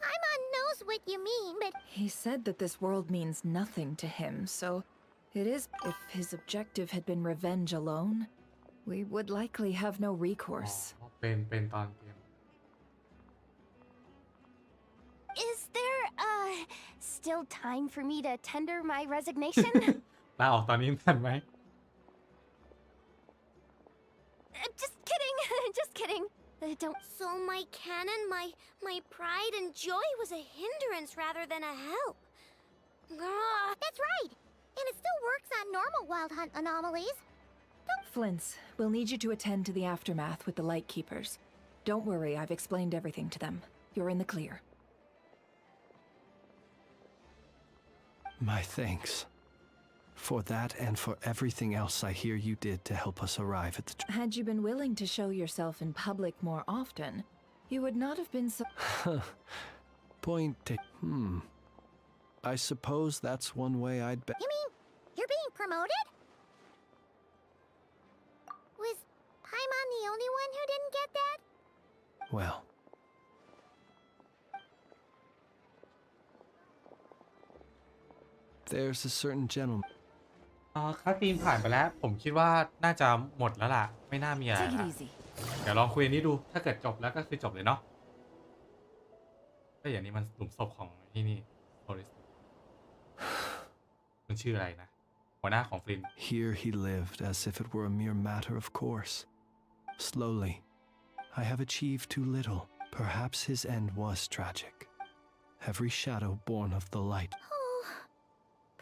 Paimon knows what you mean, but He said that this world means nothing to him, so it is. If his objective had been revenge alone, we would likely have no recourse. เป็นตอนเกม Is there, still time for me to tender my resignation? ลาออกตอนนี้ทันไหม Just kidding, just kidding. Don't. so my cannon, my pride and joy was a hindrance rather than a help. That's right. And it still works on normal wild hunt anomalies. Flints, we'll need you to attend to the aftermath with the Lightkeepers. Don't worry, I've explained everything to them. You're in the clear. My thanks. For that and for everything else I hear you did to help us arrive at the. Had you been willing to show yourself in public more often, you would not have been so. Point ta- I suppose that's one way I'd bet. You mean you're being promoted? Was Paimon the only one who didn't get that? Well. There's a certain gentleman. คัสซีนผ่านไปแล้ว ผมคิดว่าน่าจะหมดแล้วล่ะ ไม่น่ามีอะไร Take it ละ easy. เดี๋ยวลองคุยอันนี้ดู ถ้าเกิดจบแล้วก็คือจบเลยเนาะก็อย่างนี้มันหลุมศพของที่นี่โพลิสมันชื่ออะไรนะ หัวหน้าของฟลิน Here he lived as if it were a mere matter of course. Slowly, I have achieved too little. Perhaps his end was tragic. Every shadow born of the light. Oh,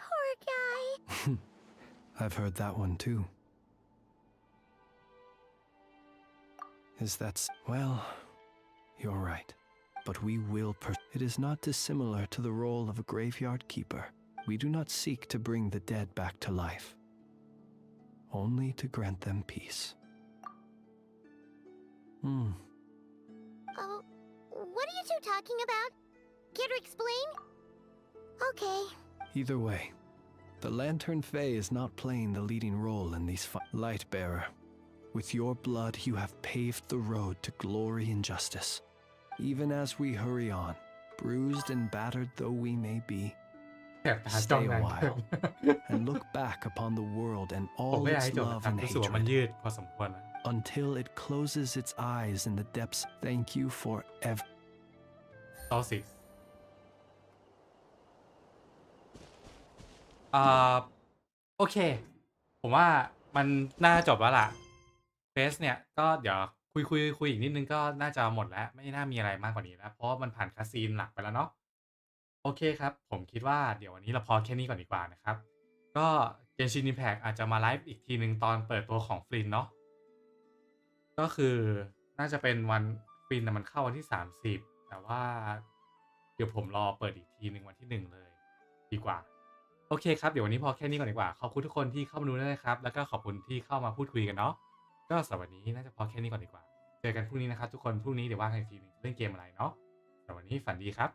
poor guy. I've heard that one too. Is that well? You're right. But we will it is not dissimilar to the role of a graveyard keeper. We do not seek to bring the dead back to life, only to grant them peace. What are you two talking about? Care to explain? Okay. Either way, the Lantern Fae is not playing the leading role in these Lightbearer. With your blood, you have paved the road to glory and justice. Even as we hurry on, bruised and battered though we may be, stay a while and look back upon the world and all its love and hatred until it closes its eyes in the depths. Thank you for ever. โอเค ผมว่ามันน่าจบแล้วล่ะเฟสเนี่ยก็เดี๋ยวคุยอีกนิดนึงก็น่าจะหมดแล้วไม่น่ามีอะไรมากกว่านี้แล้วเพราะมันผ่านคาซีนหลักไปแล้วเนาะโอเคครับผมคิดว่าเดี๋ยววันนี้เราพอแค่นี้ก่อนดีกว่านะครับก็เกมชินอิมแพคอาจจะมาไลฟ์อีกทีนึงตอนเปิดตัวของฟลินเนาะก็คือน่าจะเป็นวันฟลินมันเข้าวันที่30แต่ว่าเดี๋ยวผมรอเปิดอีกทีนึงวันที่1เลยดีกว่าโอเคครับเดี๋ยววันนี้พอแค่นี้ก่อนดีกว่าขอบคุณทุกคนที่เข้ามาดูด้วยนะครับแล้วก็ขอบคุณที่เข้ามาพูดคุยกันเนาะก็สำหรับวันนี้น่าจะพอแค่นี้ก่อนดีกว่าเจอกันพรุ่งนี้นะครับทุกคนพรุ่งนี้เดี๋ยวว่ากันอีกทีนึงเล่นเกมอะไรเนาะสำหรับวันนี้ฝันดีครับ